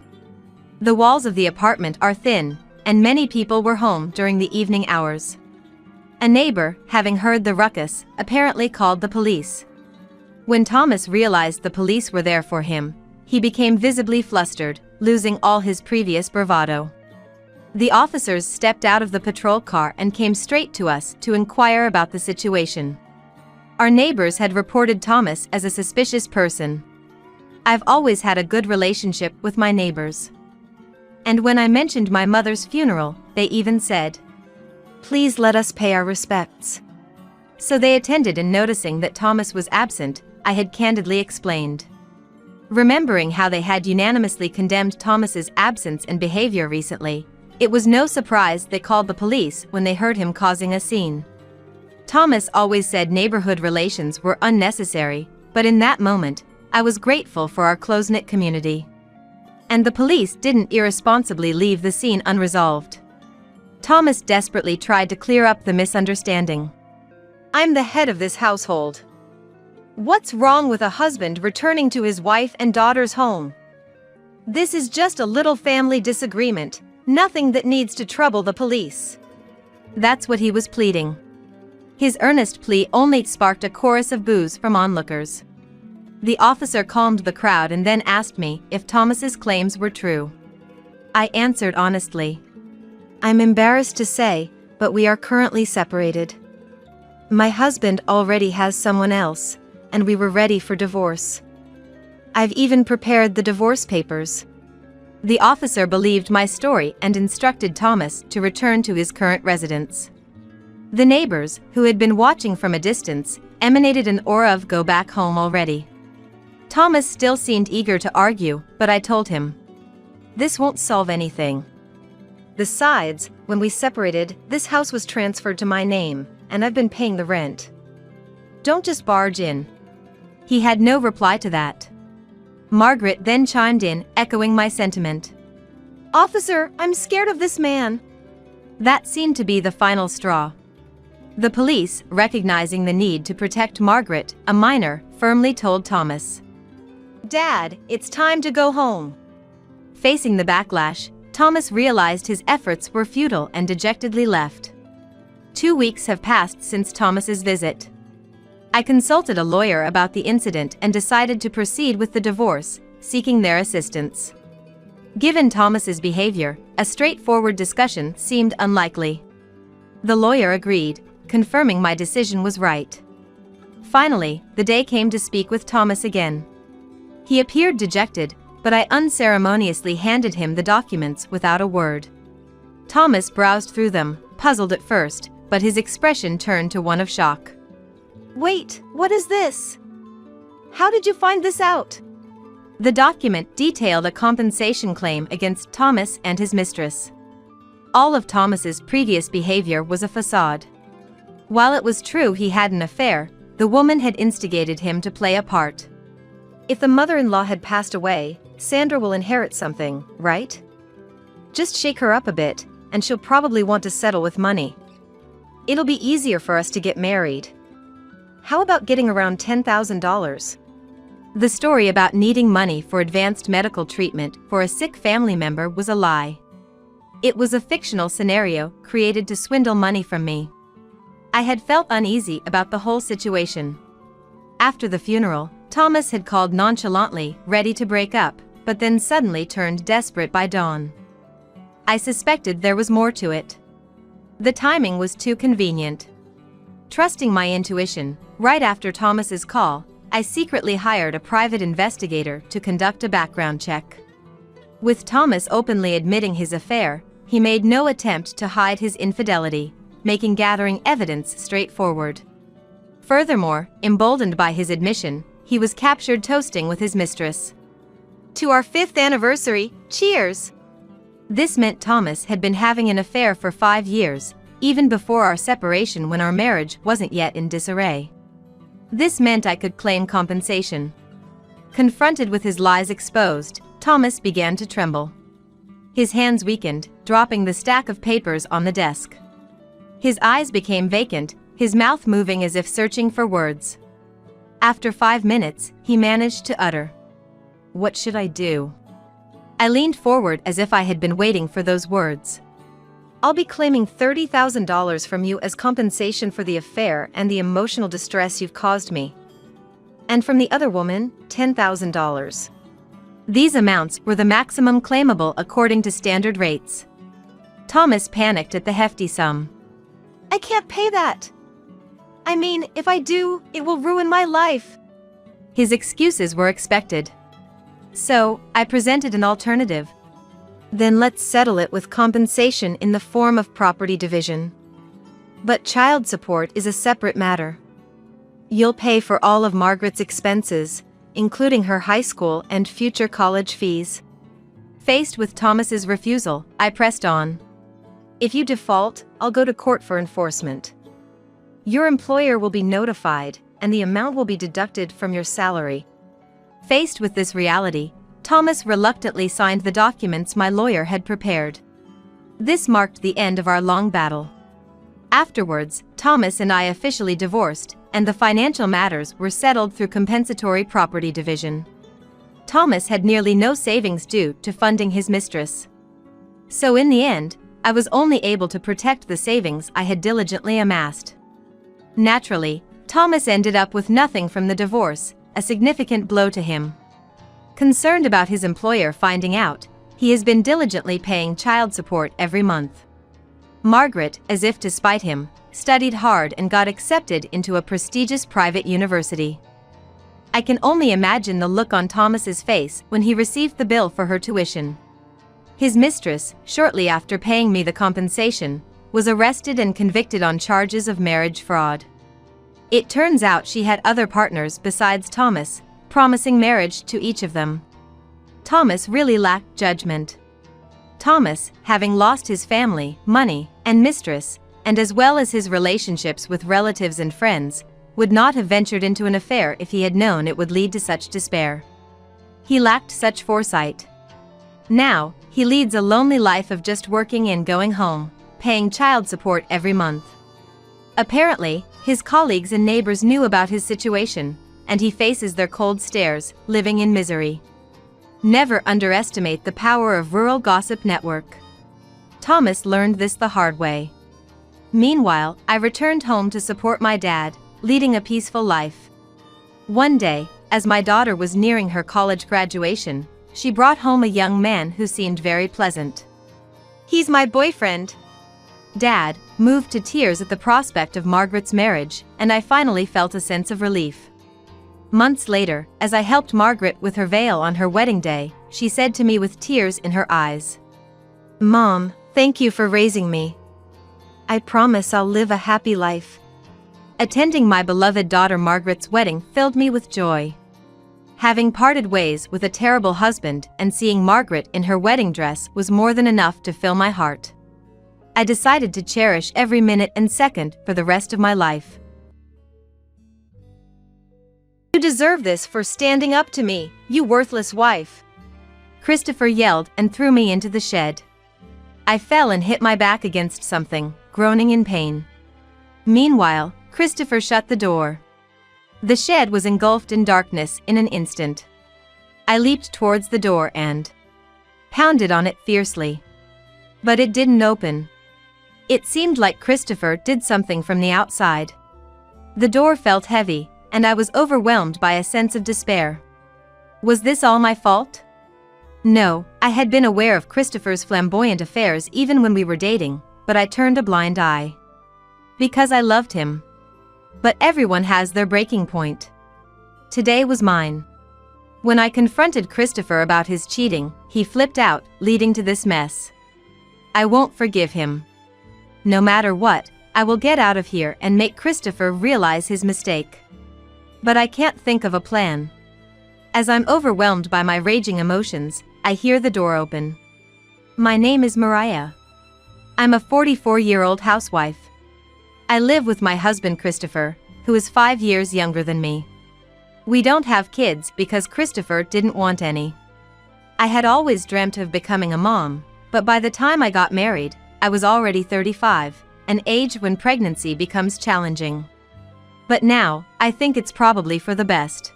The walls of the apartment are thin, and many people were home during the evening hours. A neighbor, having heard the ruckus, apparently called the police. When Thomas realized the police were there for him, he became visibly flustered, losing all his previous bravado. The officers stepped out of the patrol car and came straight to us to inquire about the situation. Our neighbors had reported Thomas as a suspicious person. I've always had a good relationship with my neighbors. And when I mentioned my mother's funeral, they even said, "Please let us pay our respects." So they attended, and noticing that Thomas was absent, I had candidly explained. Remembering how they had unanimously condemned Thomas's absence and behavior recently, it was no surprise they called the police when they heard him causing a scene. Thomas always said neighborhood relations were unnecessary, but in that moment, I was grateful for our close-knit community. and the police didn't irresponsibly leave the scene unresolved. Thomas desperately tried to clear up the misunderstanding. "I'm the head of this household. What's wrong with a husband returning to his wife and daughter's home? This is just a little family disagreement, nothing that needs to trouble the police." That's what he was pleading. His earnest plea only sparked a chorus of boos from onlookers. The officer calmed the crowd and then asked me if Thomas's claims were true. I answered honestly. "I'm embarrassed to say, but we are currently separated. My husband already has someone else, and we were ready for divorce. I've even prepared the divorce papers." The officer believed my story and instructed Thomas to return to his current residence. The neighbors, who had been watching from a distance, emanated an aura of "go back home already." Thomas still seemed eager to argue, but I told him, "This won't solve anything. Besides, when we separated, this house was transferred to my name, and I've been paying the rent. Don't just barge in." He had no reply to that. Margaret then chimed in, echoing my sentiment. "Officer, I'm scared of this man." That seemed to be the final straw. The police, recognizing the need to protect Margaret, a minor, firmly told Thomas, "Dad, it's time to go home." Facing the backlash, Thomas realized his efforts were futile and dejectedly left. 2 weeks have passed since Thomas's visit. I consulted a lawyer about the incident and decided to proceed with the divorce, seeking their assistance. Given Thomas's behavior, a straightforward discussion seemed unlikely. The lawyer agreed, confirming my decision was right. Finally, the day came to speak with Thomas again. He appeared dejected, but I unceremoniously handed him the documents without a word. Thomas browsed through them, puzzled at first, but his expression turned to one of shock. "Wait, what is this? How did you find this out?" The document detailed a compensation claim against Thomas and his mistress. All of Thomas's previous behavior was a facade. While it was true he had an affair, the woman had instigated him to play a part. "If the mother-in-law had passed away, Sandra will inherit something, right? Just shake her up a bit, and she'll probably want to settle with money. It'll be easier for us to get married. How about getting around $10,000? The story about needing money for advanced medical treatment for a sick family member was a lie. It was a fictional scenario created to swindle money from me. I had felt uneasy about the whole situation. After the funeral, Thomas had called nonchalantly, ready to break up, but then suddenly turned desperate by dawn. I suspected there was more to it. The timing was too convenient. Trusting my intuition, right after Thomas's call, I secretly hired a private investigator to conduct a background check. With Thomas openly admitting his affair, he made no attempt to hide his infidelity, making gathering evidence straightforward. Furthermore, emboldened by his admission, he was captured toasting with his mistress. "To our 5th anniversary, cheers!" This meant Thomas had been having an affair for 5 years, even before our separation when our marriage wasn't yet in disarray. This meant I could claim compensation. Confronted with his lies exposed, Thomas began to tremble. His hands weakened, dropping the stack of papers on the desk. His eyes became vacant, his mouth moving as if searching for words. After 5 minutes, he managed to utter, "What should I do?" I leaned forward as if I had been waiting for those words. "I'll be claiming $30,000 from you as compensation for the affair and the emotional distress you've caused me. And from the other woman, $10,000. These amounts were the maximum claimable according to standard rates. Thomas panicked at the hefty sum. "I can't pay that. I mean, if I do, it will ruin my life." His excuses were expected. So, I presented an alternative. "Then let's settle it with compensation in the form of property division. But child support is a separate matter. You'll pay for all of Margaret's expenses, including her high school and future college fees." Faced with Thomas's refusal, I pressed on. "If you default, I'll go to court for enforcement. Your employer will be notified, and the amount will be deducted from your salary." Faced with this reality, Thomas reluctantly signed the documents my lawyer had prepared. This marked the end of our long battle. Afterwards, Thomas and I officially divorced, and the financial matters were settled through compensatory property division. Thomas had nearly no savings due to funding his mistress. So in the end, I was only able to protect the savings I had diligently amassed. Naturally, Thomas ended up with nothing from the divorce, a significant blow to him. Concerned about his employer finding out, he has been diligently paying child support every month. Margaret, as if to spite him, studied hard and got accepted into a prestigious private university. I can only imagine the look on Thomas's face when he received the bill for her tuition. His mistress, shortly after paying me the compensation, was arrested and convicted on charges of marriage fraud. It turns out she had other partners besides Thomas, promising marriage to each of them. Thomas really lacked judgment. Thomas, having lost his family, money, and mistress, and as well as his relationships with relatives and friends, would not have ventured into an affair if he had known it would lead to such despair. He lacked such foresight. Now, he leads a lonely life of just working and going home, paying child support every month. Apparently, his colleagues and neighbors knew about his situation, and he faces their cold stares, living in misery. Never underestimate the power of rural gossip network. Thomas learned this the hard way. Meanwhile, I returned home to support my dad, leading a peaceful life. One day, as my daughter was nearing her college graduation, she brought home a young man who seemed very pleasant. "He's my boyfriend." Dad, moved to tears at the prospect of Margaret's marriage, and I finally felt a sense of relief. Months later, as I helped Margaret with her veil on her wedding day, she said to me with tears in her eyes, "Mom, thank you for raising me. I promise I'll live a happy life." Attending my beloved daughter Margaret's wedding filled me with joy. Having parted ways with a terrible husband and seeing Margaret in her wedding dress was more than enough to fill my heart. I decided to cherish every minute and second for the rest of my life. "You deserve this for standing up to me, you worthless wife," Christopher yelled and threw me into the shed. I fell and hit my back against something, groaning in pain. Meanwhile, Christopher shut the door. The shed was engulfed in darkness in an instant. I leaped towards the door and pounded on it fiercely. But it didn't open. It seemed like Christopher did something from the outside. The door felt heavy, and I was overwhelmed by a sense of despair. Was this all my fault? No, I had been aware of Christopher's flamboyant affairs even when we were dating, but I turned a blind eye. Because I loved him. But everyone has their breaking point. Today was mine. When I confronted Christopher about his cheating, he flipped out, leading to this mess. I won't forgive him. No matter what, I will get out of here and make Christopher realize his mistake. But I can't think of a plan. As I'm overwhelmed by my raging emotions, I hear the door open. My name is Mariah. I'm a 44-year-old housewife. I live with my husband Christopher, who is 5 years younger than me. We don't have kids because Christopher didn't want any. I had always dreamt of becoming a mom, but by the time I got married, I was already 35, an age when pregnancy becomes challenging. But now, I think it's probably for the best.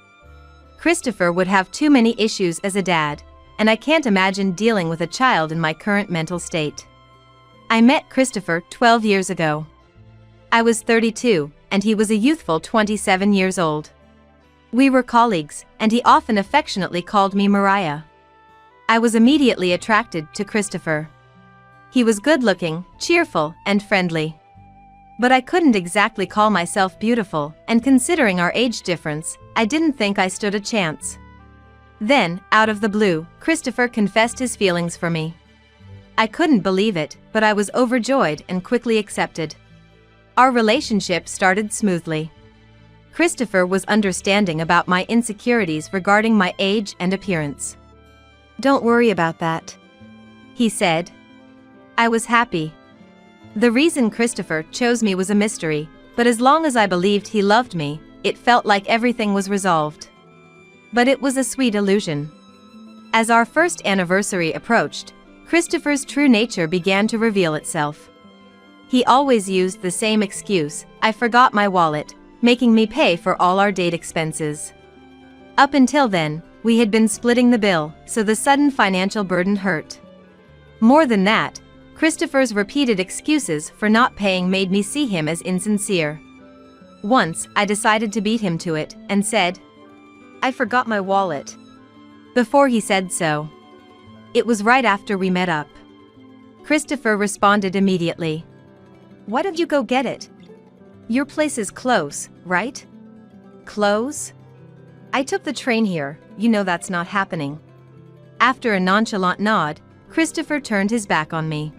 Christopher would have too many issues as a dad, and I can't imagine dealing with a child in my current mental state. I met Christopher 12 years ago. I was 32, and he was a youthful 27 years old. We were colleagues, and he often affectionately called me Mariah. I was immediately attracted to Christopher. He was good-looking, cheerful, and friendly. But I couldn't exactly call myself beautiful, and considering our age difference, I didn't think I stood a chance. Then, out of the blue, Christopher confessed his feelings for me. I couldn't believe it, but I was overjoyed and quickly accepted. Our relationship started smoothly. Christopher was understanding about my insecurities regarding my age and appearance. "Don't worry about that," he said. I was happy. The reason Christopher chose me was a mystery, but as long as I believed he loved me, it felt like everything was resolved. But it was a sweet illusion. As our first anniversary approached, Christopher's true nature began to reveal itself. He always used the same excuse, "I forgot my wallet," making me pay for all our date expenses. Up until then, we had been splitting the bill, so the sudden financial burden hurt. More than that, Christopher's repeated excuses for not paying made me see him as insincere. Once, I decided to beat him to it and said, "I forgot my wallet," before he said so. It was right after we met up. Christopher responded immediately. "Why don't you go get it? Your place is close, right?" "Close? I took the train here, you know that's not happening." After a nonchalant nod, Christopher turned his back on me.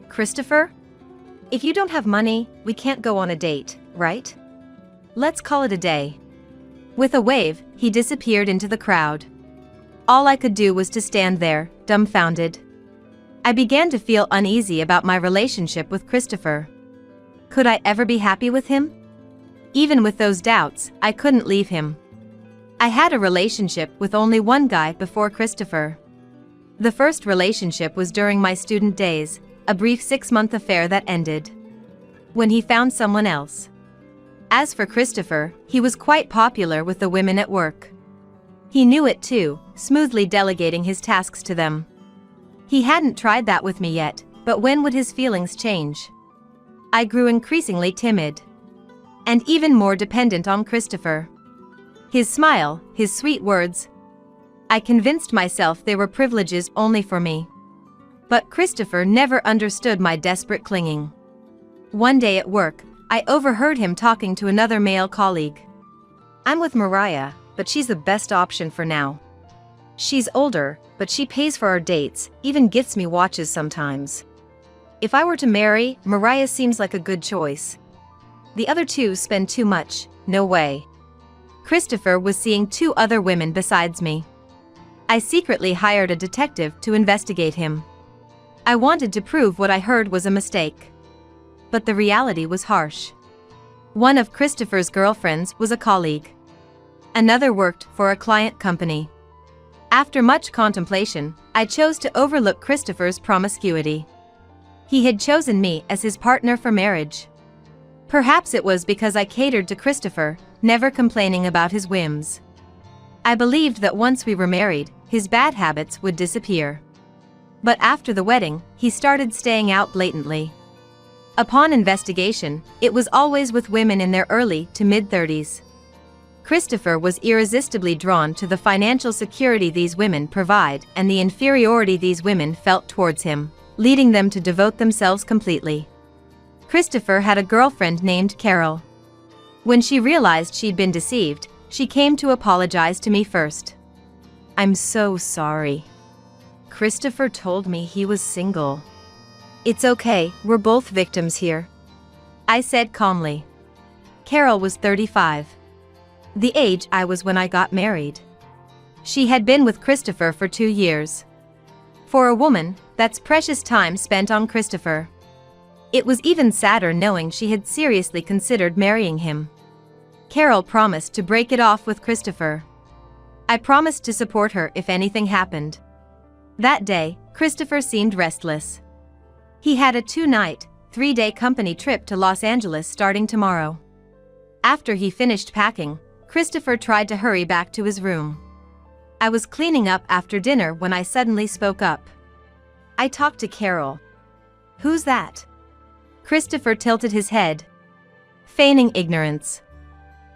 "Christopher? If you don't have money, we can't go on a date, right? Let's call it a day." With a wave, he disappeared into the crowd. All I could do was to stand there, dumbfounded. I began to feel uneasy about my relationship with Christopher. Could I ever be happy with him? Even with those doubts, I couldn't leave him. I had a relationship with only one guy before Christopher. The first relationship was during my student days, a brief 6-month affair that ended when he found someone else. As for Christopher, he was quite popular with the women at work. He knew it too, smoothly delegating his tasks to them. He hadn't tried that with me yet, but when would his feelings change? I grew increasingly timid and even more dependent on Christopher. His smile, his sweet words. I convinced myself they were privileges only for me. But Christopher never understood my desperate clinging. One day at work, I overheard him talking to another male colleague. "I'm with Mariah, but she's the best option for now. She's older, but she pays for our dates, even gets me watches sometimes. If I were to marry, Mariah seems like a good choice. The other two spend too much, no way." Christopher was seeing 2 other women besides me. I secretly hired a detective to investigate him. I wanted to prove what I heard was a mistake. But the reality was harsh. One of Christopher's girlfriends was a colleague. Another worked for a client company. After much contemplation, I chose to overlook Christopher's promiscuity. He had chosen me as his partner for marriage. Perhaps it was because I catered to Christopher, never complaining about his whims. I believed that once we were married, his bad habits would disappear. But after the wedding, he started staying out blatantly. Upon investigation, it was always with women in their early to mid-30s. Christopher was irresistibly drawn to the financial security these women provide and the inferiority these women felt towards him, leading them to devote themselves completely. Christopher had a girlfriend named Carol. When she realized she'd been deceived, she came to apologize to me first. "I'm so sorry. Christopher told me he was single." "It's okay, we're both victims here," I said calmly. Carol was 35. The age I was when I got married. She had been with Christopher for 2 years. For a woman, that's precious time spent on Christopher. It was even sadder knowing she had seriously considered marrying him. Carol promised to break it off with Christopher. I promised to support her if anything happened. That day, Christopher seemed restless. He had a 2-night, 3-day company trip to Los Angeles starting tomorrow. After he finished packing, Christopher tried to hurry back to his room. I was cleaning up after dinner when I suddenly spoke up. "I talked to Carol." "Who's that?" Christopher tilted his head, feigning ignorance.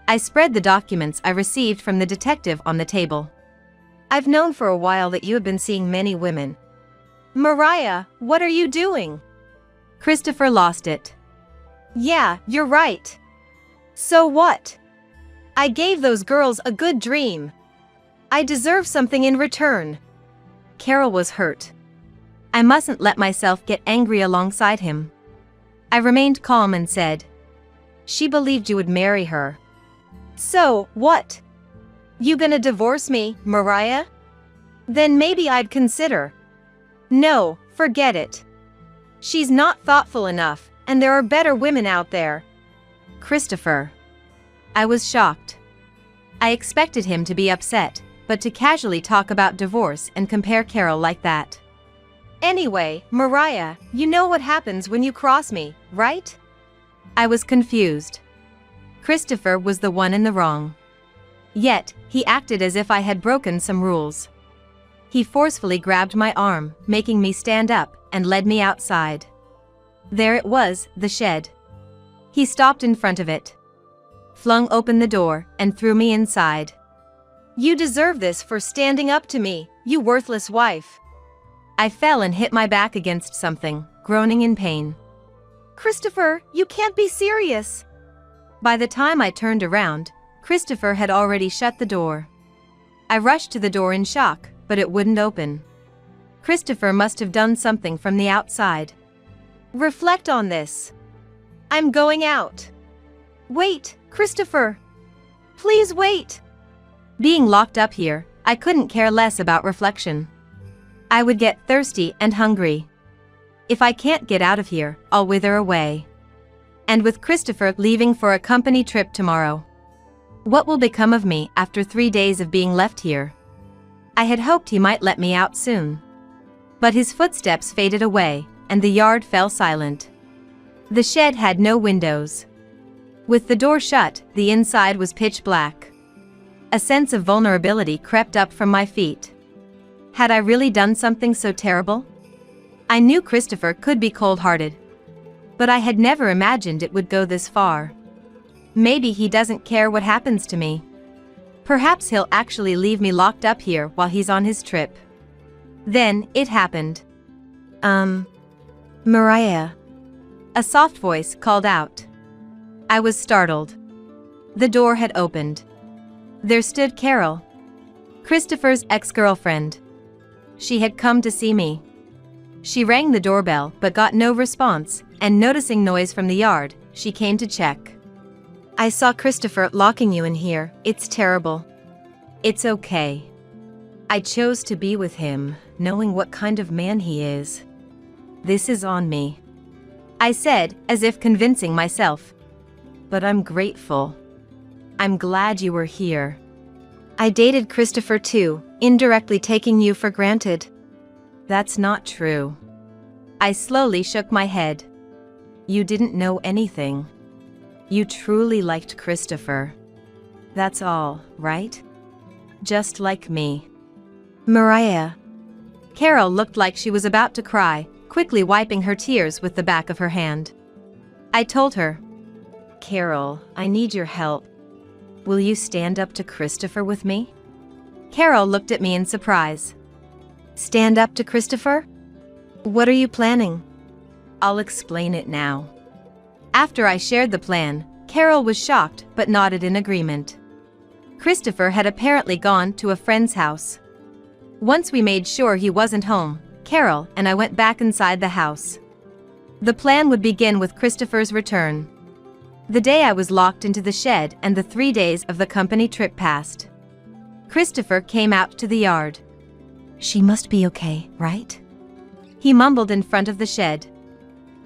I spread the documents I received from the detective on the table. "I've known for a while that you have been seeing many women." "Mariah, what are you doing?" Christopher lost it. "Yeah, you're right. So what? I gave those girls a good dream. I deserve something in return." Carol was hurt. I mustn't let myself get angry alongside him. I remained calm and said, "She believed you would marry her." "So, what? You gonna divorce me, Mariah? Then maybe I'd consider." "No, forget it. She's not thoughtful enough, and there are better women out there." "Christopher." I was shocked. I expected him to be upset, but to casually talk about divorce and compare Carol like that. Anyway, Mariah, you know what happens when you cross me, right? I was confused. Christopher was the one in the wrong. Yet, he acted as if I had broken some rules. He forcefully grabbed my arm, making me stand up, and led me outside. There it was, the shed. He stopped in front of it, flung open the door, and threw me inside. You deserve this for standing up to me, you worthless wife. I fell and hit my back against something, groaning in pain. Christopher, you can't be serious. By the time I turned around, Christopher had already shut the door. I rushed to the door in shock, but it wouldn't open. Christopher must have done something from the outside. Reflect on this. I'm going out. Wait, Christopher. Please wait. Being locked up here, I couldn't care less about reflection. I would get thirsty and hungry. If I can't get out of here, I'll wither away. And with Christopher leaving for a company trip tomorrow, what will become of me after 3 days of being left here? I had hoped he might let me out soon. But his footsteps faded away, and the yard fell silent. The shed had no windows. With the door shut, the inside was pitch black. A sense of vulnerability crept up from my feet. Had I really done something so terrible? I knew Christopher could be cold-hearted, but I had never imagined it would go this far. Maybe he doesn't care what happens to me. Perhaps he'll actually leave me locked up here while he's on his trip. Then, it happened. Mariah. A soft voice called out. I was startled. The door had opened. There stood Carol, Christopher's ex-girlfriend. She had come to see me. She rang the doorbell but got no response, and noticing noise from the yard, she came to check. I saw Christopher locking you in here. It's terrible. It's okay. I chose to be with him, knowing what kind of man he is. This is on me, I said, as if convincing myself. But I'm grateful. I'm glad you were here. I dated Christopher too, indirectly taking you for granted. That's not true. I slowly shook my head. You didn't know anything. You truly liked Christopher. That's all, right? Just like me. Mariah. Carol looked like she was about to cry, quickly wiping her tears with the back of her hand. I told her, Carol, I need your help. Will you stand up to Christopher with me? Carol looked at me in surprise. Stand up to Christopher? What are you planning? I'll explain it now. After I shared the plan, Carol was shocked but nodded in agreement. Christopher had apparently gone to a friend's house. Once we made sure he wasn't home, Carol and I went back inside the house. The plan would begin with Christopher's return. The day I was locked into the shed and the 3 days of the company trip passed. Christopher came out to the yard. She must be okay, right? He mumbled in front of the shed.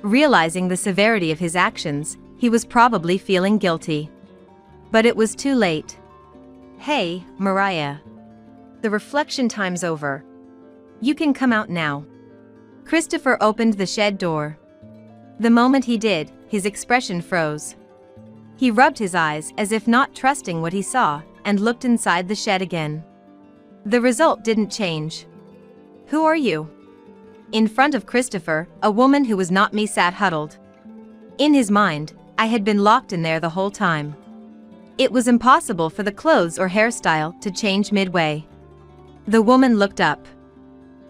Realizing the severity of his actions, he was probably feeling guilty. But it was too late. Hey, Mariah. The reflection time's over. You can come out now. Christopher opened the shed door. The moment he did, his expression froze. He rubbed his eyes as if not trusting what he saw, and looked inside the shed again. The result didn't change. Who are you? In front of Christopher, a woman who was not me sat huddled. In his mind, I had been locked in there the whole time. It was impossible for the clothes or hairstyle to change midway. The woman looked up.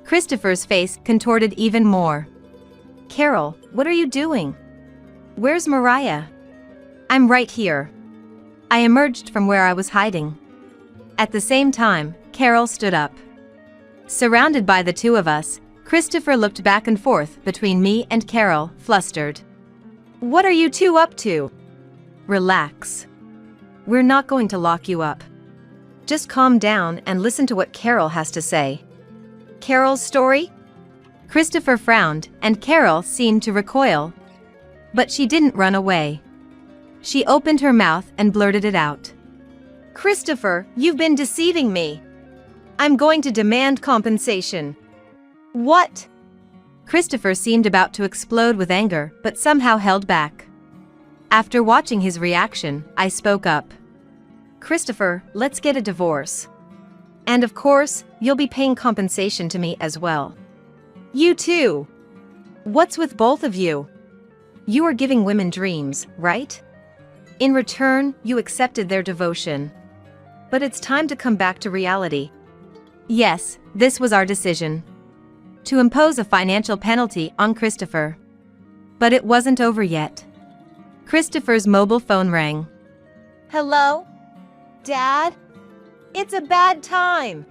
Christopher's face contorted even more. Carol, what are you doing? Where's Mariah? I'm right here. I emerged from where I was hiding. At the same time, Carol stood up. Surrounded by the two of us, Christopher looked back and forth between me and Carol, flustered. What are you two up to? Relax. We're not going to lock you up. Just calm down and listen to what Carol has to say. Carol's story? Christopher frowned, and Carol seemed to recoil. But she didn't run away. She opened her mouth and blurted it out. Christopher, you've been deceiving me. I'm going to demand compensation. What? Christopher seemed about to explode with anger, but somehow held back. After watching his reaction, I spoke up. Christopher, let's get a divorce. And of course, you'll be paying compensation to me as well. You too. What's with both of you? You are giving women dreams, right? In return, you accepted their devotion. But it's time to come back to reality. Yes, this was our decision. To impose a financial penalty on Christopher. But it wasn't over yet. Christopher's mobile phone rang. Hello? Dad? It's a bad time.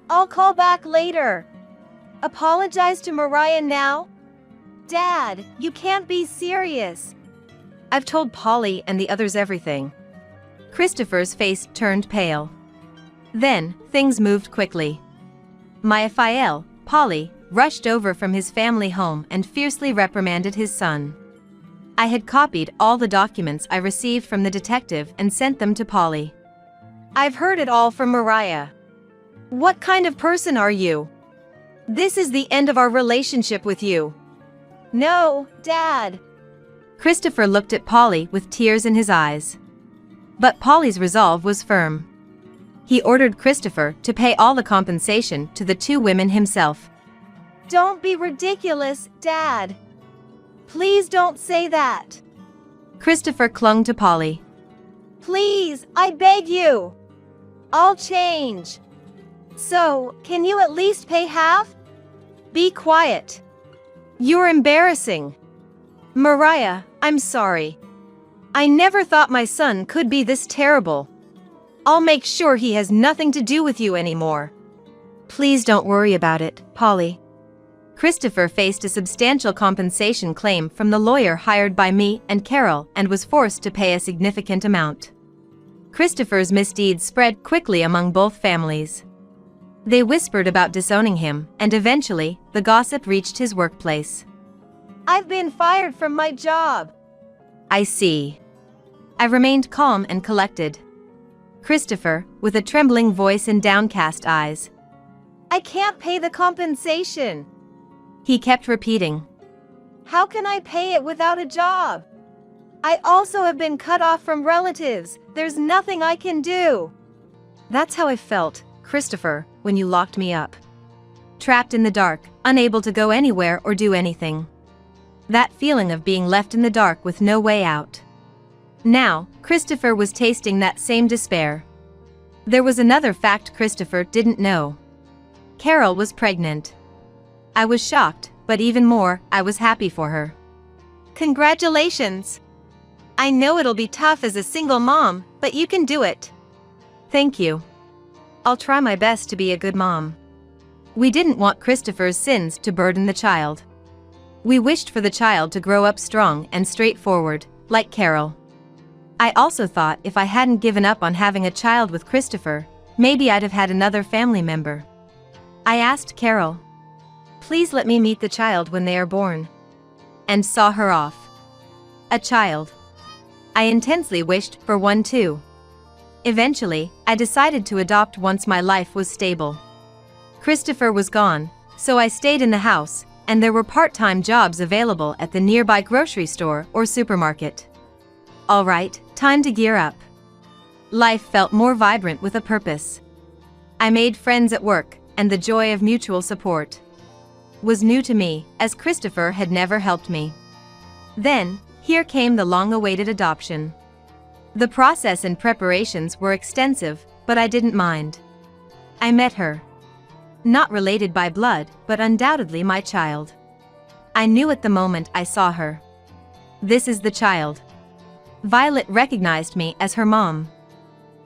I'll call back later. Apologize to Mariah now? Dad, you can't be serious. I've told Polly and the others everything. Christopher's face turned pale. Then, things moved quickly. Marital, Polly, rushed over from his family home and fiercely reprimanded his son. I had copied all the documents I received from the detective and sent them to Polly. I've heard it all from Mariah. What kind of person are you? This is the end of our relationship with you. No, Dad. Christopher looked at Polly with tears in his eyes. But Polly's resolve was firm. He ordered Christopher to pay all the compensation to the two women himself. Don't be ridiculous, Dad. Please don't say that. Christopher clung to Polly. Please, I beg you. I'll change. So, can you at least pay half? Be quiet. You're embarrassing. Mariah, I'm sorry. I never thought my son could be this terrible. I'll make sure he has nothing to do with you anymore. Please don't worry about it, Polly. Christopher faced a substantial compensation claim from the lawyer hired by me and Carol and was forced to pay a significant amount. Christopher's misdeeds spread quickly among both families. They whispered about disowning him, and eventually, the gossip reached his workplace. I've been fired from my job. I see. I remained calm and collected. Christopher, with a trembling voice and downcast eyes. I can't pay the compensation. He kept repeating. How can I pay it without a job? I also have been cut off from relatives. There's nothing I can do. That's how I felt, Christopher, when you locked me up. Trapped in the dark, unable to go anywhere or do anything. That feeling of being left in the dark with no way out. Now, Christopher was tasting that same despair. There was another fact Christopher didn't know. Carol was pregnant. I was shocked, but even more, I was happy for her. Congratulations! I know it'll be tough as a single mom, but you can do it. Thank you. I'll try my best to be a good mom. We didn't want Christopher's sins to burden the child. We wished for the child to grow up strong and straightforward, like Carol. I also thought if I hadn't given up on having a child with Christopher, maybe I'd have had another family member. I asked Carol, please let me meet the child when they are born. And saw her off. A child. I intensely wished for one too. Eventually, I decided to adopt once my life was stable. Christopher was gone, so I stayed in the house, and there were part-time jobs available at the nearby grocery store or supermarket. All right, time to gear up. Life felt more vibrant with a purpose. I made friends at work, and the joy of mutual support was new to me, as Christopher had never helped me. Then, here came the long-awaited adoption. The process and preparations were extensive, but I didn't mind. I met her. Not related by blood, but undoubtedly my child. I knew at the moment I saw her. This is the child. Violet recognized me as her mom.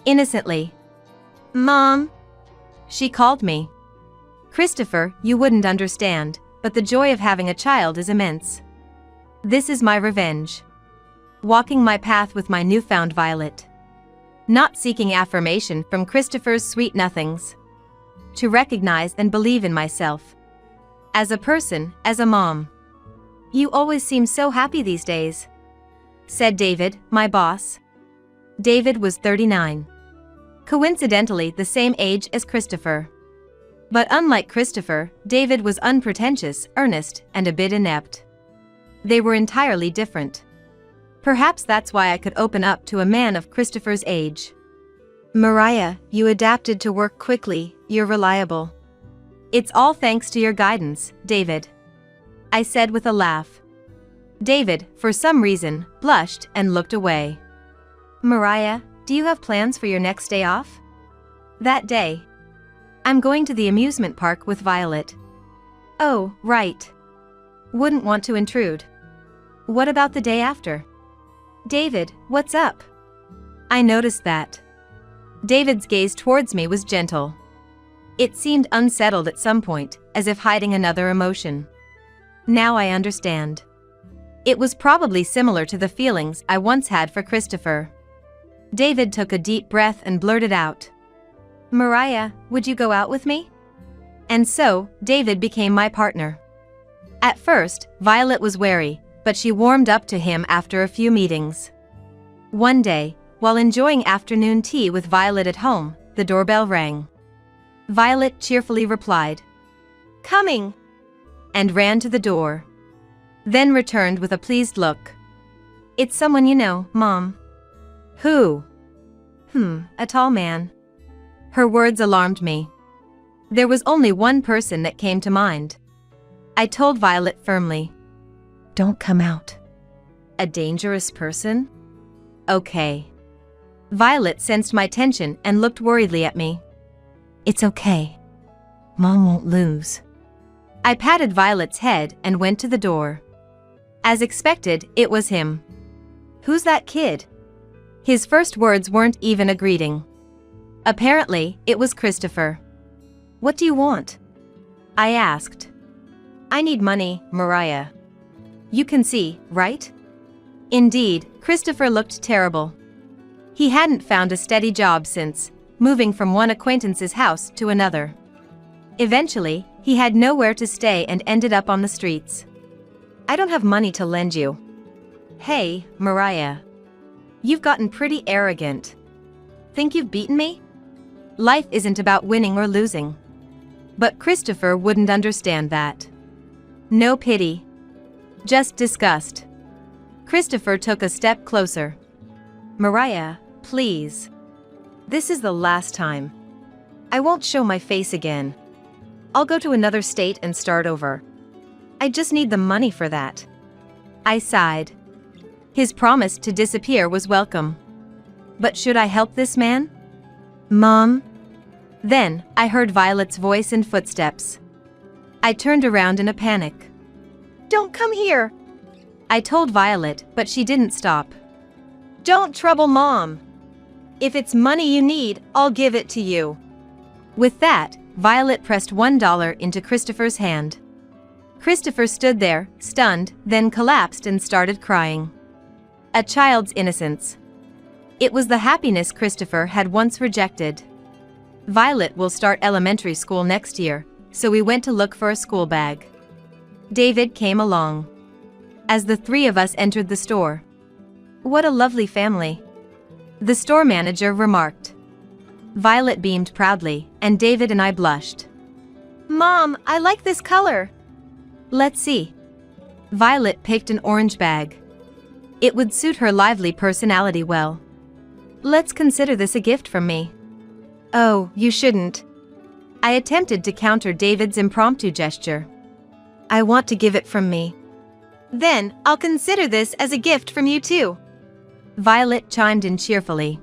Innocently. Mom? She called me. Christopher, you wouldn't understand, but the joy of having a child is immense. This is my revenge. Walking my path with my newfound Violet. Not seeking affirmation from Christopher's sweet nothings. To recognize and believe in myself. As a person, as a mom. You always seem so happy these days, said David, my boss. David was 39. Coincidentally the same age as Christopher. But unlike Christopher, David was unpretentious, earnest, and a bit inept. They were entirely different. Perhaps that's why I could open up to a man of Christopher's age. "Mariah, you adapted to work quickly, you're reliable." "It's all thanks to your guidance, David," I said with a laugh. David, for some reason, blushed and looked away. "Mariah, do you have plans for your next day off?" "That day? I'm going to the amusement park with Violet." "Oh, right. Wouldn't want to intrude." "What about the day after?" "David, what's up?" I noticed that. David's gaze towards me was gentle. It seemed unsettled at some point, as if hiding another emotion. Now I understand. It was probably similar to the feelings I once had for Christopher. David took a deep breath and blurted out, "Mariah, would you go out with me?" And so, David became my partner. At first, Violet was wary, but she warmed up to him after a few meetings. One day, while enjoying afternoon tea with Violet at home, the doorbell rang. Violet cheerfully replied, "Coming," and ran to the door. Then returned with a pleased look. "It's someone you know, Mom." "Who?" A tall man." Her words alarmed me. There was only one person that came to mind. I told Violet firmly, "Don't come out." "A dangerous person?" "Okay." Violet sensed my tension and looked worriedly at me. "It's okay. Mom won't lose." I patted Violet's head and went to the door. As expected, it was him. "Who's that kid?" His first words weren't even a greeting. Apparently, it was Christopher. "What do you want?" I asked. "I need money, Mariah. You can see, right?" Indeed, Christopher looked terrible. He hadn't found a steady job since moving from one acquaintance's house to another. Eventually, he had nowhere to stay and ended up on the streets. "I don't have money to lend you." "Hey, Mariah. You've gotten pretty arrogant. Think you've beaten me?" Life isn't about winning or losing. But Christopher wouldn't understand that. No pity. Just disgust. Christopher took a step closer. "Mariah, please. This is the last time. I won't show my face again. I'll go to another state and start over. I just need the money for that." I sighed. His promise to disappear was welcome. But should I help this man? "Mom?" Then, I heard Violet's voice and footsteps. I turned around in a panic. "Don't come here!" I told Violet, but she didn't stop. "Don't trouble Mom. If it's money you need, I'll give it to you." With that, Violet pressed $1 into Christopher's hand. Christopher stood there, stunned, then collapsed and started crying. A child's innocence. It was the happiness Christopher had once rejected. Violet will start elementary school next year, so we went to look for a school bag. David came along. As the three of us entered the store. "What a lovely family," the store manager remarked. Violet beamed proudly, and David and I blushed. "Mom, I like this color." "Let's see." Violet picked an orange bag. It would suit her lively personality well. "Let's consider this a gift from me." "Oh, you shouldn't." I attempted to counter David's impromptu gesture. "I want to give it from me." "Then, I'll consider this as a gift from you too." Violet chimed in cheerfully.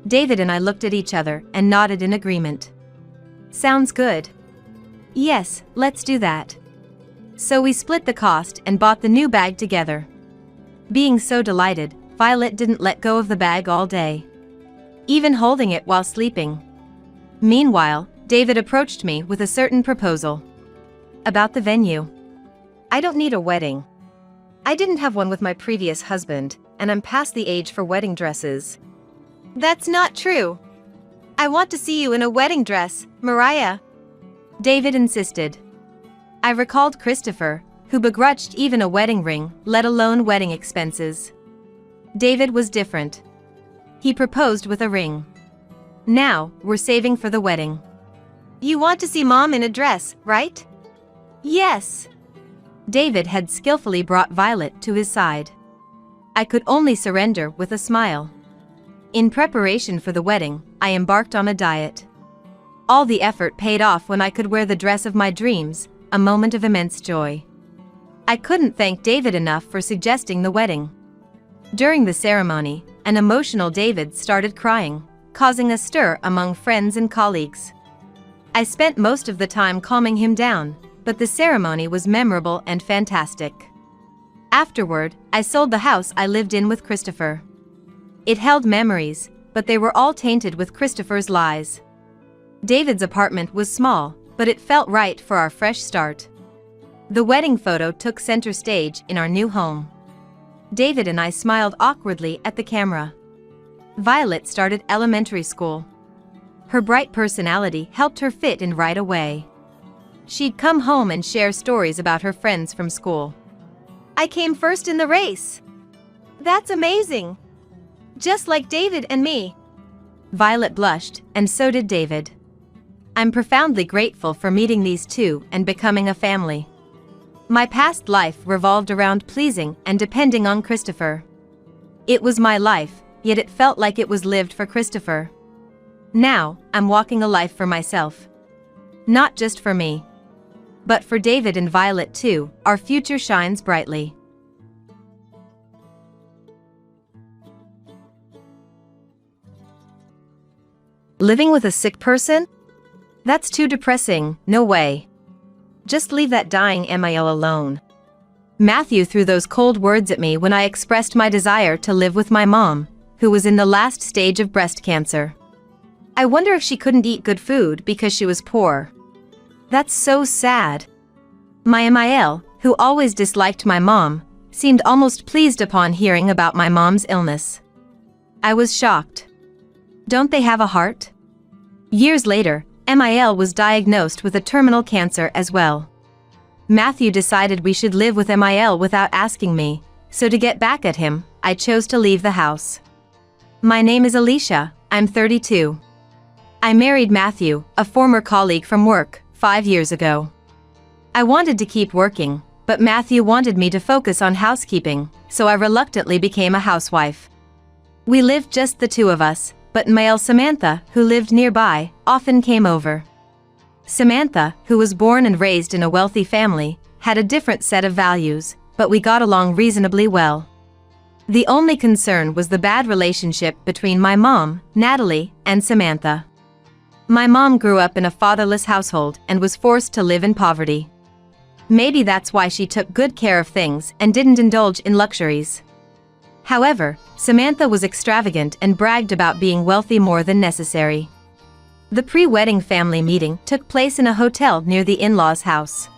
David and I looked at each other and nodded in agreement. "Sounds good." "Yes, let's do that." So we split the cost and bought the new bag together. Being so delighted, Violet didn't let go of the bag all day, even holding it while sleeping. Meanwhile, David approached me with a certain proposal. About the venue. "I don't need a wedding. I didn't have one with my previous husband, and I'm past the age for wedding dresses." "That's not true. I want to see you in a wedding dress, Mariah," David insisted. I recalled Christopher, who begrudged even a wedding ring, let alone wedding expenses. David was different. He proposed with a ring. Now, we're saving for the wedding. You want to see Mom in a dress, right? Yes. David had skillfully brought Violet to his side. I could only surrender with a smile. In preparation for the wedding, I embarked on a diet. All the effort paid off when I could wear the dress of my dreams, a moment of immense joy. I couldn't thank David enough for suggesting the wedding. During the ceremony, an emotional David started crying, causing a stir among friends and colleagues. I spent most of the time calming him down, but the ceremony was memorable and fantastic. Afterward, I sold the house I lived in with Christopher. It held memories, but they were all tainted with Christopher's lies. David's apartment was small, but it felt right for our fresh start. The wedding photo took center stage in our new home. David and I smiled awkwardly at the camera. Violet started elementary school. Her bright personality helped her fit in right away. She'd come home and share stories about her friends from school. I came first in the race. That's amazing. Just like David and me. Violet blushed, and so did David. I'm profoundly grateful for meeting these two and becoming a family. My past life revolved around pleasing and depending on Christopher. It was my life, yet it felt like it was lived for Christopher. Now, I'm walking a life for myself. Not just for me. But for David and Violet too, our future shines brightly. Living with a sick person? That's too depressing, no way. Just leave that dying Amiel alone. Matthew threw those cold words at me when I expressed my desire to live with my mom, who was in the last stage of breast cancer. I wonder if she couldn't eat good food because she was poor. That's so sad. My Amiel, who always disliked my mom, seemed almost pleased upon hearing about my mom's illness. I was shocked. Don't they have a heart? Years later, Amiel was diagnosed with a terminal cancer as well. Matthew decided we should live with Amiel without asking me, so to get back at him, I chose to leave the house. My name is Alicia, I'm 32. I married Matthew, a former colleague from work, 5 years ago. I wanted to keep working, but Matthew wanted me to focus on housekeeping, so I reluctantly became a housewife. We lived just the two of us, but Mael Samantha, who lived nearby, often came over. Samantha, who was born and raised in a wealthy family, had a different set of values, but we got along reasonably well. The only concern was the bad relationship between my mom, Natalie, and Samantha. My mom grew up in a fatherless household and was forced to live in poverty. Maybe that's why she took good care of things and didn't indulge in luxuries. However, Samantha was extravagant and bragged about being wealthy more than necessary. The pre-wedding family meeting took place in a hotel near the in-laws' house.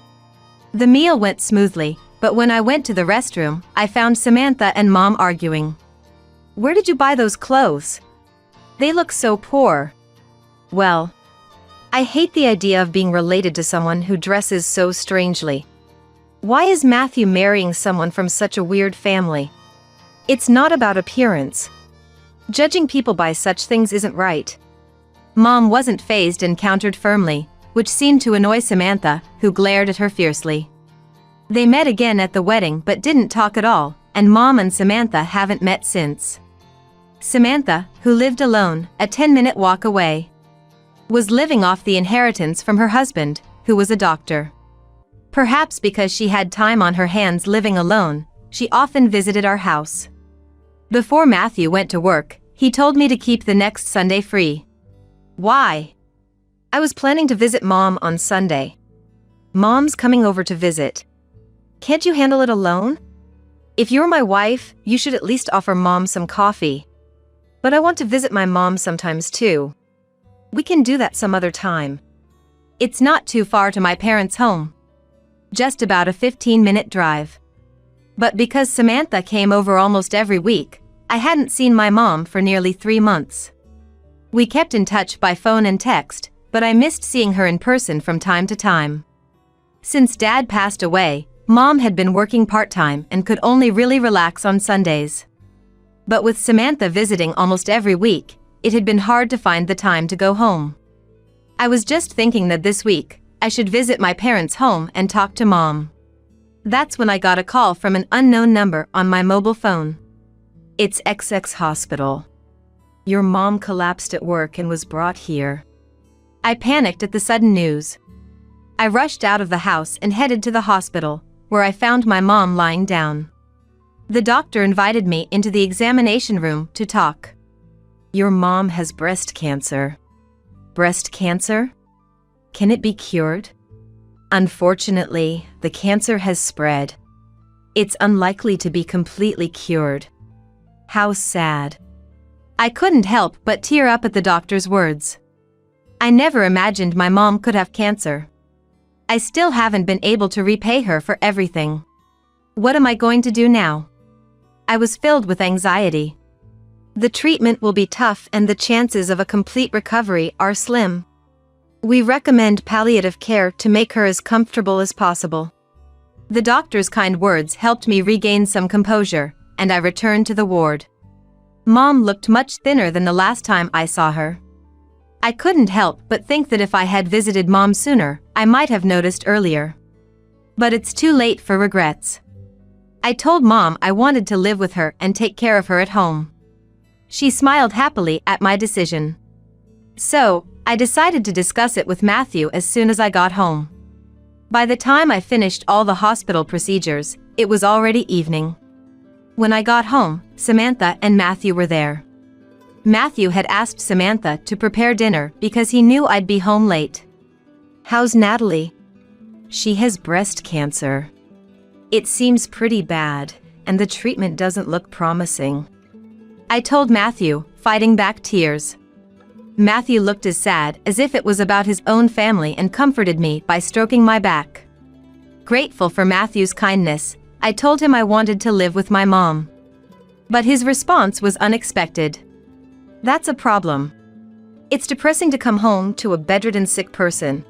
The meal went smoothly, but when I went to the restroom, I found Samantha and Mom arguing. Where did you buy those clothes? They look so poor. Well, I hate the idea of being related to someone who dresses so strangely. Why is Matthew marrying someone from such a weird family? It's not about appearance. Judging people by such things isn't right. Mom wasn't fazed and countered firmly, which seemed to annoy Samantha, who glared at her fiercely. They met again at the wedding but didn't talk at all, and Mom and Samantha haven't met since. Samantha, who lived alone, a 10-minute walk away, was living off the inheritance from her husband, who was a doctor. Perhaps because she had time on her hands living alone, she often visited our house. Before Matthew went to work, he told me to keep the next Sunday free. Why? I was planning to visit Mom on Sunday. Mom's coming over to visit. Can't you handle it alone? If you're my wife, you should at least offer Mom some coffee. But I want to visit my mom sometimes too. We can do that some other time. It's not too far to my parents' home. Just about a 15-minute drive. But because Samantha came over almost every week, I hadn't seen my mom for nearly 3 months. We kept in touch by phone and text, but I missed seeing her in person from time to time. Since Dad passed away, Mom had been working part-time and could only really relax on Sundays. But with Samantha visiting almost every week, it had been hard to find the time to go home. I was just thinking that this week, I should visit my parents' home and talk to Mom. That's when I got a call from an unknown number on my mobile phone. It's XX Hospital. Your mom collapsed at work and was brought here. I panicked at the sudden news. I rushed out of the house and headed to the hospital, where I found my mom lying down. The doctor invited me into the examination room to talk. Your mom has breast cancer. Breast cancer? Can it be cured? Unfortunately, the cancer has spread. It's unlikely to be completely cured. How sad. I couldn't help but tear up at the doctor's words. I never imagined my mom could have cancer. I still haven't been able to repay her for everything. What am I going to do now? I was filled with anxiety. The treatment will be tough and the chances of a complete recovery are slim. We recommend palliative care to make her as comfortable as possible. The doctor's kind words helped me regain some composure, and I returned to the ward. Mom looked much thinner than the last time I saw her. I couldn't help but think that if I had visited Mom sooner, I might have noticed earlier. But it's too late for regrets. I told Mom I wanted to live with her and take care of her at home. She smiled happily at my decision. So, I decided to discuss it with Matthew as soon as I got home. By the time I finished all the hospital procedures, it was already evening. When I got home, Samantha and Matthew were there. Matthew had asked Samantha to prepare dinner because he knew I'd be home late. How's Natalie? She has breast cancer. It seems pretty bad, and the treatment doesn't look promising. I told Matthew, fighting back tears. Matthew looked as sad as if it was about his own family and comforted me by stroking my back. Grateful for Matthew's kindness, I told him I wanted to live with my mom. But his response was unexpected. That's a problem. It's depressing to come home to a bedridden sick person.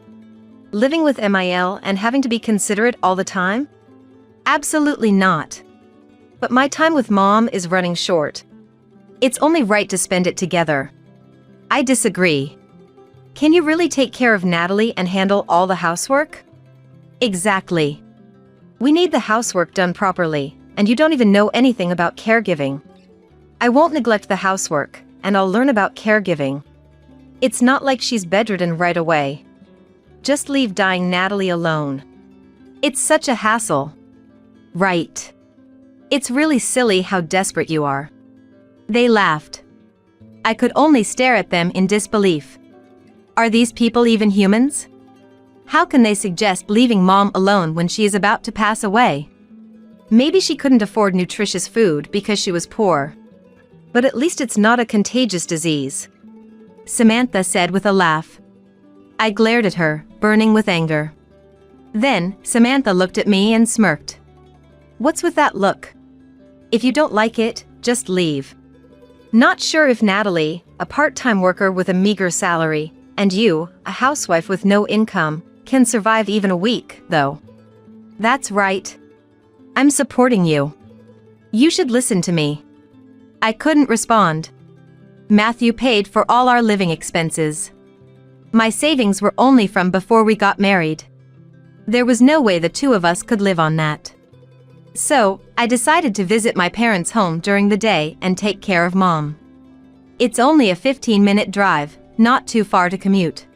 Living with MIL and having to be considerate all the time? Absolutely not. But my time with Mom is running short. It's only right to spend it together. I disagree. Can you really take care of Natalie and handle all the housework? Exactly. We need the housework done properly, and you don't even know anything about caregiving. I won't neglect the housework, and I'll learn about caregiving. It's not like she's bedridden right away. Just leave dying Natalie alone. It's such a hassle. Right. It's really silly how desperate you are. They laughed. I could only stare at them in disbelief. Are these people even humans? How can they suggest leaving Mom alone when she is about to pass away? Maybe she couldn't afford nutritious food because she was poor. But at least it's not a contagious disease, Samantha said with a laugh. I glared at her, burning with anger. Then, Samantha looked at me and smirked. What's with that look? If you don't like it, just leave. Not sure if Natalie, a part-time worker with a meager salary, and you, a housewife with no income, can survive even a week, though. That's right. I'm supporting you. You should listen to me. I couldn't respond. Matthew paid for all our living expenses. My savings were only from before we got married. There was no way the two of us could live on that. So, I decided to visit my parents' home during the day and take care of Mom. It's only a 15-minute drive, not too far to commute.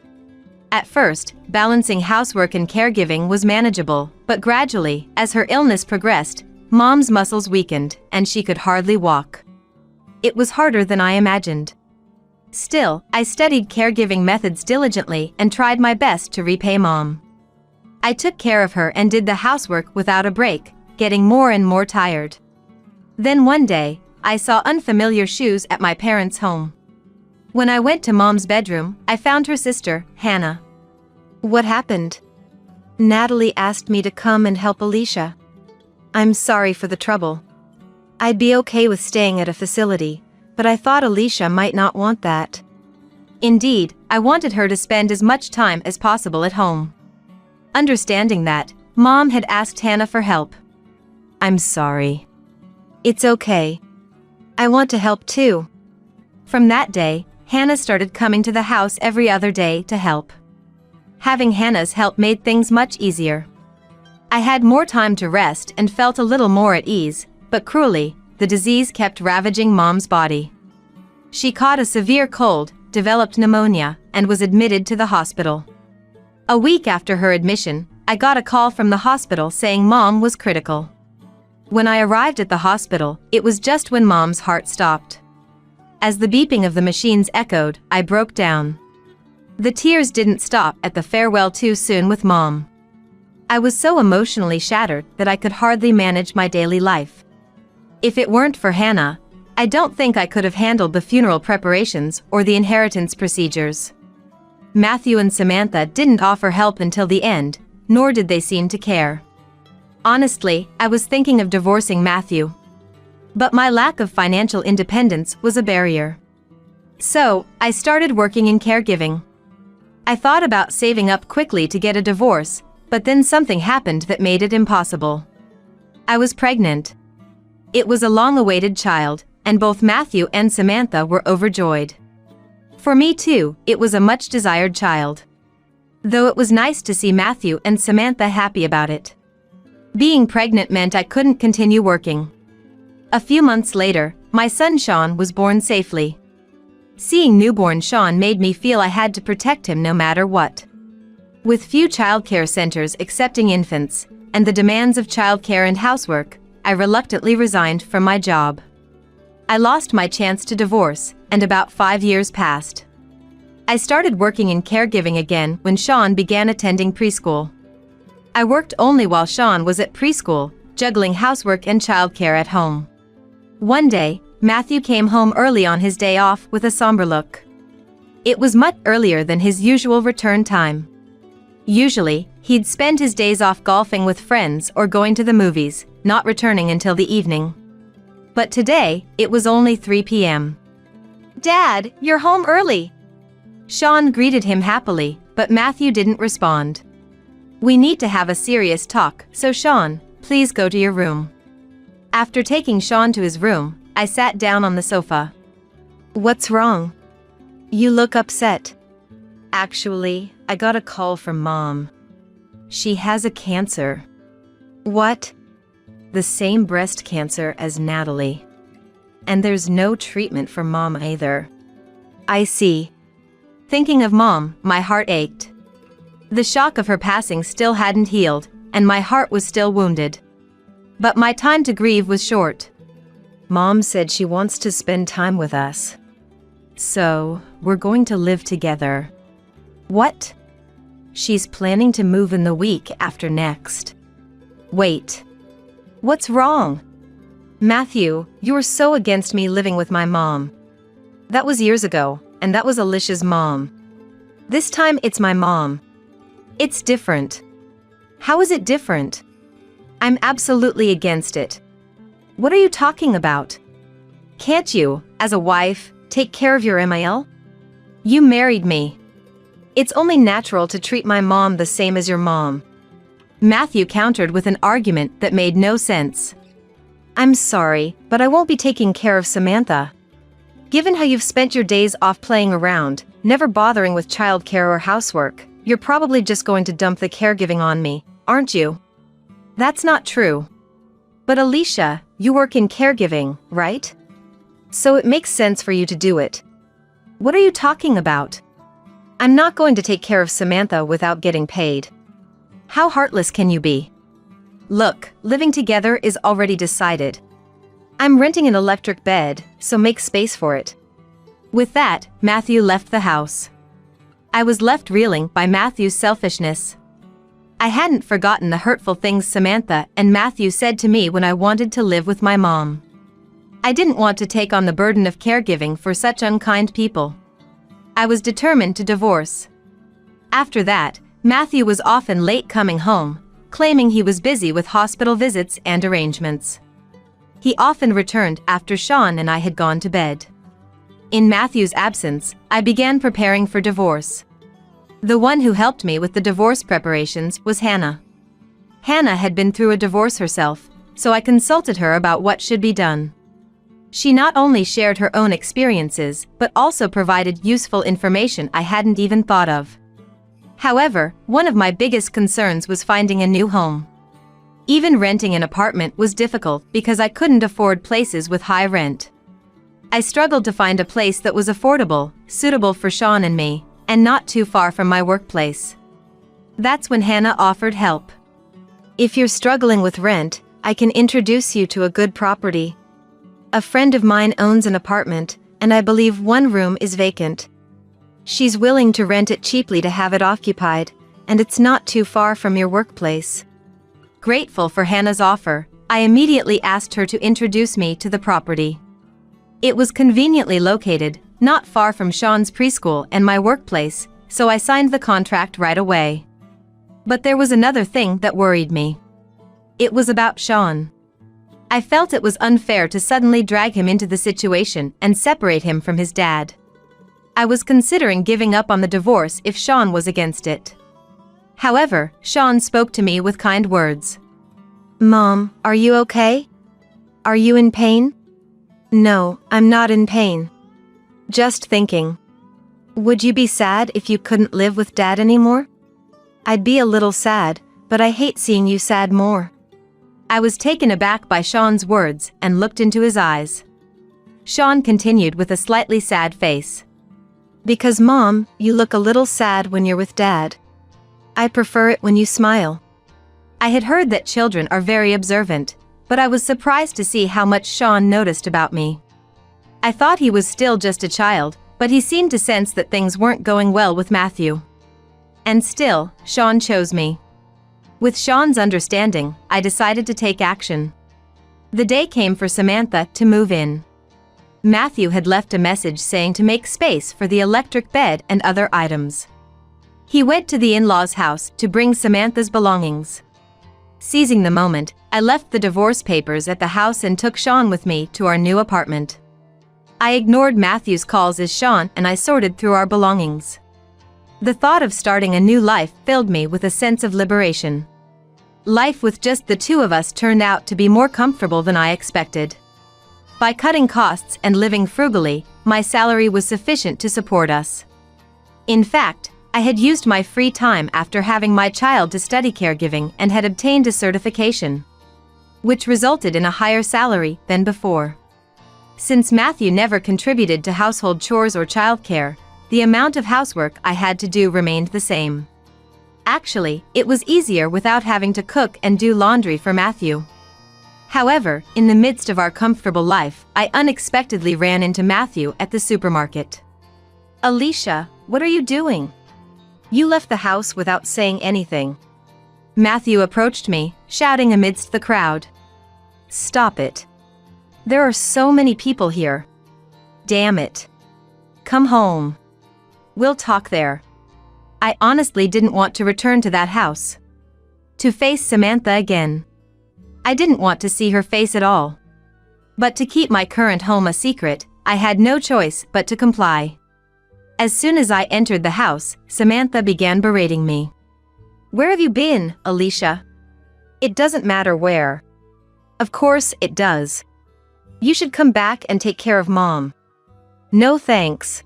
At first, balancing housework and caregiving was manageable, but gradually, as her illness progressed, Mom's muscles weakened and she could hardly walk. It was harder than I imagined. Still, I studied caregiving methods diligently and tried my best to repay Mom. I took care of her and did the housework without a break, getting more and more tired. Then one day, I saw unfamiliar shoes at my parents' home. When I went to Mom's bedroom, I found her sister, Hannah. What happened? Natalie asked me to come and help Alicia. I'm sorry for the trouble. I'd be okay with staying at a facility, but I thought Alicia might not want that. Indeed, I wanted her to spend as much time as possible at home. Understanding that, Mom had asked Hannah for help. I'm sorry. It's okay. I want to help too. From that day, Hannah started coming to the house every other day to help. Having Hannah's help made things much easier. I had more time to rest and felt a little more at ease, but cruelly, the disease kept ravaging Mom's body. She caught a severe cold, developed pneumonia, and was admitted to the hospital. A week after her admission, I got a call from the hospital saying Mom was critical. When I arrived at the hospital, it was just when Mom's heart stopped. As the beeping of the machines echoed, I broke down. The tears didn't stop at the farewell too soon with Mom. I was so emotionally shattered that I could hardly manage my daily life. If it weren't for Hannah, I don't think I could have handled the funeral preparations or the inheritance procedures. Matthew and Samantha didn't offer help until the end, nor did they seem to care. Honestly, I was thinking of divorcing Matthew. But my lack of financial independence was a barrier. So, I started working in caregiving. I thought about saving up quickly to get a divorce, but then something happened that made it impossible. I was pregnant. It was a long-awaited child, and both Matthew and Samantha were overjoyed. For me too, it was a much-desired child. Though it was nice to see Matthew and Samantha happy about it. Being pregnant meant I couldn't continue working. A few months later, my son Sean was born safely. Seeing newborn Sean made me feel I had to protect him no matter what. With few childcare centers accepting infants, and the demands of childcare and housework, I reluctantly resigned from my job. I lost my chance to divorce, and about 5 years passed. I started working in caregiving again when Sean began attending preschool. I worked only while Sean was at preschool, juggling housework and childcare at home. One day, Matthew came home early on his day off with a somber look. It was much earlier than his usual return time. Usually, he'd spend his days off golfing with friends or going to the movies, not returning until the evening. But today, it was only 3 p.m. "Dad, you're home early." Sean greeted him happily, but Matthew didn't respond. "We need to have a serious talk, so Sean, please go to your room." After taking Sean to his room, I sat down on the sofa. "What's wrong? You look upset." "Actually, I got a call from Mom. She has a cancer." "What?" "The same breast cancer as Natalie. And there's no treatment for Mom either." "I see." Thinking of Mom, my heart ached. The shock of her passing still hadn't healed, and my heart was still wounded. But my time to grieve was short. "Mom said she wants to spend time with us. So, we're going to live together." "What?" "She's planning to move in the week after next." "Wait. What's wrong?" "Matthew, you're so against me living with my mom. That was years ago, and that was Alicia's mom. This time it's my mom. It's different." "How is it different?" "I'm absolutely against it." "What are you talking about? Can't you, as a wife, take care of your MIL? You married me. It's only natural to treat my mom the same as your mom." Matthew countered with an argument that made no sense. "I'm sorry, but I won't be taking care of Samantha. Given how you've spent your days off playing around, never bothering with childcare or housework, you're probably just going to dump the caregiving on me, aren't you?" "That's not true." "But Alicia, you work in caregiving, right? So it makes sense for you to do it." "What are you talking about? I'm not going to take care of Samantha without getting paid. How heartless can you be? Look, living together is already decided. I'm renting an electric bed, so make space for it." With that, Matthew left the house. I was left reeling by Matthew's selfishness. I hadn't forgotten the hurtful things Samantha and Matthew said to me when I wanted to live with my mom. I didn't want to take on the burden of caregiving for such unkind people. I was determined to divorce. After that, Matthew was often late coming home, claiming he was busy with hospital visits and arrangements. He often returned after Sean and I had gone to bed. In Matthew's absence, I began preparing for divorce. The one who helped me with the divorce preparations was Hannah. Hannah had been through a divorce herself, so I consulted her about what should be done. She not only shared her own experiences but also provided useful information I hadn't even thought of. However, one of my biggest concerns was finding a new home. Even renting an apartment was difficult because I couldn't afford places with high rent. I struggled to find a place that was affordable, suitable for Sean and me, and not too far from my workplace. That's when Hannah offered help. "If you're struggling with rent, I can introduce you to a good property. A friend of mine owns an apartment, and I believe one room is vacant. She's willing to rent it cheaply to have it occupied, and it's not too far from your workplace." Grateful for Hannah's offer, I immediately asked her to introduce me to the property. It was conveniently located, not far from Sean's preschool and my workplace, so I signed the contract right away. But there was another thing that worried me. It was about Sean. I felt it was unfair to suddenly drag him into the situation and separate him from his dad. I was considering giving up on the divorce if Sean was against it. However, Sean spoke to me with kind words. "Mom, are you okay? Are you in pain?" "No, I'm not in pain. Just thinking. Would you be sad if you couldn't live with Dad anymore?" "I'd be a little sad, but I hate seeing you sad more." I was taken aback by Sean's words and looked into his eyes. Sean continued with a slightly sad face. "Because Mom, you look a little sad when you're with Dad. I prefer it when you smile." I had heard that children are very observant, but I was surprised to see how much Sean noticed about me. I thought he was still just a child, but he seemed to sense that things weren't going well with Matthew. And still, Sean chose me. With Sean's understanding, I decided to take action. The day came for Samantha to move in. Matthew had left a message saying to make space for the electric bed and other items. He went to the in-laws' house to bring Samantha's belongings. Seizing the moment, I left the divorce papers at the house and took Sean with me to our new apartment. I ignored Matthew's calls as Sean and I sorted through our belongings. The thought of starting a new life filled me with a sense of liberation. Life with just the two of us turned out to be more comfortable than I expected. By cutting costs and living frugally, my salary was sufficient to support us. In fact, I had used my free time after having my child to study caregiving and had obtained a certification, which resulted in a higher salary than before. Since Matthew never contributed to household chores or childcare, the amount of housework I had to do remained the same. Actually, it was easier without having to cook and do laundry for Matthew. However, in the midst of our comfortable life, I unexpectedly ran into Matthew at the supermarket. "Alicia, what are you doing? You left the house without saying anything." Matthew approached me, shouting amidst the crowd. "Stop it. There are so many people here. Damn it. Come home. We'll talk there." I honestly didn't want to return to that house. To face Samantha again. I didn't want to see her face at all. But to keep my current home a secret, I had no choice but to comply. As soon as I entered the house, Samantha began berating me. "Where have you been, Alicia? It doesn't matter where." "Of course it does. You should come back and take care of Mom." "No thanks.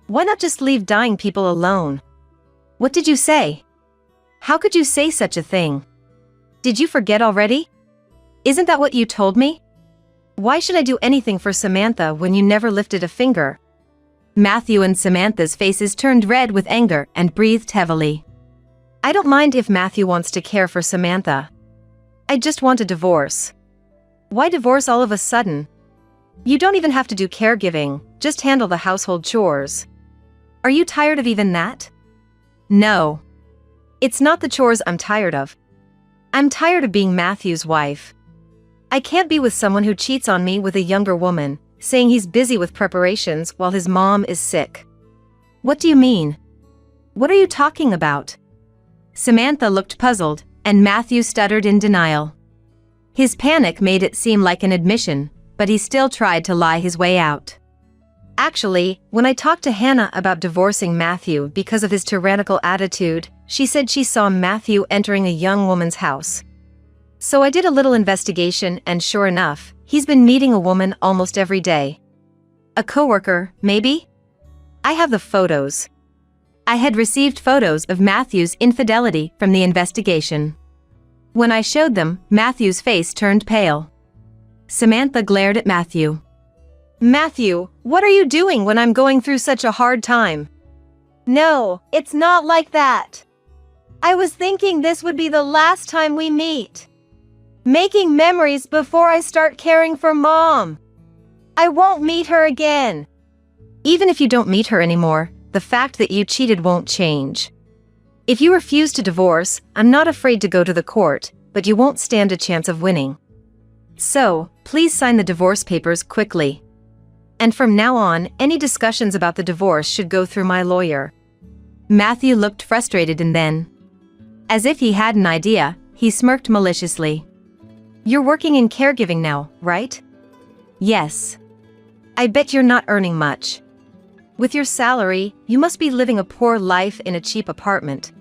Why not just leave dying people alone?" "What did you say? How could you say such a thing? Did you forget already? Isn't that what you told me? Why should I do anything for Samantha when you never lifted a finger?" Matthew and Samantha's faces turned red with anger and breathed heavily. "I don't mind if Matthew wants to care for Samantha. I just want a divorce." "Why divorce all of a sudden? You don't even have to do caregiving, just handle the household chores. Are you tired of even that?" "No. It's not the chores I'm tired of. I'm tired of being Matthew's wife. I can't be with someone who cheats on me with a younger woman, saying he's busy with preparations while his mom is sick." "What do you mean? What are you talking about?" Samantha looked puzzled, and Matthew stuttered in denial. His panic made it seem like an admission, but he still tried to lie his way out. "Actually, when I talked to Hannah about divorcing Matthew because of his tyrannical attitude, she said she saw Matthew entering a young woman's house. So I did a little investigation and sure enough, he's been meeting a woman almost every day. A coworker, maybe? I have the photos." I had received photos of Matthew's infidelity from the investigation. When I showed them, Matthew's face turned pale. Samantha glared at Matthew. "Matthew, what are you doing when I'm going through such a hard time?" "No, it's not like that. I was thinking this would be the last time we meet. Making memories before I start caring for Mom. I won't meet her again." Even if you don't meet her anymore, the fact that you cheated won't change. If you refuse to divorce, I'm not afraid to go to the court, but you won't stand a chance of winning. So, please sign the divorce papers quickly. And from now on, any discussions about the divorce should go through my lawyer. Matthew looked frustrated and then, as if he had an idea, he smirked maliciously. "You're working in caregiving now, right?" "Yes." "I bet you're not earning much. With your salary, you must be living a poor life in a cheap apartment."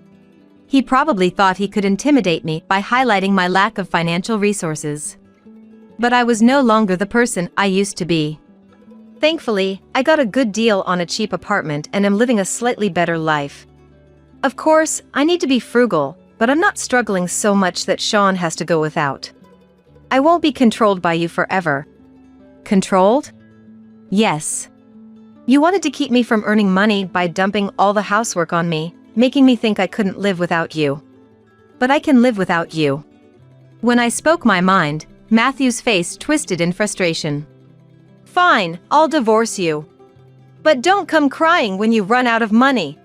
He probably thought he could intimidate me by highlighting my lack of financial resources. But I was no longer the person I used to be. Thankfully, I got a good deal on a cheap apartment and am living a slightly better life. Of course, I need to be frugal, but I'm not struggling so much that Sean has to go without. I won't be controlled by you forever. Controlled? Yes. You wanted to keep me from earning money by dumping all the housework on me, making me think I couldn't live without you. But I can live without you. When I spoke my mind, Matthew's face twisted in frustration. "Fine, I'll divorce you. But don't come crying when you run out of money.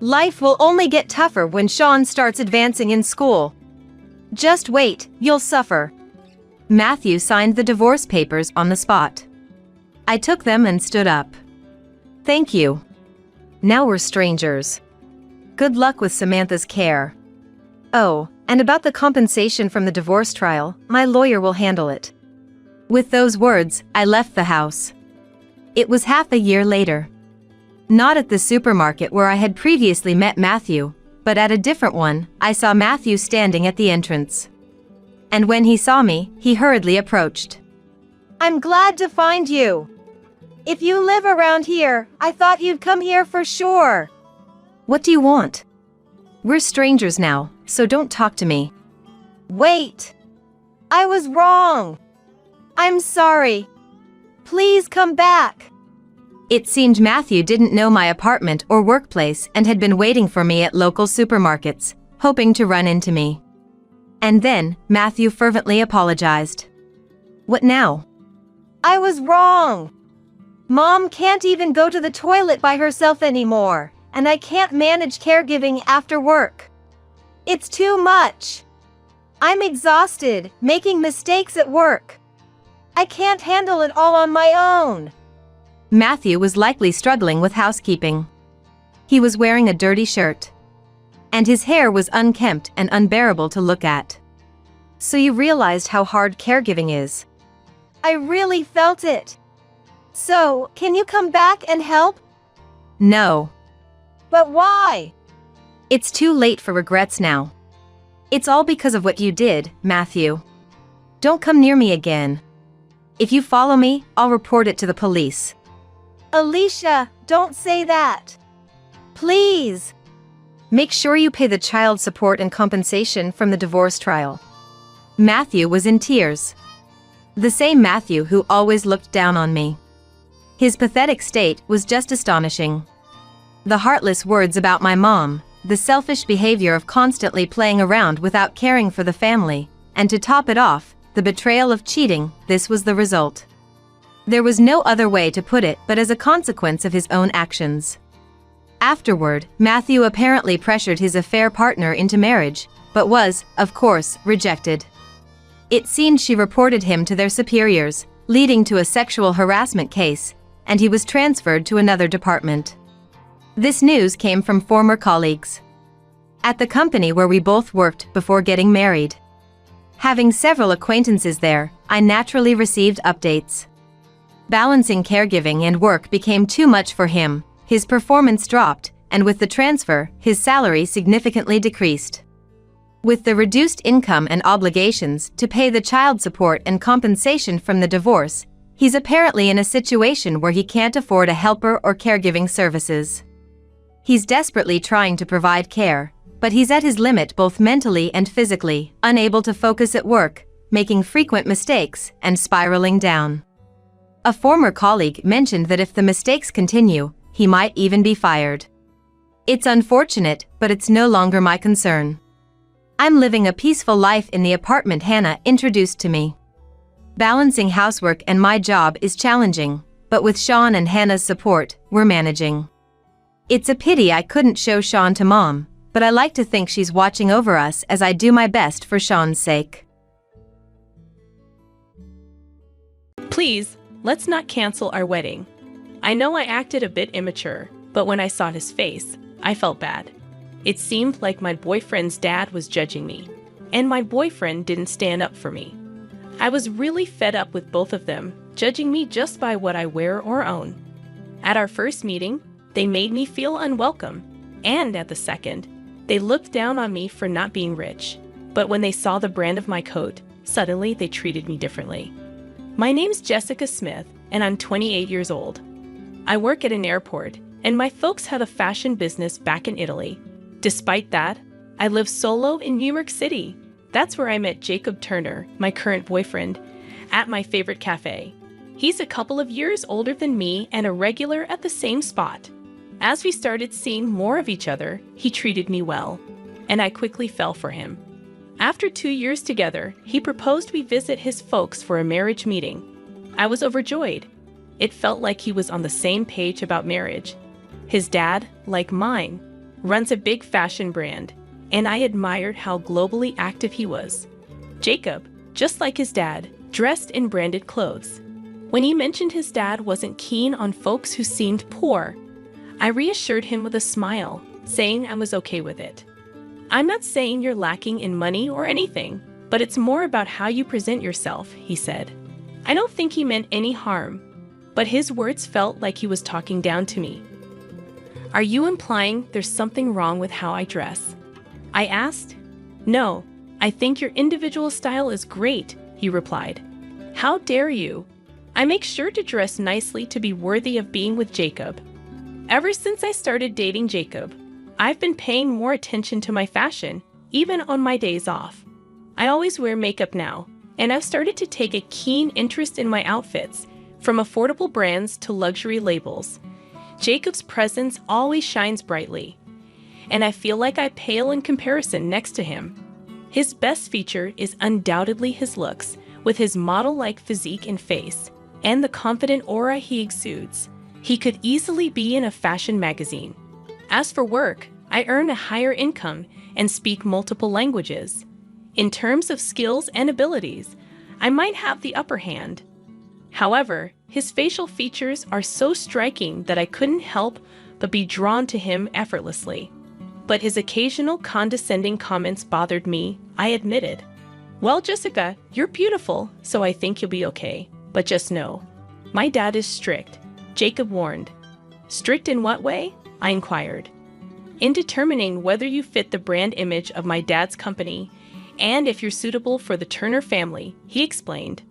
Life will only get tougher when Sean starts advancing in school. Just wait, you'll suffer." Matthew signed the divorce papers on the spot. I took them and stood up. "Thank you. Now we're strangers. Good luck with Samantha's care. Oh, and about the compensation from the divorce trial, my lawyer will handle it." With those words, I left the house. It was half a year later. Not at the supermarket where I had previously met Matthew, but at a different one. I saw Matthew standing at the entrance. And when he saw me, he hurriedly approached. "I'm glad to find you. If you live around here, I thought you'd come here for sure." "What do you want?" "We're strangers now, so don't talk to me." "Wait. I was wrong. I'm sorry. Please come back." It seemed Matthew didn't know my apartment or workplace and had been waiting for me at local supermarkets, hoping to run into me. And then, Matthew fervently apologized. "What now?" "I was wrong. Mom can't even go to the toilet by herself anymore, and I can't manage caregiving after work. It's too much. I'm exhausted, making mistakes at work. I can't handle it all on my own." Matthew was likely struggling with housekeeping. He was wearing a dirty shirt. And his hair was unkempt and unbearable to look at. "So you realized how hard caregiving is?" "I really felt it. So, can you come back and help?" "No." "But why?" "It's too late for regrets now. It's all because of what you did, Matthew. Don't come near me again. If you follow me, I'll report it to the police." "Alicia, don't say that. Please." "Make sure you pay the child support and compensation from the divorce trial." Matthew was in tears. The same Matthew who always looked down on me. His pathetic state was just astonishing. The heartless words about my mom, the selfish behavior of constantly playing around without caring for the family, and to top it off, the betrayal of cheating, this was the result. There was no other way to put it but as a consequence of his own actions. Afterward, Matthew apparently pressured his affair partner into marriage, but was, of course, rejected. It seemed she reported him to their superiors, leading to a sexual harassment case, and he was transferred to another department. This news came from former colleagues at the company where we both worked before getting married. Having several acquaintances there, I naturally received updates. Balancing caregiving and work became too much for him, his performance dropped, and with the transfer, his salary significantly decreased. With the reduced income and obligations to pay the child support and compensation from the divorce, he's apparently in a situation where he can't afford a helper or caregiving services. He's desperately trying to provide care, but he's at his limit both mentally and physically, unable to focus at work, making frequent mistakes, and spiraling down. A former colleague mentioned that if the mistakes continue, he might even be fired. It's unfortunate, but it's no longer my concern. I'm living a peaceful life in the apartment Hannah introduced to me. Balancing housework and my job is challenging, but with Sean and Hannah's support, we're managing. It's a pity I couldn't show Sean to Mom, but I like to think she's watching over us as I do my best for Sean's sake. Please, let's not cancel our wedding. I know I acted a bit immature, but when I saw his face, I felt bad. It seemed like my boyfriend's dad was judging me, and my boyfriend didn't stand up for me. I was really fed up with both of them, judging me just by what I wear or own. At our first meeting, they made me feel unwelcome, and at the second, they looked down on me for not being rich. But when they saw the brand of my coat, suddenly they treated me differently. My name's Jessica Smith, and I'm 28 years old. I work at an airport, and my folks have a fashion business back in Italy. Despite that, I live solo in New York City. That's where I met Jacob Turner, my current boyfriend, at my favorite cafe. He's a couple of years older than me and a regular at the same spot. As we started seeing more of each other, he treated me well, and I quickly fell for him. After 2 years together, he proposed we visit his folks for a marriage meeting. I was overjoyed. It felt like he was on the same page about marriage. His dad, like mine, runs a big fashion brand, and I admired how globally active he was. Jacob, just like his dad, dressed in branded clothes. When he mentioned his dad wasn't keen on folks who seemed poor, I reassured him with a smile, saying I was okay with it. I'm not saying you're lacking in money or anything, but it's more about how you present yourself, he said. I don't think he meant any harm, but his words felt like he was talking down to me. Are you implying there's something wrong with how I dress? I asked. No, I think your individual style is great, he replied. How dare you? I make sure to dress nicely to be worthy of being with Jacob. Ever since I started dating Jacob, I've been paying more attention to my fashion, even on my days off. I always wear makeup now, and I've started to take a keen interest in my outfits, from affordable brands to luxury labels. Jacob's presence always shines brightly, and I feel like I pale in comparison next to him. His best feature is undoubtedly his looks, with his model-like physique and face, and the confident aura he exudes. He could easily be in a fashion magazine. As for work, I earn a higher income and speak multiple languages. In terms of skills and abilities, I might have the upper hand. However, his facial features are so striking that I couldn't help but be drawn to him effortlessly. But his occasional condescending comments bothered me, I admitted. Well, Jessica, you're beautiful, so I think you'll be okay. But just know, my dad is strict, Jacob warned. Strict in what way? I inquired. In determining whether you fit the brand image of my dad's company and if you're suitable for the Turner family, he explained.